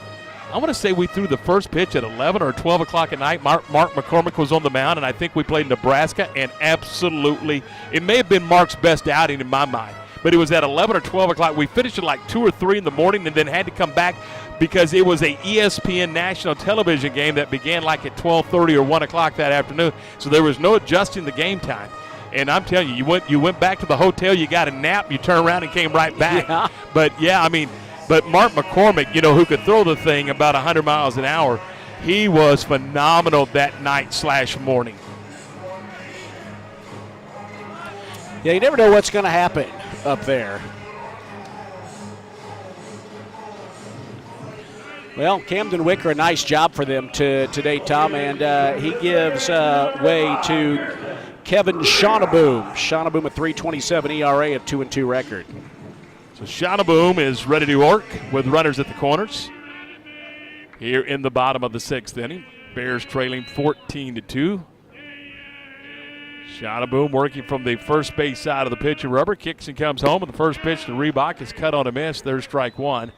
I want to say we threw the first pitch at 11 or 12 o'clock at night. Mark McCormick was on the mound, and I think we played Nebraska, and absolutely, it may have been Mark's best outing in my mind, but it was at 11 or 12 o'clock. We finished at like 2 or 3 in the morning and then had to come back because it was a ESPN national television game that began like at 12:30 or 1 o'clock that afternoon, so there was no adjusting the game time. And I'm telling you, you went back to the hotel, you got a nap, you turned around and came right back. Yeah. But, yeah, I mean, but Mark McCormick, you know, who could throw the thing about 100 miles an hour, he was phenomenal that night/morning. Yeah, you never know what's going to happen up there. Well, Camden Wicker, a nice job for them today, Tom, and he gives way to Kevin Schoneboom. Schoneboom, a 3.27 ERA, a 2-2 record. So Schoneboom is ready to work with runners at the corners here in the bottom of the 6th inning. Bears trailing 14-2. Schoneboom working from the first base side of the pitch and rubber. Kicks and comes home, and the first pitch to Reebok is cut on a miss. There's strike one.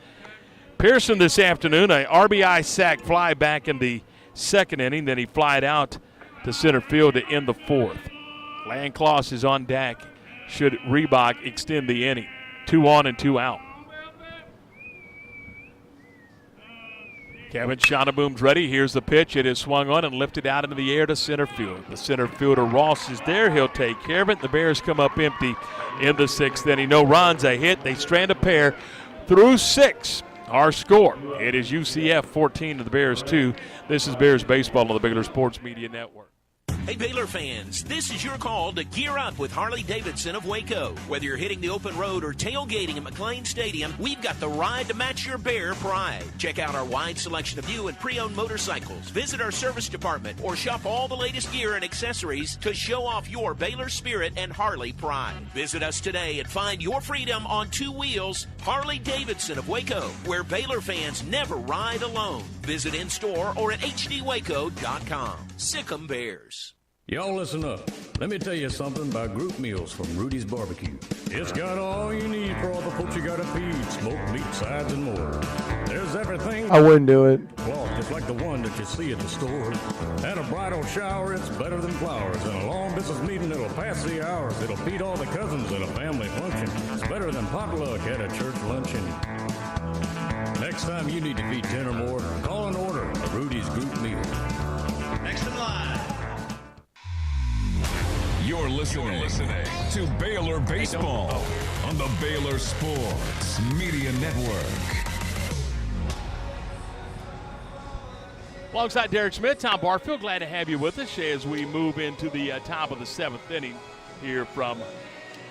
Pearson this afternoon, a RBI sac fly back in the 2nd inning. Then he flied out to center field to end the 4th. Landcloss is on deck should Reebok extend the inning. 2 on and 2 out. Kevin Schoneboom's ready. Here's the pitch. It is swung on and lifted out into the air to center field. The center fielder Ross is there. He'll take care of it. The Bears come up empty in the 6th inning. No runs, a hit. They strand a pair through 6. Our score, it is UCF 14 to the Bears 2. This is Bears baseball on the Baylor Sports Media Network. Hey, Baylor fans, this is your call to gear up with Harley-Davidson of Waco. Whether you're hitting the open road or tailgating at McLean Stadium, we've got the ride to match your Bear pride. Check out our wide selection of new and pre-owned motorcycles. Visit our service department or shop all the latest gear and accessories to show off your Baylor spirit and Harley pride. Visit us today and find your freedom on 2 wheels. Harley-Davidson of Waco, where Baylor fans never ride alone. Visit in-store or at hdwaco.com. Sic 'em Bears. Y'all listen up. Let me tell you something about group meals from Rudy's Barbecue. It's got all you need for all the folks you gotta feed. Smoked meat, sides, and more. There's everything. I wouldn't do it. Cloth, just like the one that you see at the store. And a bridal shower, it's better than flowers. And a long business meeting, it'll pass the hours. It'll beat all the cousins at a family function. It's better than potluck at a church luncheon. Next time you need to feed 10 or more, call and order a Rudy's group meal. Next in line. You're listening to Baylor Baseball on the Baylor Sports Media Network. Alongside Derek Smith, Tom Barfield, glad to have you with us as we move into the top of the 7th inning here from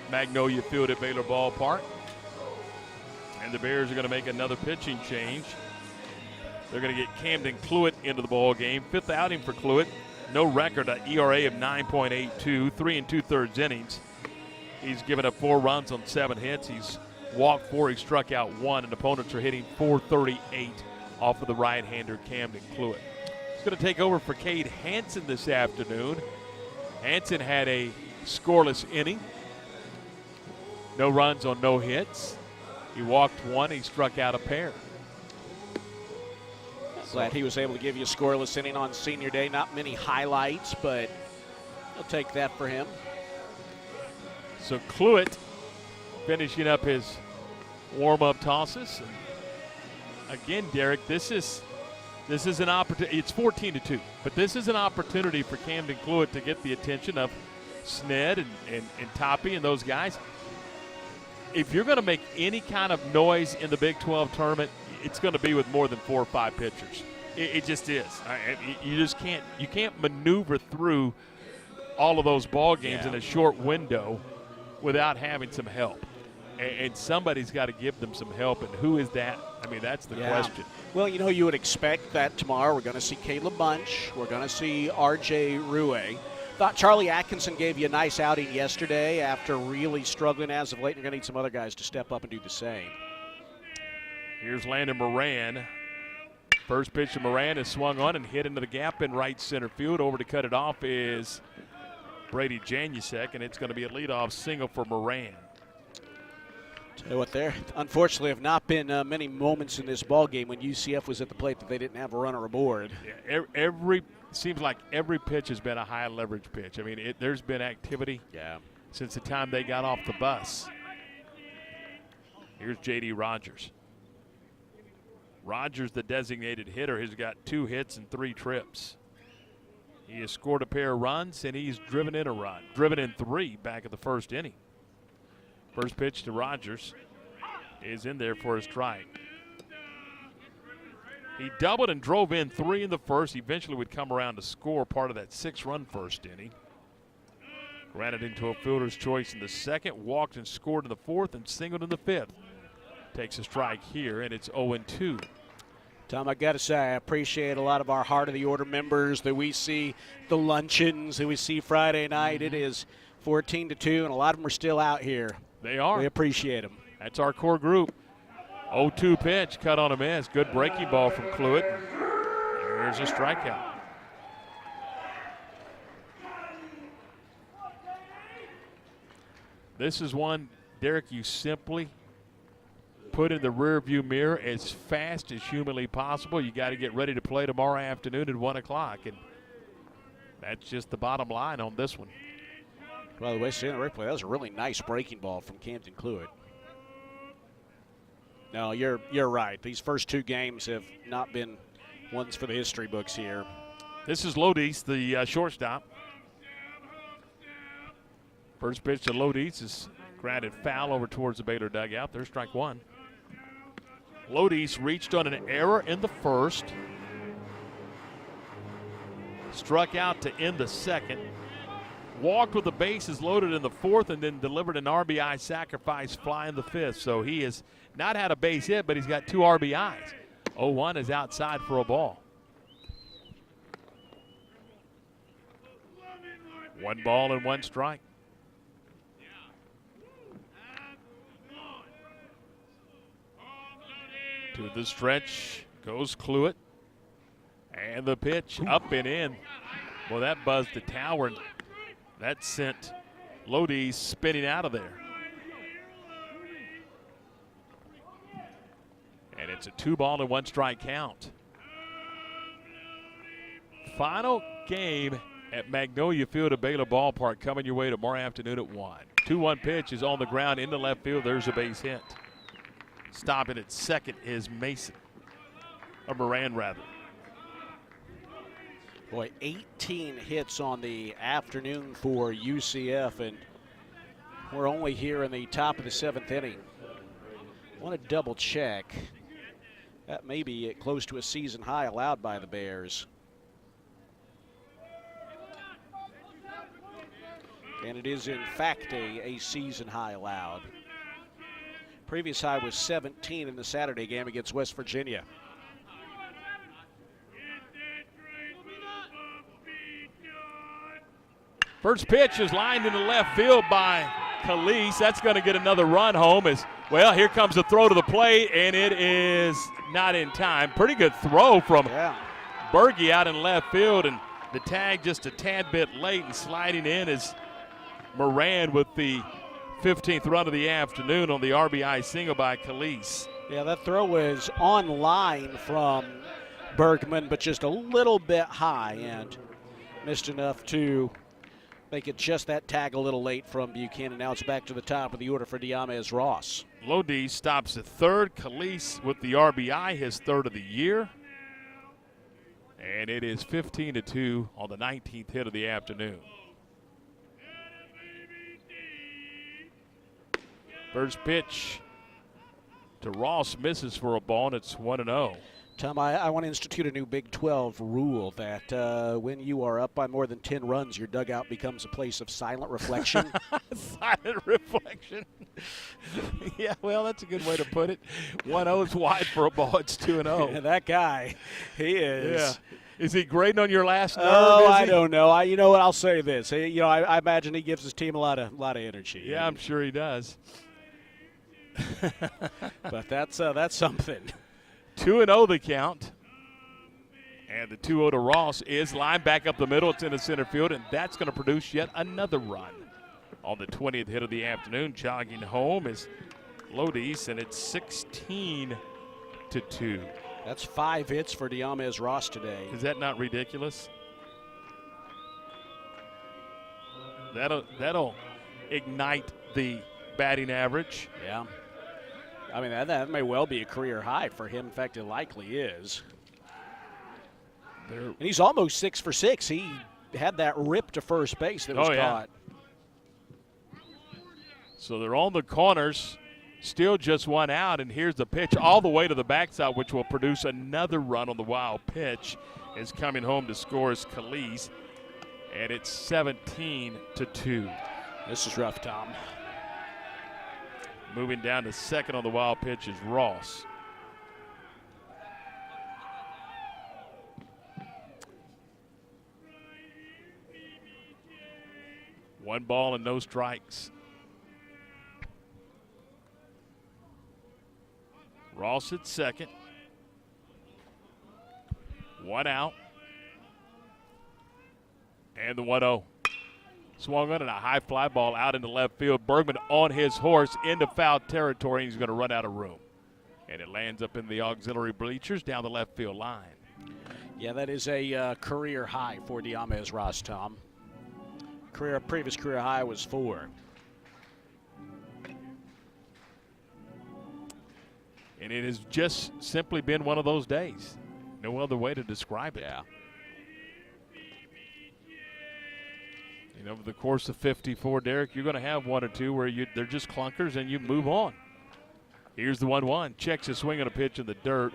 Magnolia Field at Baylor Ballpark. And the Bears are going to make another pitching change. They're going to get Camden Cluett into the ball game. 5th outing for Cluett. No record, an ERA of 9.82, 3 2/3 innings. He's given up 4 runs on 7 hits. He's walked 4, he struck out 1, and opponents are hitting .438 off of the right-hander Camden Cluett. He's going to take over for Cade Hansen this afternoon. Hansen had a scoreless inning. No runs on no hits. He walked 1, he struck out a pair. Glad he was able to give you a scoreless inning on senior day. Not many highlights, but I'll take that for him. So Cluett finishing up his warm-up tosses. And again, Derek, this is an opportunity. It's 14-2, but this is an opportunity for Camden Cluett to get the attention of Sned and Toppy and those guys. If you're going to make any kind of noise in the Big 12 tournament, it's going to be with more than 4 or 5 pitchers. It just is. You just can't maneuver through all of those ball games in a short window without having some help. And somebody's got to give them some help. And who is that? I mean, that's the question. Well, you would expect that tomorrow we're going to see Caleb Bunch. We're going to see R.J. Rue. Thought Charlie Atkinson gave you a nice outing yesterday after really struggling as of late. You're going to need some other guys to step up and do the same. Here's Landon Moran. First pitch to Moran is swung on and hit into the gap in right center field. Over to cut it off is Brady Janusek, and it's going to be a leadoff single for Moran. Tell you what, there unfortunately have not been many moments in this ball game when UCF was at the plate that they didn't have a runner aboard. Yeah, seems like every pitch has been a high leverage pitch. I mean, there's been activity since the time they got off the bus. Here's J.D. Rogers. Rogers, the designated hitter, has got 2 hits and 3 trips. He has scored a pair of runs, and he's driven in a run. Driven in 3 back at the first inning. First pitch to Rogers is in there for a strike. He doubled and drove in 3 in the first. Eventually would come around to score part of that 6-run first inning. Grounded into a fielder's choice in the second, walked and scored in the fourth, and singled in the fifth. Takes a strike here, and it's 0-2. Tom, I got to say, I appreciate a lot of our Heart of the Order members that we see, the luncheons that we see Friday night. It is 14-2, and a lot of them are still out here. They are. We appreciate them. That's our core group. 0-2 pitch, cut on a miss. Good breaking ball from Cluett. There's a strikeout. This is one, Derek, you simply put in the rearview mirror as fast as humanly possible. You got to get ready to play tomorrow afternoon at 1 o'clock, and that's just the bottom line on this one. By the way, seeing the replay, that was a really nice breaking ball from Camden Cluett. No, you're right. These first 2 games have not been ones for the history books here. This is Lodis, the shortstop. First pitch to Lodis is grounded foul over towards the Baylor dugout. There's strike 1. Lodis reached on an error in the first. Struck out to end the second. Walked with the bases loaded in the fourth, and then delivered an RBI sacrifice fly in the fifth. So he has not had a base hit, but he's got 2 RBIs. 0-1 is outside for a ball. 1 ball and 1 strike. To the stretch goes Cluett. And the pitch up and in. Well, that buzzed the tower. That sent Lodi spinning out of there. And it's a 2 ball and 1 strike count. Final game at Magnolia Field at Baylor Ballpark coming your way tomorrow afternoon at 1. 2-1 pitch is on the ground into left field. There's a base hit. Stopping at second is Mason. Or Moran, rather. Boy, 18 hits on the afternoon for UCF, and we're only here in the top of the 7th inning. I want to double check. That may be close to a season high allowed by the Bears. And it is, in fact, a season high allowed. Previous high was 17 in the Saturday game against West Virginia. First pitch is lined into left field by Khalees. That's going to get another run home. Well, here comes the throw to the plate, and it is not in time. Pretty good throw from Berge out in left field, and the tag just a tad bit late, and sliding in is Moran with the 15th run of the afternoon on the RBI single by Khalees. Yeah, that throw was on line from Bergman, but just a little bit high, and missed enough to make it just that tag a little late from Buchanan. Now it's back to the top of the order for Diamez Ross. Lodi stops at third. Khalees with the RBI, his 3rd of the year. And it is 15-2 on the 19th hit of the afternoon. First pitch to Ross misses for a ball, and it's 1-0. Tom, I want to institute a new Big 12 rule that when you are up by more than 10 runs, your dugout becomes a place of silent reflection. Silent reflection. Yeah, well, that's a good way to put it. 1-0 is wide for a ball. It's 2-0. Yeah, that guy, he is. Yeah. Is he grading on your last nerve? Oh, I don't know. You know what? I'll say this. I imagine he gives his team a lot of energy. Yeah, I'm sure he does. But that's something. 2-0 the count. And the 2-0 to Ross is lined back up the middle. It's in the center field, and that's going to produce yet another run. On the 20th hit of the afternoon, jogging home is Lodice, and it's 16-2. That's 5 hits for Diamez Ross today. Is that not ridiculous? That'll ignite the batting average. Yeah. I mean, that may well be a career high for him. In fact, it likely is. And he's almost 6 for 6. He had that rip to first base that was caught. So they're on the corners, still just 1 out, and here's the pitch all the way to the backside, which will produce another run on the wild pitch. Is coming home to score is Calise, and it's 17-2. This is rough, Tom. Moving down to second on the wild pitch is Ross. One ball and no strikes. Ross at second. 1 out. And the 1-0. Swung on and a high fly ball out into left field. Bergman on his horse into foul territory, and he's going to run out of room. And it lands up in the auxiliary bleachers down the left field line. Yeah, that is a career high for Diamez Ross, Tom. Previous career high was 4. And it has just simply been one of those days. No other way to describe it. Yeah. And over the course of 54, Derek, you're going to have 1 or 2 where they're just clunkers and you move on. Here's the 1-1. Checks his swing on a pitch in the dirt.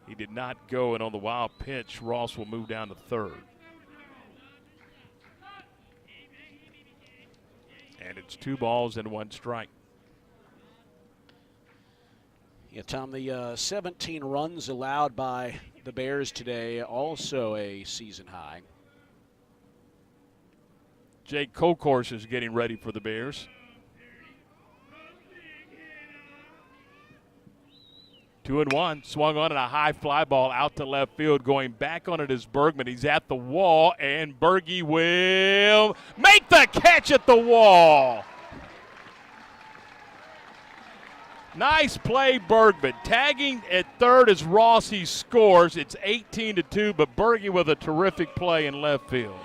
He did not go, and on the wild pitch, Ross will move down to third. And it's 2 balls and 1 strike. Yeah, Tom, the 17 runs allowed by the Bears today, also a season high. Jake Kokors is getting ready for the Bears. 2-1, swung on and a high fly ball out to left field. Going back on it is Bergman. He's at the wall, and Bergie will make the catch at the wall. Nice play, Bergman. Tagging at third as Rossi scores. It's 18-2, but Bergie with a terrific play in left field.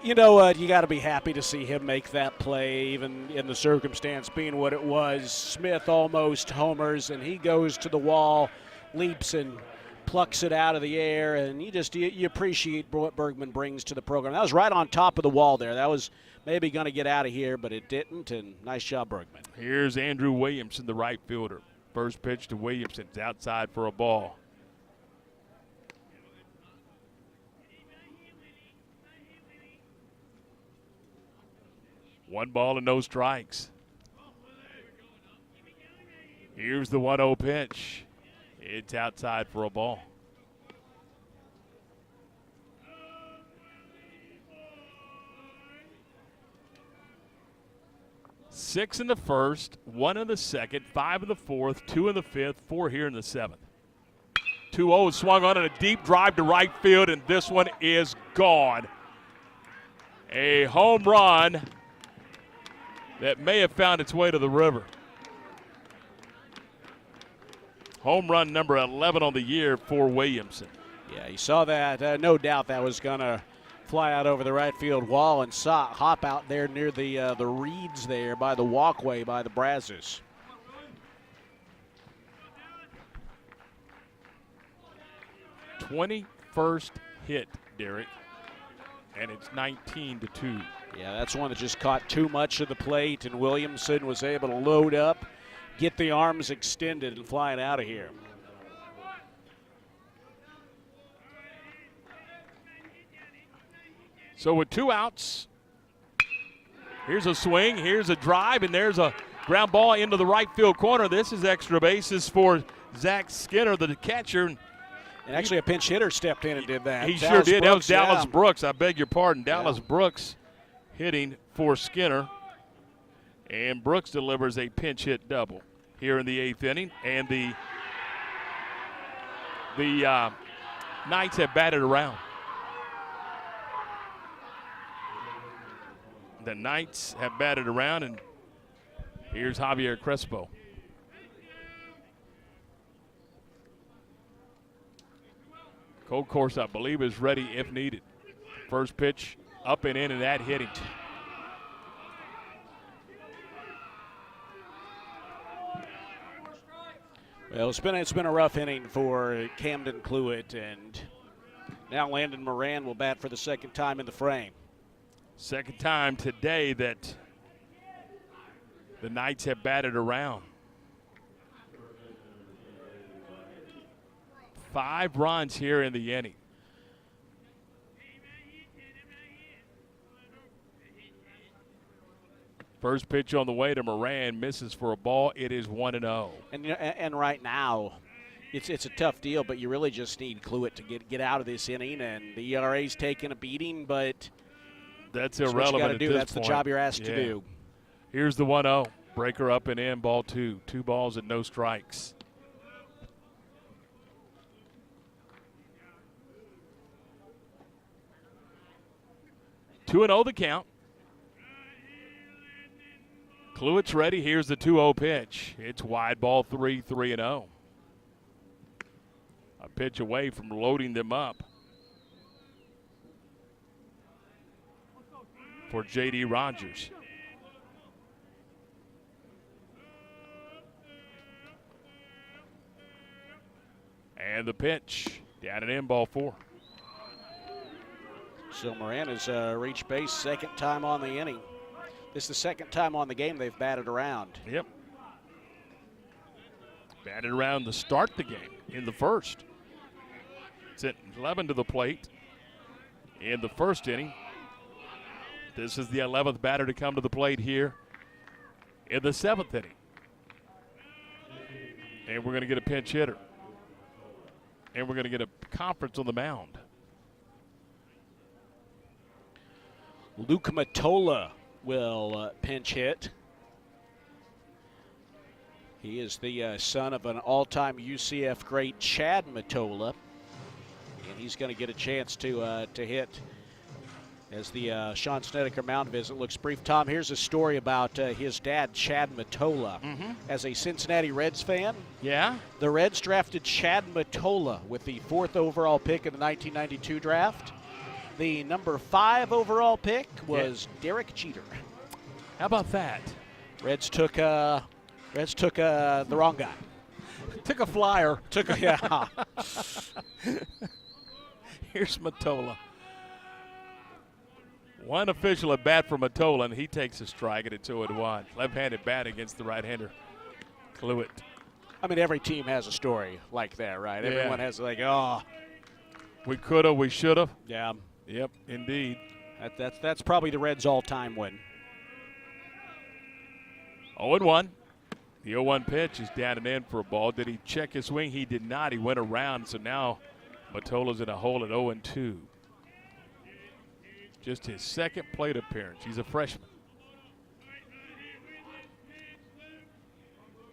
You know what? You got to be happy to see him make that play, even in the circumstance being what it was. Smith almost homers, and he goes to the wall, leaps and plucks it out of the air, and you appreciate what Bergman brings to the program. That was right on top of the wall there. That was maybe going to get out of here, but it didn't, and nice job, Bergman. Here's Andrew Williamson, the right fielder. First pitch to Williamson. It's outside for a ball. One ball and no strikes. Here's the 1-0 pitch. It's outside for a ball. Six in the first, 1 in the second, 5 in the fourth, 2 in the fifth, 4 here in the seventh. 2-0 swung on and a deep drive to right field, and this one is gone. A home run that may have found its way to the river. Home run number 11 on the year for Williamson. Yeah, you saw that. No doubt that was going to fly out over the right field wall and hop out there near the reeds there by the walkway by the Brazos. #21st hit, Derek, and it's 19-2. Yeah, that's one that just caught too much of the plate, and Williamson was able to load up, get the arms extended, and fly it out of here. So with 2 outs, here's a swing, here's a drive, and there's a ground ball into the right field corner. This is extra bases for Zach Skinner, the catcher. And actually a pinch hitter stepped in and did that. He sure did. That was Dallas Brooks. I beg your pardon. Dallas Brooks hitting for Skinner. And Brooks delivers a pinch hit double here in the 8th inning. And the Knights have batted around. The Knights have batted around, and here's Javier Crespo. Cold course, I believe, is ready if needed. First pitch up and in, and that hit him. Well, it's been a rough inning for Camden Cluett, and now Landon Moran will bat for the second time in the frame. Second time today that the Knights have batted around. 5 runs here in the inning. First pitch on the way to Moran, misses for a ball. It is 1-0. And right now, it's a tough deal, but you really just need Cluett to get out of this inning. And the ERA's taking a beating, but that's what irrelevant. you gotta at do. this That's point. the job you're asked to do. Here's the 1-0. Breaker up and in, ball 2. 2 balls and no strikes. Two and 0 the count. Cluett's ready. Here's the 2-0 pitch. It's wide, ball 3, 3-0. A pitch away from loading them up for J.D. Rogers. And the pitch, down and in, ball 4. So Moran has reached base second time on the inning. This is the second time on the game they've batted around. Yep. Batted around to start the game in the first. Sent 11 to the plate in the first inning. This is the 11th batter to come to the plate here in the 7th inning. And we're going to get a pinch hitter. And we're going to get a conference on the mound. Luke Matola will pinch hit. He is the son of an all-time UCF great, Chad Matola. And he's going to get a chance to hit as the Sean Snedeker mound visit looks brief. Tom, here's a story about his dad, Chad Matola. As a Cincinnati Reds fan, the Reds drafted Chad Matola with the 4th overall pick in the 1992 draft. The number 5 overall pick was Derek Jeter. How about that? Reds took the wrong guy. Took a flyer. Yeah. Here's Matola. One official at bat for Matola, and he takes a strike at a 2-1. Left-handed bat against the right-hander, Cluett. I mean, every team has a story like that, right? Yeah. Everyone has we coulda, we shoulda. Yeah. Yep, indeed. That's probably the Reds' all-time win. 0-1. The 0-1 pitch is down and in for a ball. Did he check his swing? He did not. He went around, so now Matola's in a hole at 0-2. Just his second plate appearance. He's a freshman.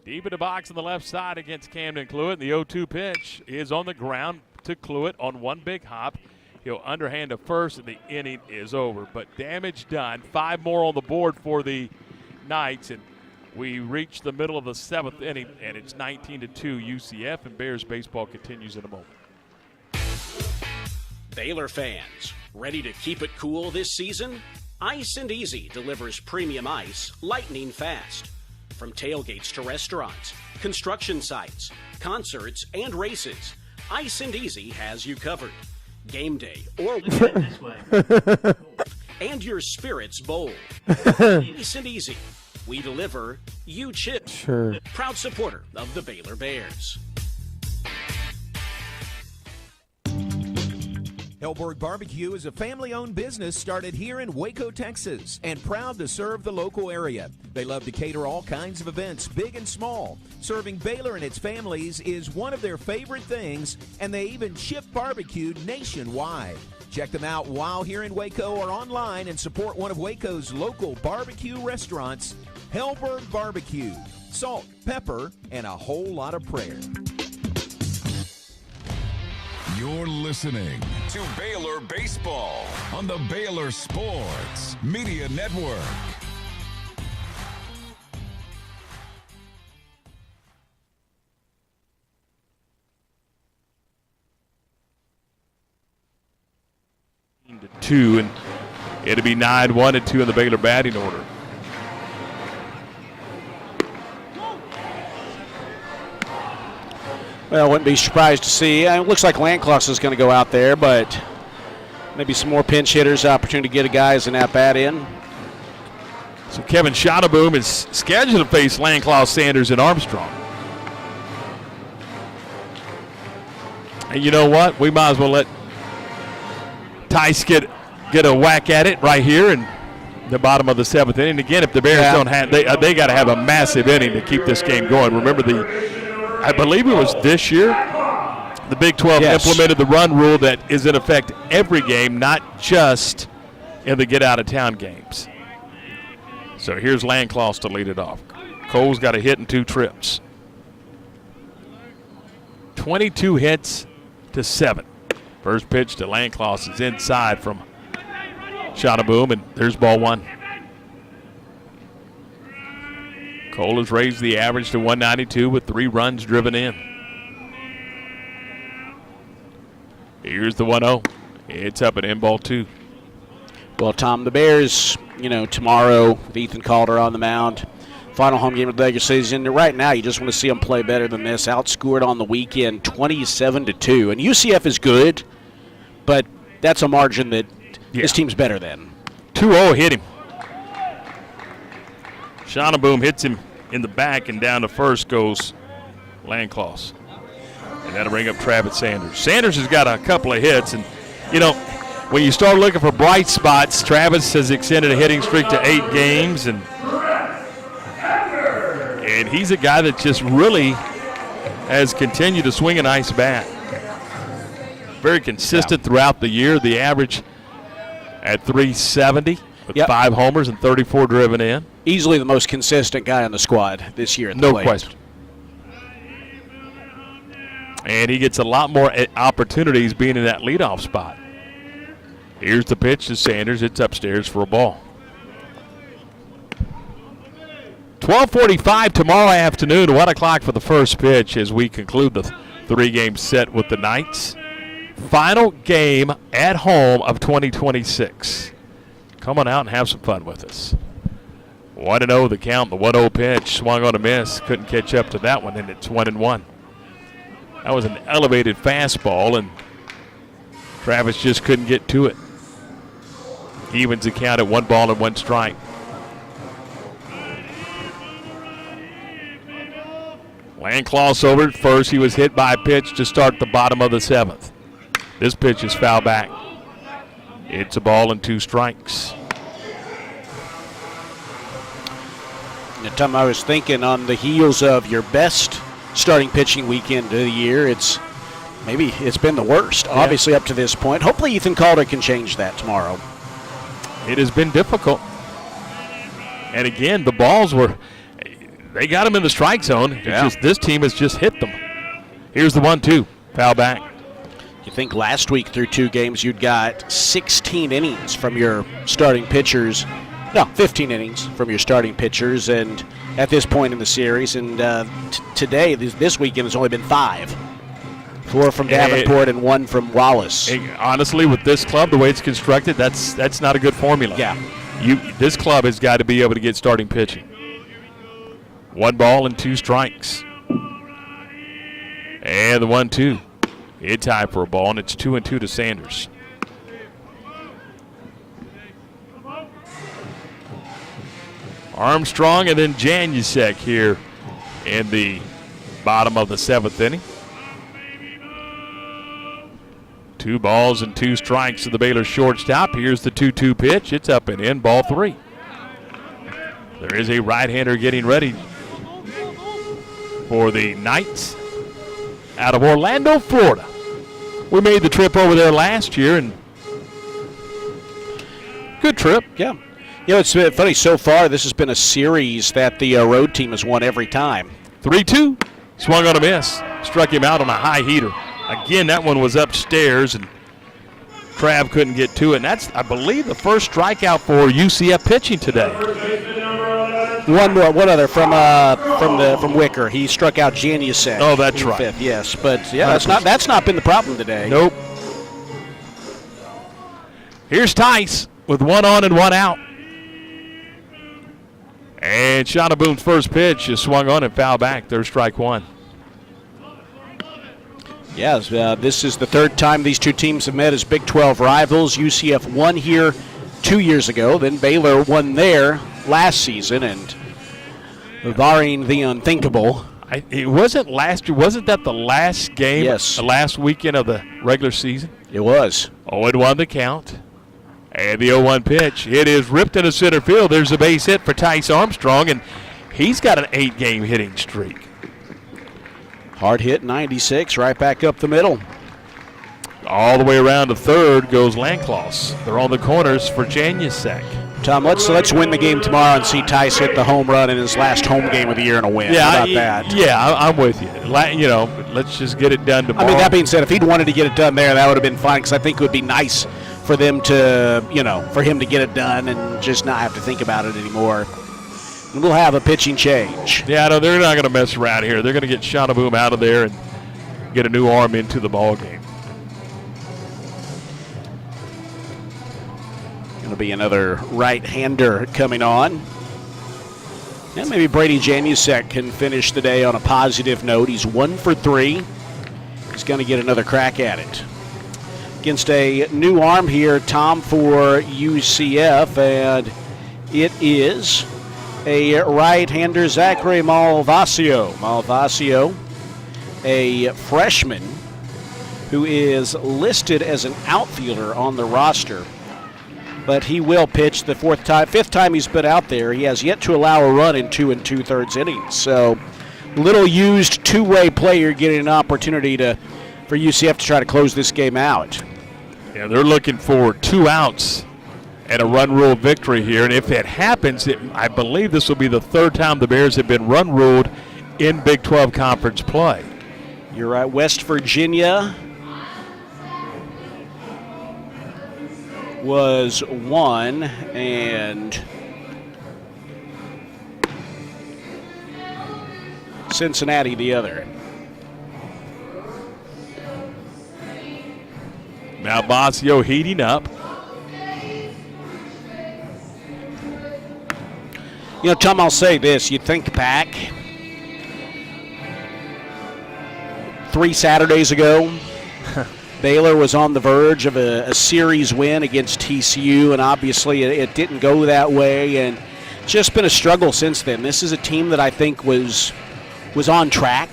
Deep in the box on the left side against Camden Cluett. The 0-2 pitch is on the ground to Cluett on one big hop. He'll underhand to first, and the inning is over. But damage done. 5 more on the board for the Knights, and we reach the middle of the 7th inning, and it's 19-2 UCF, and Bears baseball continues in a moment. Baylor fans, ready to keep it cool this season? Ice and Easy delivers premium ice lightning fast. From tailgates to restaurants, construction sites, concerts, and races, Ice and Easy has you covered. Game day or this way. And your spirits bold. Ice and Easy. We deliver, you chip. Sure. Proud supporter of the Baylor Bears. Hellberg Barbecue is a family-owned business started here in Waco, Texas, and proud to serve the local area. They love to cater all kinds of events, big and small. Serving Baylor and its families is one of their favorite things, and they even ship barbecue nationwide. Check them out while here in Waco or online and support one of Waco's local barbecue restaurants, Hellberg Barbecue. Salt, pepper, and a whole lot of prayer. You're listening to Baylor Baseball on the Baylor Sports Media Network. 2, and it'll be 9-1 and 2 in the Baylor batting order. Well, wouldn't be surprised to see. It looks like Landcloss is going to go out there, but maybe some more pinch hitters, opportunity to get a guys an at-bat in. So Kevin Schottenboom is scheduled to face Landclaw, Sanders, and Armstrong. And you know what? We might as well let Tice get a whack at it right here in the bottom of the 7th inning. Again, if the Bears don't have, they got to have a massive inning to keep this game going. Remember, I believe it was this year, the Big 12 implemented the run rule that is in effect every game, not just in the get-out-of-town games. So here's Landcloss to lead it off. Cole's got a hit and 2 trips. 22 hits to 7. First pitch to Landcloss is inside from Schottenboom, and there's ball 1. Cole has raised the average to 192 with 3 runs driven in. Here's the 1-0. It's up and in, ball 2. Well, Tom, the Bears, tomorrow with Ethan Calder on the mound, final home game of the regular season. Right now, you just want to see them play better than this. Outscored on the weekend 27-2. And UCF is good, but that's a margin that this team's better than. 2-0 hit him. Schottenboom hits him in the back, and down to first goes Landcloss. And that'll bring up Travis Sanders. Sanders has got a couple of hits, and, when you start looking for bright spots, Travis has extended a hitting streak to 8 games, and he's a guy that just really has continued to swing a nice bat. Very consistent throughout the year. The average at 370 with 5 homers and 34 driven in. Easily the most consistent guy on the squad this year at the No plate. question. And he gets a lot more opportunities being in that leadoff spot. Here's the pitch to Sanders. It's upstairs for a ball. 12:45 tomorrow afternoon, 1 o'clock for the first pitch as we conclude the 3-game set with the Knights. Final game at home of 2026. Come on out and have some fun with us. 1-0 the count, the 1-0 pitch, swung on a miss, couldn't catch up to that one, and it's 1-1. That was an elevated fastball, and Travis just couldn't get to it. Evens the count at 1 ball and 1 strike. Landcloss over at first. He was hit by a pitch to start the bottom of the 7th. This pitch is foul back. It's a ball and 2 strikes. Tom, I was thinking on the heels of your best starting pitching weekend of the year, it's been the worst, obviously, up to this point. Hopefully Ethan Calder can change that tomorrow. It has been difficult. And again, the balls they got him in the strike zone. It's just this team has just hit them. Here's the 1-2, foul back. You think last week through 2 games you'd got 16 innings from your starting pitchers. No, 15 innings from your starting pitchers, and at this point in the series. And today, this weekend, has only been 5. 4 from Davenport and 1 from Wallace. Honestly, with this club, the way it's constructed, that's not a good formula. Yeah. This club has got to be able to get starting pitching. 1 ball and 2 strikes. And the 1-2. It's tied for a ball, and it's 2-2 to Sanders. Armstrong and then Janusek here in the bottom of the 7th inning. 2 balls and 2 strikes to the Baylor shortstop. Here's the 2-2 pitch. It's up and in, ball 3. There is a right-hander getting ready for the Knights out of Orlando, Florida. We made the trip over there last year, and good trip. Yeah. It's been funny so far. This has been a series that the road team has won every time. 3-2. Swung on a miss. Struck him out on a high heater. Again, that one was upstairs, and Trav couldn't get to it. And that's, I believe, the first strikeout for UCF pitching today. One other from Wicker. He struck out Janusek. Oh, that's right. 5th, yes, but that's not been the problem today. Nope. Here's Tice with one on and one out. And Shauna Boone's first pitch is swung on and fouled back. There's strike one. Yes, this is the third time these two teams have met as Big 12 rivals. UCF won here 2 years ago. Then Baylor won there last season. And barring the unthinkable. It wasn't last year. Wasn't that the last game? Yes. The last weekend of the regular season? It was. 0-1 the count. And the 0-1 pitch. It is ripped into center field. There's a base hit for Tice Armstrong, and he's got an 8-game hitting streak. Hard hit, 96, right back up the middle. All the way around to third goes Landcloss. They're on the corners for Janusek. Tom, let's win the game tomorrow and see Tice hit the home run in his last home game of the year and a win. Yeah, How about that? Yeah, I'm with you. Let's just get it done tomorrow. I mean, that being said, if he'd wanted to get it done there, that would have been fine, because I think it would be nice for them to, for him to get it done and just not have to think about it anymore. And we'll have a pitching change. Yeah, no, they're not going to mess around here. They're going to get Shauna Boom out of there and get a new arm into the ball game. Going to be another right-hander coming on. And maybe Brady Janusek can finish the day on a positive note. He's 1 for 3. He's going to get another crack at it. Against a new arm here, Tom, for UCF, and it is a right-hander, Zachary Malvasio. Malvasio, a freshman who is listed as an outfielder on the roster, but he will pitch the fifth time he's been out there. He has yet to allow a run in 2 2/3 innings. So, little used two-way player getting an opportunity for UCF to try to close this game out. Yeah, they're looking for 2 outs and a run rule victory here. And if it happens, I believe this will be the third time the Bears have been run ruled in Big 12 conference play. You're right. West Virginia was 1, and Cincinnati the other. Now Basio heating up. Tom, I'll say this. You think back 3 Saturdays ago, Baylor was on the verge of a series win against TCU, and obviously it didn't go that way, and it's just been a struggle since then. This is a team that I think was on track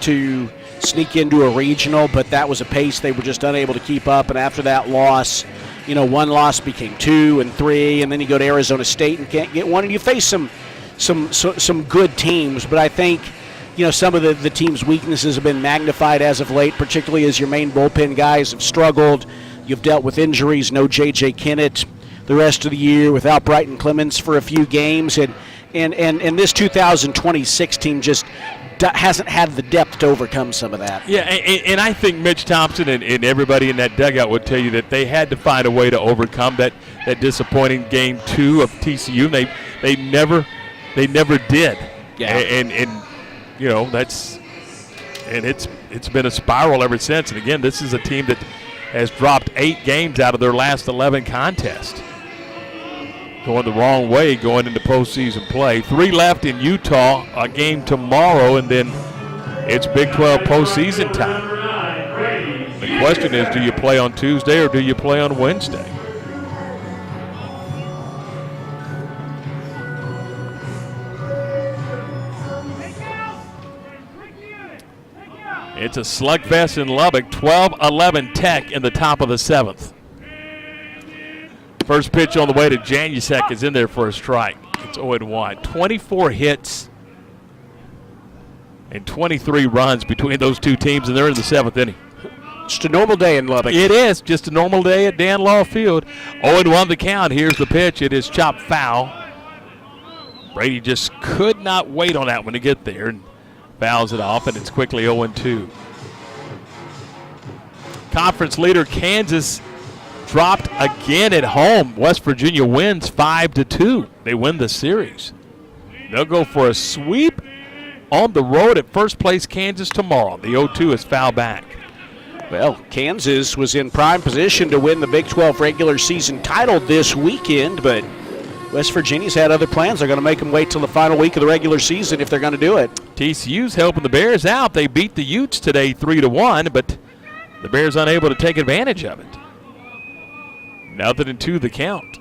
to sneak into a regional, but that was a pace they were just unable to keep up, and after that loss, one loss became 2 and 3, and then you go to Arizona State and can't get one, and you face some good teams, but I think some of the team's weaknesses have been magnified as of late, particularly as your main bullpen guys have struggled. You've dealt with injuries, no J.J. Kennett the rest of the year, without Brighton Clemens for a few games, and this 2026 team just hasn't had the depth to overcome some of that. Yeah, and I think Mitch Thompson and everybody in that dugout would tell you that they had to find a way to overcome that disappointing game 2 of TCU. They never did. Yeah. And it's been a spiral ever since. And again, this is a team that has dropped 8 games out of their last 11 contests. Going the wrong way going into postseason play. 3 left in Utah, a game tomorrow, and then it's Big 12 postseason time. The question is, do you play on Tuesday or do you play on Wednesday? It's a slugfest in Lubbock, 12-11 Tech in the top of the 7th. First pitch on the way to Janusek is in there for a strike. It's 0-1. 24 hits and 23 runs between those two teams, and they're in the 7th inning. Just a normal day in Lubbock. It is just a normal day at Dan Law Field. 0-1 the count. Here's the pitch. It is chopped foul. Brady just could not wait on that one to get there and fouls it off, and it's quickly 0-2. Conference leader Kansas dropped again at home. West Virginia wins 5-2. They win the series. They'll go for a sweep on the road at first place Kansas tomorrow. The 0-2 is foul back. Well, Kansas was in prime position to win the Big 12 regular season title this weekend, but West Virginia's had other plans. They're going to make them wait till the final week of the regular season if they're going to do it. TCU's helping the Bears out. They beat the Utes today 3-1, but the Bears unable to take advantage of it. 0-2 the count.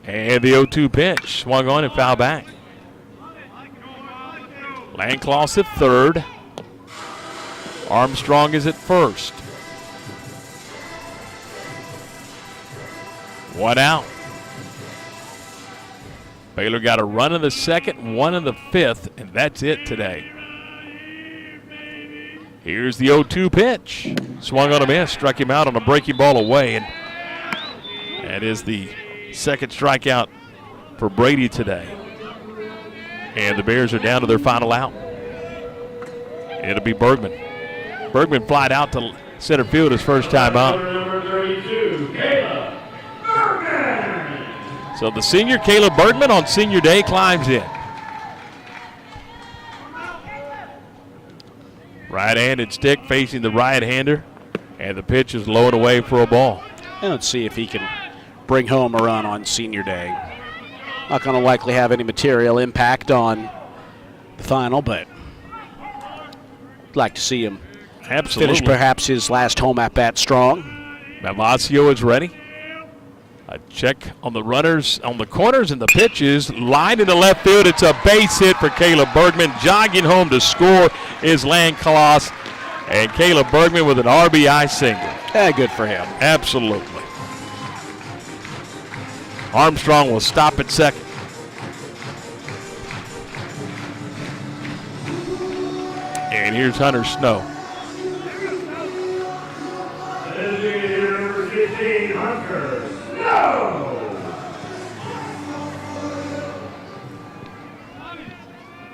And the 0-2 pitch. Swung on and fouled back. Landcloss at third. Armstrong is at first. 1 out. Baylor got a run in the second, 1 in the fifth, and that's it today. Here's the 0-2 pitch. Swung on a miss, struck him out on a breaking ball away, and that is the second strikeout for Brady today. And the Bears are down to their final out. It'll be Bergman. Bergman flied out to center field his first time up. So the senior Caleb Bergman on senior day climbs in. Right-handed stick facing the right-hander, and the pitch is low and away for a ball. And let's see if he can bring home a run on senior day. Not going to likely have any material impact on the final, but I'd like to see him finish perhaps his last home at-bat strong. Malvacio is ready. A check on the runners, on the corners, and the pitches. Line into left field. It's a base hit for Caleb Bergman. Jogging home to score is Landcloss. And Caleb Bergman with an RBI single. Yeah, good for him. Absolutely. Armstrong will stop at second. And here's Hunter Snow.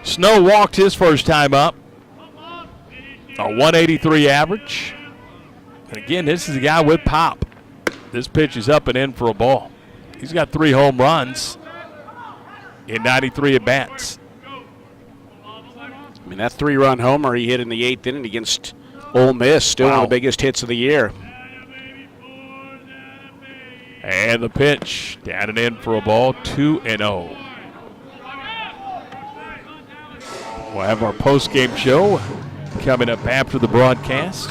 Snow walked his first time up. A 183 average. And again, this is a guy with pop. This pitch is up and in for a ball. He's got 3 home runs in 93 at-bats. I mean, that 3-run homer he hit in the 8th inning against Ole Miss, still one of the biggest hits of the year. And the pitch down and in for a ball, 2-0. We'll have our post-game show coming up after the broadcast.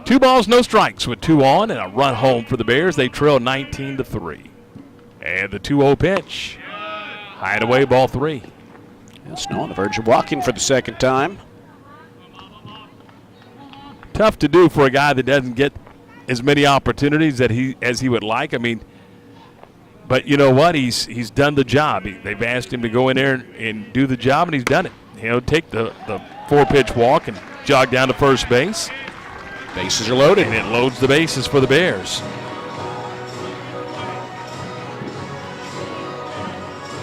Two balls, no strikes with 2 on and a run home for the Bears. They trail 19-3. And the 2-0 pitch. High and away, ball 3. And Snow on the verge of walking for the second time. Tough to do for a guy that doesn't get as many opportunities as he would like. I mean, but you know what? He's done the job. They've asked him to go in there and do the job, and he's done it. Take the 4-pitch walk and jog down to first base. Bases are loaded. And it loads the bases for the Bears.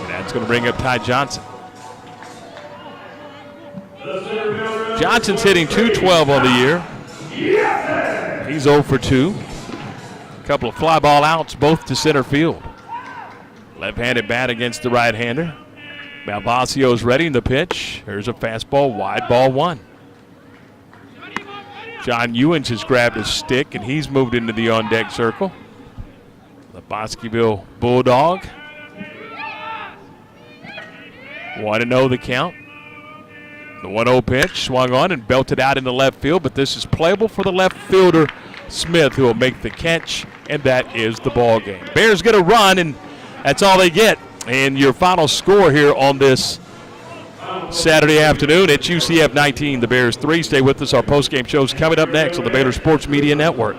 And that's going to bring up Ty Johnson. Johnson's hitting .212 on the year. He's 0 for 2. A couple of fly ball outs, both to center field. Left-handed bat against the right-hander. Malvacio's ready in the pitch. Here's a fastball, wide ball 1. John Ewens has grabbed his stick, and he's moved into the on-deck circle. The Bosqueville Bulldog. 1-0 the count. The 1-0 pitch swung on and belted out into left field, but this is playable for the left fielder, Smith, who will make the catch, and that is the ball game. Bears get a run, and that's all they get. And your final score here on this Saturday afternoon, it's UCF 19, the Bears 3. Stay with us. Our postgame show's coming up next on the Baylor Sports Media Network.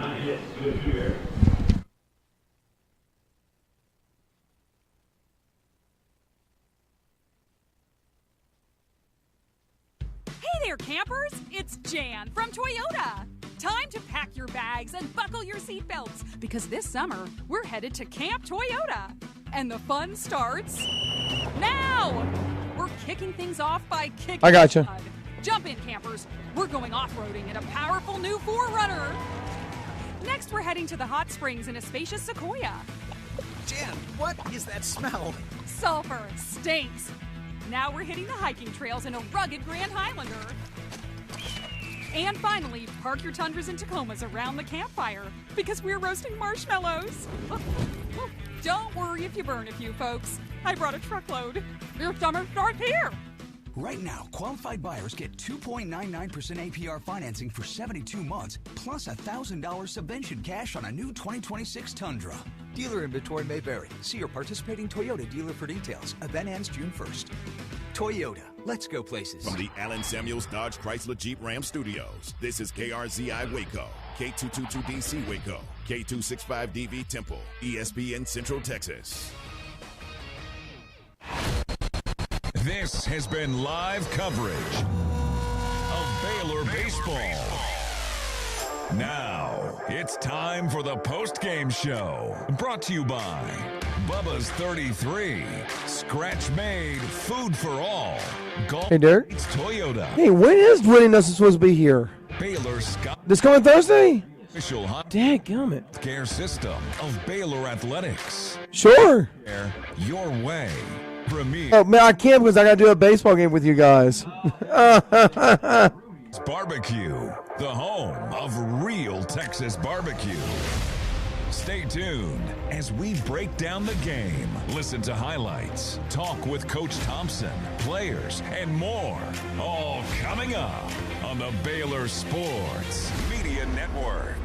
Hey there, campers! It's Jan from Toyota. Time to pack your bags and buckle your seatbelts because this summer we're headed to Camp Toyota. And the fun starts now! We're kicking things off by kicking I gotcha. mud. Jump in, campers. We're going off-roading in a powerful new 4Runner. Next, we're heading to the hot springs in a spacious Sequoia. Jen, what is that smell? Sulfur stinks. Now we're hitting the hiking trails in a rugged Grand Highlander. And finally, park your Tundras and Tacomas around the campfire because we're roasting marshmallows. Don't worry if you burn a few, folks. I brought a truckload. Your summer starts here. Right now, qualified buyers get 2.99% APR financing for 72 months, plus $1,000 subvention cash on a new 2026 Tundra. Dealer inventory may vary. See your participating Toyota dealer for details. Event ends June 1st. Toyota, let's go places. From the Allen Samuels Dodge Chrysler Jeep Ram Studios, this is KRZI Waco, K222DC Waco, K265DV Temple, ESPN Central Texas. This has been live coverage of Baylor baseball. Now, it's time for the post-game show. Brought to you by Bubba's 33, scratch-made, food for all. Golf Hey, Derek. Toyota. Hey, when is Winning Us supposed to be here? Baylor Scott. This coming Thursday? Official Dadgummit. care system of Baylor Athletics. Sure. Your way. Premier. Oh, man, I can't because I got to do a baseball game with you guys. Barbecue, the home of real Texas barbecue. Stay tuned as we break down the game, listen to highlights, talk with Coach Thompson, players, and more. All coming up on the Baylor Sports Media Network.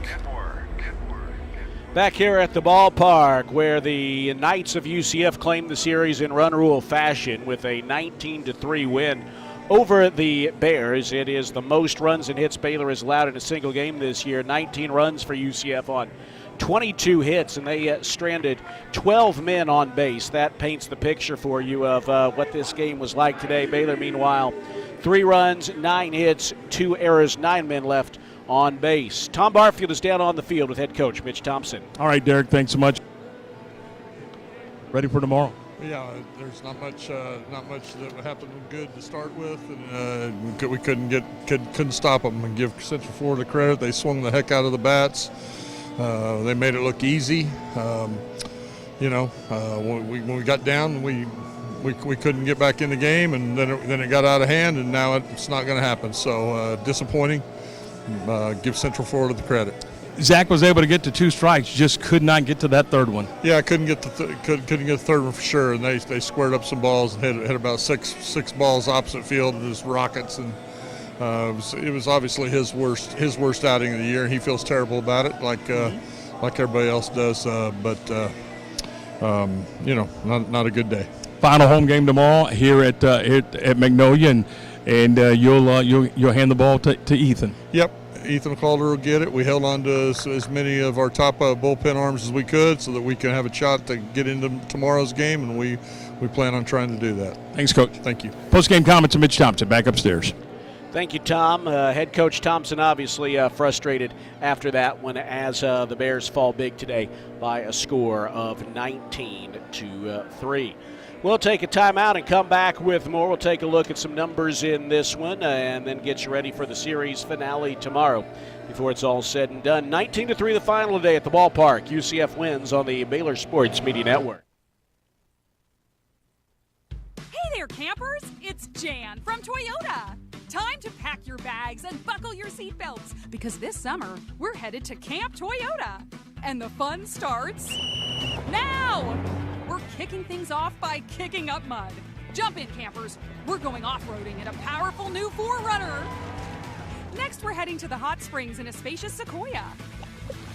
Back here at the ballpark where the Knights of UCF claimed the series in run rule fashion with a 19-3 win over the Bears. It is the most runs and hits Baylor has allowed in a single game this year. 19 runs for UCF on 22 hits, and they stranded 12 men on base. That paints the picture for you of what this game was like today. Baylor, meanwhile, 3 runs, 9 hits, 2 errors, 9 men left on base. Tom Barfield is down on the field with head coach Mitch Thompson. All right, Derek, thanks so much. Ready for tomorrow? Yeah, there's not much that happened good to start with, and we couldn't stop them. And give Central Florida credit; they swung the heck out of the bats. They made it look easy. When we got down, we couldn't get back in the game, and then it got out of hand, and now it's not going to happen. So disappointing. Give Central Florida the credit. Zach was able to get to 2 strikes, just could not get to that third one. Yeah, couldn't get the third one for sure, and they squared up some balls and hit about six balls opposite field, and just rockets, and it was obviously his worst outing of the year, and he feels terrible about it, like everybody else does. But not a good day. Final home game tomorrow here at Magnolia, and you'll hand the ball to Ethan. Yep. Ethan Calder will get it. We held on to as many of our top bullpen arms as we could so that we can have a shot to get into tomorrow's game, and we plan on trying to do that. Thanks, Coach. Thank you. Post-game comments of Mitch Thompson back upstairs. Thank you, Tom. Head coach Thompson obviously frustrated after that one as the Bears fall big today by a score of 19-3. We'll take a timeout and come back with more. We'll take a look at some numbers in this one and then get you ready for the series finale tomorrow before it's all said and done. 19-3 the final today at the ballpark. UCF wins on the Baylor Sports Media Network. Hey there, campers! It's Jan from Toyota. Time to pack your bags and buckle your seatbelts because this summer we're headed to Camp Toyota. And the fun starts now! We're kicking things off by kicking up mud. Jump in, campers. We're going off-roading in a powerful new 4Runner. Next, we're heading to the hot springs in a spacious Sequoia.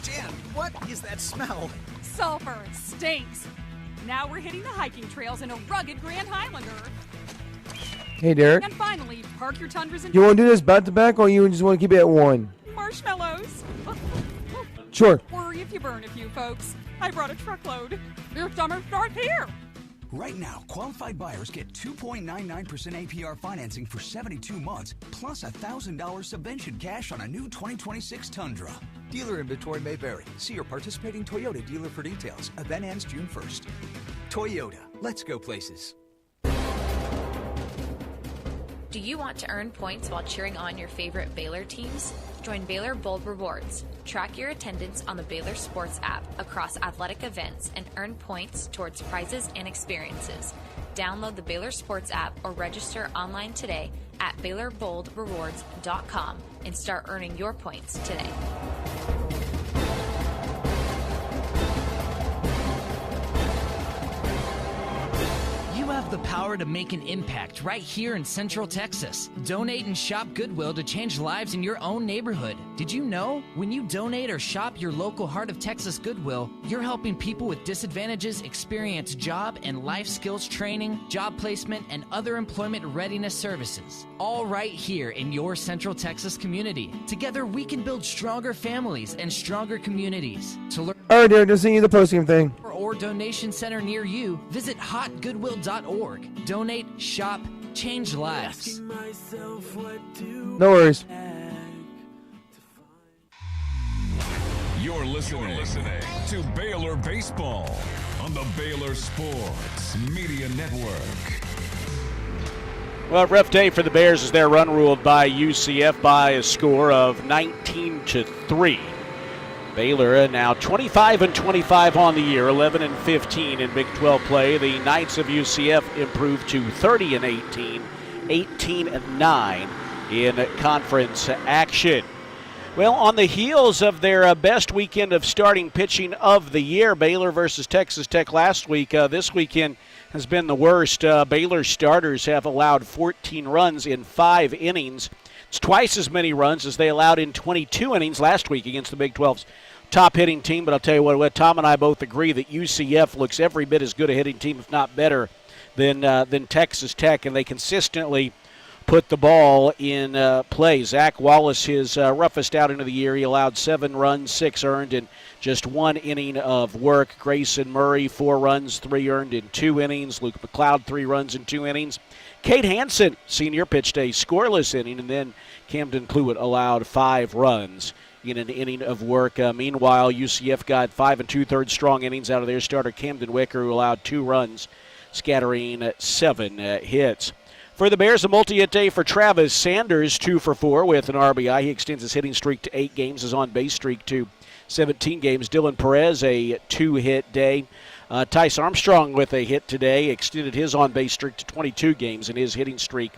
Jen, what is that smell? Sulfur stinks. Now we're hitting the hiking trails in a rugged Grand Highlander. Hey, Derek. And finally, park your Tundras and... You want to do this back-to-back, or you just want to keep it at 1? Marshmallows. Sure. Don't worry if you burn a few, folks. I brought a truckload. Your summer starts here. Right now, qualified buyers get 2.99% APR financing for 72 months, plus $1,000 subvention cash on a new 2026 Tundra. Dealer inventory may vary. See your participating Toyota dealer for details. Event ends June 1st. Toyota, let's go places. Do you want to earn points while cheering on your favorite Baylor teams? Join Baylor Bold Rewards. Track your attendance on the Baylor Sports app across athletic events and earn points towards prizes and experiences. Download the Baylor Sports app or register online today at BaylorBoldRewards.com and start earning your points today. You have the power to make an impact right here in Central Texas. Donate and shop Goodwill to change lives in your own neighborhood. Did you know? When you donate or shop your local Heart of Texas Goodwill, you're helping people with disadvantages experience job and life skills training, job placement, and other employment readiness services. All right here in your Central Texas community. Together, we can build stronger families and stronger communities. To learn All right, Derek, just send you the posting thing. or donation center near you, visit hotgoodwill.org. Donate, shop, change lives. No worries. You're listening to Baylor Baseball on the Baylor Sports Media Network. Well, rough day for the Bears as they're run ruled by UCF by a score of 19-3. Baylor now 25-25 on the year, 11-15 in Big 12 play. The Knights of UCF improved to 30-18, 18-9 in conference action. Well, on the heels of their best weekend of starting pitching of the year, Baylor versus Texas Tech last week, this weekend has been the worst. Baylor starters have allowed 14 runs in 5 innings. It's twice as many runs as they allowed in 22 innings last week against the Big 12's top hitting team. But I'll tell you what, Tom and I both agree that UCF looks every bit as good a hitting team, if not better, than Texas Tech, and they consistently put the ball in play. Zach Wallace, his roughest outing of the year, he allowed 7 runs, 6 earned in just 1 inning of work. Grayson Murray, 4 runs, 3 earned in 2 innings. Luke McLeod, 3 runs in 2 innings. Cade Hansen, senior, pitched a scoreless inning, and then Camden Cluett allowed 5 runs in an inning of work. Meanwhile, UCF got 5 2/3 strong innings out of their starter, Camden Wicker, who allowed 2 runs, scattering 7 hits. For the Bears, a multi-hit day for Travis Sanders, 2 for 4 with an RBI. He extends his hitting streak to 8 games, his on-base streak to 17 games. Dylan Perez, a 2-hit day. Tice Armstrong with a hit today, extended his on-base streak to 22 games and his hitting streak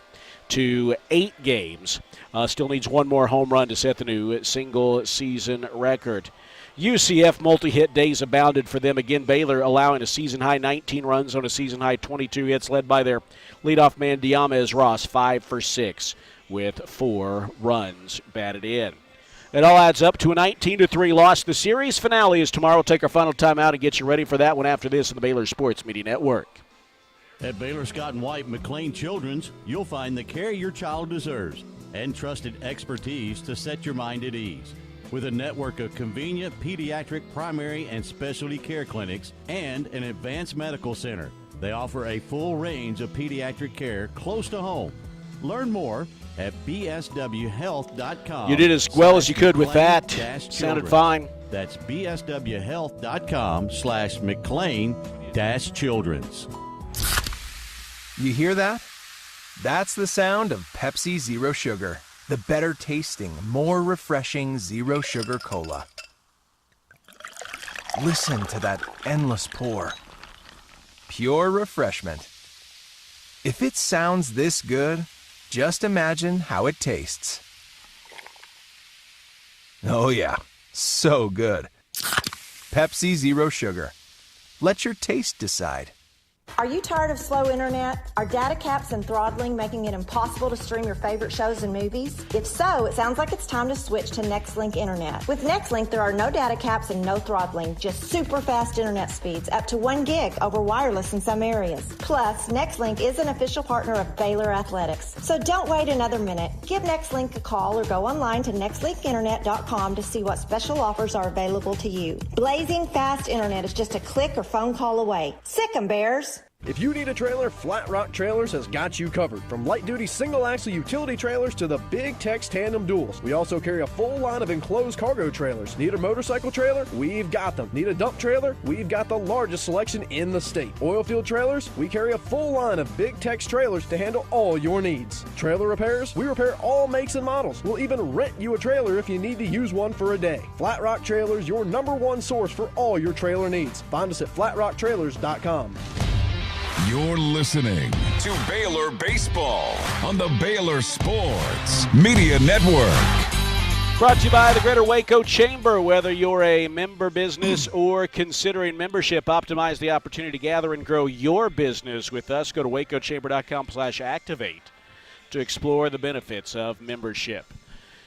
to 8 games. Still needs 1 more home run to set the new single-season record. UCF multi-hit days abounded for them. Again, Baylor allowing a season-high 19 runs on a season-high 22 hits, led by their leadoff man Diamez Ross, 5 for 6 with 4 runs batted in. It all adds up to a 19-3 loss. The series finale is tomorrow. We'll take our final time out and get you ready for that one after this on the Baylor Sports Media Network. At Baylor Scott & White McLean Children's, you'll find the care your child deserves and trusted expertise to set your mind at ease. With a network of convenient pediatric primary and specialty care clinics and an advanced medical center, they offer a full range of pediatric care close to home. Learn more at bswhealth.com. You did as well as you could with that. Sounded fine. That's bswhealth.com/McLean-Children's. You hear that? That's the sound of Pepsi Zero Sugar, the better tasting, more refreshing Zero Sugar Cola. Listen to that endless pour. Pure refreshment. If it sounds this good, just imagine how it tastes. Oh yeah, so good. Pepsi Zero Sugar. Let your taste decide. Are you tired of slow internet? Are data caps and throttling making it impossible to stream your favorite shows and movies? If so, it sounds like it's time to switch to Nextlink Internet. With Nextlink, there are no data caps and no throttling, just super fast internet speeds, up to 1 gig over wireless in some areas. Plus, Nextlink is an official partner of Baylor Athletics. So don't wait another minute. Give Nextlink a call or go online to nextlinkinternet.com to see what special offers are available to you. Blazing fast internet is just a click or phone call away. Sick 'em, Bears! If you need a trailer, Flat Rock Trailers has got you covered. From light-duty single-axle utility trailers to the big Tex tandem duals. We also carry a full line of enclosed cargo trailers. Need a motorcycle trailer? We've got them. Need a dump trailer? We've got the largest selection in the state. Oilfield trailers? We carry a full line of big Tex trailers to handle all your needs. Trailer repairs? We repair all makes and models. We'll even rent you a trailer if you need to use one for a day. Flat Rock Trailers, your #1 source for all your trailer needs. Find us at flatrocktrailers.com. You're listening to Baylor Baseball on the Baylor Sports Media Network. Brought to you by the Greater Waco Chamber. Whether you're a member business or considering membership, optimize the opportunity to gather and grow your business with us. Go to wacochamber.com/activate to explore the benefits of membership.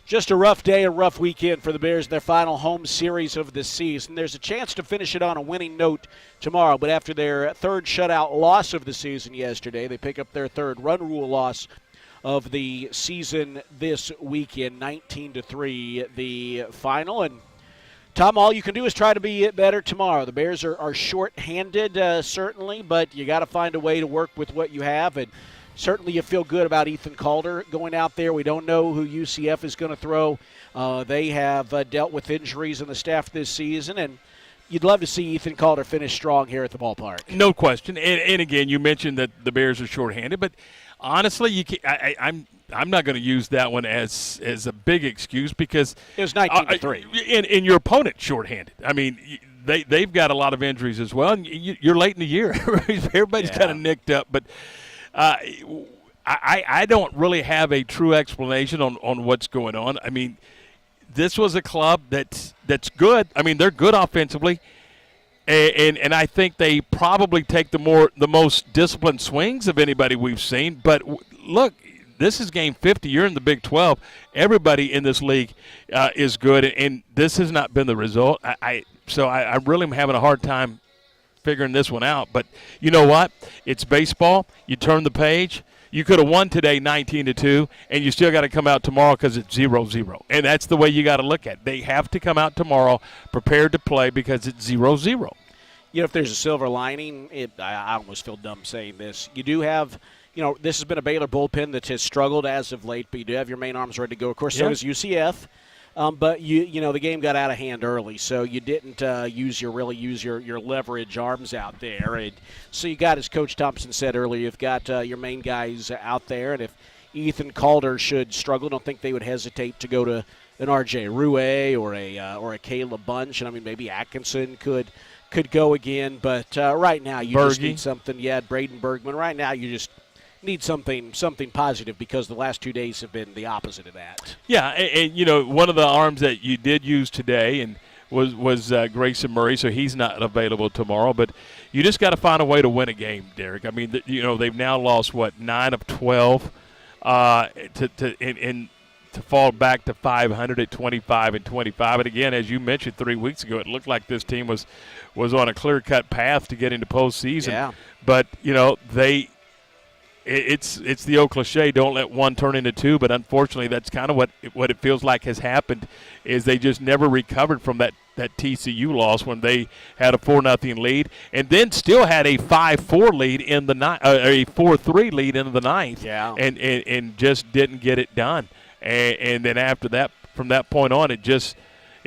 Just a rough day, a rough weekend for the Bears in their final home series of the season. There's a chance to finish it on a winning note tomorrow, but after their third shutout loss of the season yesterday, they pick up their third run rule loss of the season this weekend, 19-3, the final. And Tom, all you can do is try to be better tomorrow. The Bears are short-handed, certainly, but you got to find a way to work with what you have. And certainly you feel good about Ethan Calder going out there. We don't know who UCF is going to throw. They have dealt with injuries in the staff this season, and you'd love to see Ethan Calder finish strong here at the ballpark. No question. And again, you mentioned that the Bears are shorthanded, but honestly, I'm not going to use that one as a big excuse because it was 19-3. And your opponent's shorthanded. I mean, they've got a lot of injuries as well, and you're late in the year. Everybody's kind of nicked up, but I don't really have a true explanation on what's going on. I mean, this was a club that's good. I mean, they're good offensively, and I think they probably take the most disciplined swings of anybody we've seen. But look, this is game 50. You're in the Big 12. Everybody in this league is good, and this has not been the result. So I really am having a hard time figuring this one out. But you know what? It's baseball. You turn the page. You could have won today 19-2, and you still got to come out tomorrow because it's 0-0. And that's the way you got to look at it. They have to come out tomorrow prepared to play because it's 0-0. You know, if there's a silver lining, I almost feel dumb saying this. You do have, this has been a Baylor bullpen that has struggled as of late, but you do have your main arms ready to go. Of course, so does UCF. But the game got out of hand early, so you didn't use your leverage arms out there, and so you got, as Coach Thompson said earlier, you've got your main guys out there, and if Ethan Calder should struggle, I don't think they would hesitate to go to an R.J. Roué or a Caleb Bunch, and I mean maybe Atkinson could go again, but right now you just need something. Yeah, Braden Bergman. Right now you just need something positive because the last 2 days have been the opposite of that. Yeah, and one of the arms that you did use today and was Grayson Murray, so he's not available tomorrow. But you just got to find a way to win a game, Derek. I mean, they've now lost 9 of 12 to fall back to 500 at 25-25. And again, as you mentioned 3 weeks ago, it looked like this team was on a clear-cut path to get into postseason. Yeah. But It's the old cliche, don't let one turn into two, but unfortunately that's kind of what it feels like has happened, is they just never recovered from that TCU loss when they had a 4-0 lead and then still had a 5-4 lead in the ninth, a 4-3 lead in the ninth, and just didn't get it done. And then after that, from that point on, it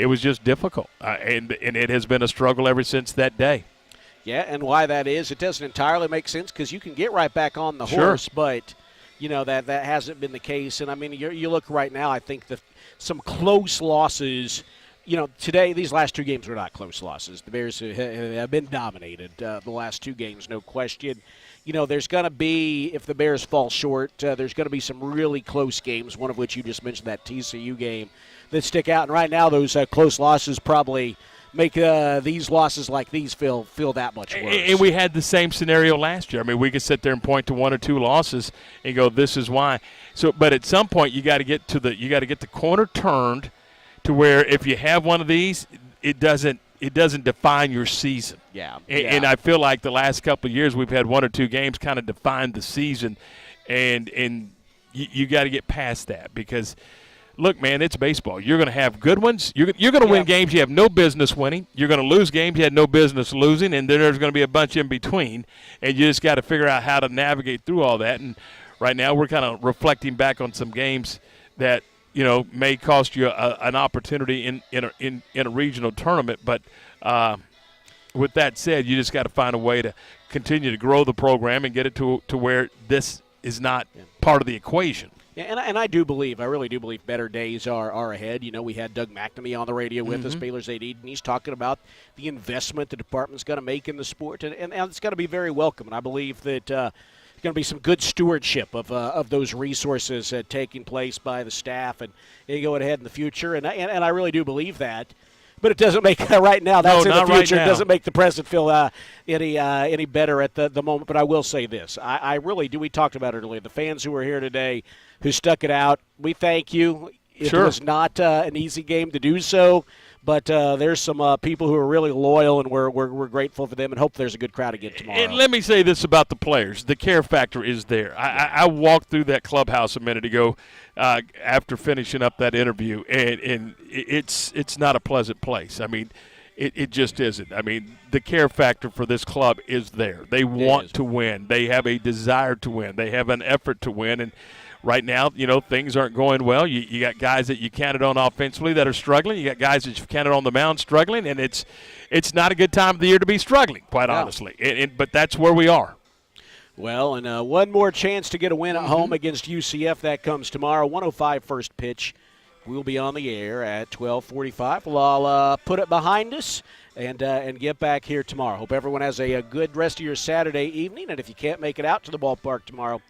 was just difficult, and it has been a struggle ever since that day. Yeah, and why that is, it doesn't entirely make sense because you can get right back on the horse, but, that hasn't been the case. And, I mean, you look right now, I think some close losses, today, these last 2 games were not close losses. The Bears have been dominated the last 2 games, no question. There's going to be, if the Bears fall short, there's going to be some really close games, one of which you just mentioned, that TCU game, that stick out. And right now those close losses probably – make these losses like these feel that much worse. And we had the same scenario last year. I mean, we could sit there and point to 1 or 2 losses and go, "This is why." So, but at some point, you got to get the corner turned to where if you have one of these, it doesn't define your season. Yeah. And I feel like the last couple of years we've had 1 or 2 games kind of define the season, and you got to get past that because look, man, it's baseball. You're going to have good ones. You're going to win games you have no business winning. You're going to lose games you had no business losing, and then there's going to be a bunch in between. And you just got to figure out how to navigate through all that. And right now we're kind of reflecting back on some games that, may cost you an opportunity in a regional tournament. But with that said, you just got to find a way to continue to grow the program and get it to where this is not part of the equation. Yeah, and I really do believe better days are ahead. We had Doug McNamee on the radio with us, Baylor's AD, and he's talking about the investment the department's going to make in the sport, and it's going to be very welcome. And I believe that there's going to be some good stewardship of those resources taking place by the staff and going ahead in the future. And I really do believe that. But it doesn't make right now. That's in the future. It doesn't make the present feel any better at the moment. But I will say this: I really do. We talked about it earlier. The fans who were here today, who stuck it out, we thank you. It was not an easy game to do so, but there's some people who are really loyal, and we're grateful for them, and hope there's a good crowd again tomorrow. And let me say this about the players: the care factor is there. I walked through that clubhouse a minute ago. After finishing up that interview, and it's not a pleasant place. I mean, it just isn't. I mean, the care factor for this club is there. They want to win. They have a desire to win. They have an effort to win. And right now, things aren't going well. You got guys that you counted on offensively that are struggling. You got guys that you counted on the mound struggling, and it's not a good time of the year to be struggling, quite honestly. But that's where we are. Well, and one more chance to get a win at home against UCF. That comes tomorrow, 1:05 first pitch. We'll be on the air at 12:45. Well, I'll put it behind us and get back here tomorrow. Hope everyone has a good rest of your Saturday evening, and if you can't make it out to the ballpark tomorrow,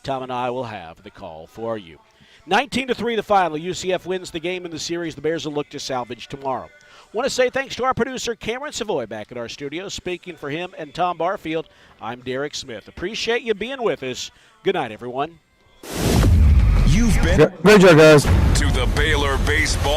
Tom and I will have the call for you. 19-3 the final. UCF wins the game in the series. The Bears will look to salvage tomorrow. Want to say thanks to our producer, Cameron Savoy, back at our studio. Speaking for him and Tom Barfield, I'm Derek Smith. Appreciate you being with us. Good night, everyone. You've been Great job, guys. to the Baylor Baseball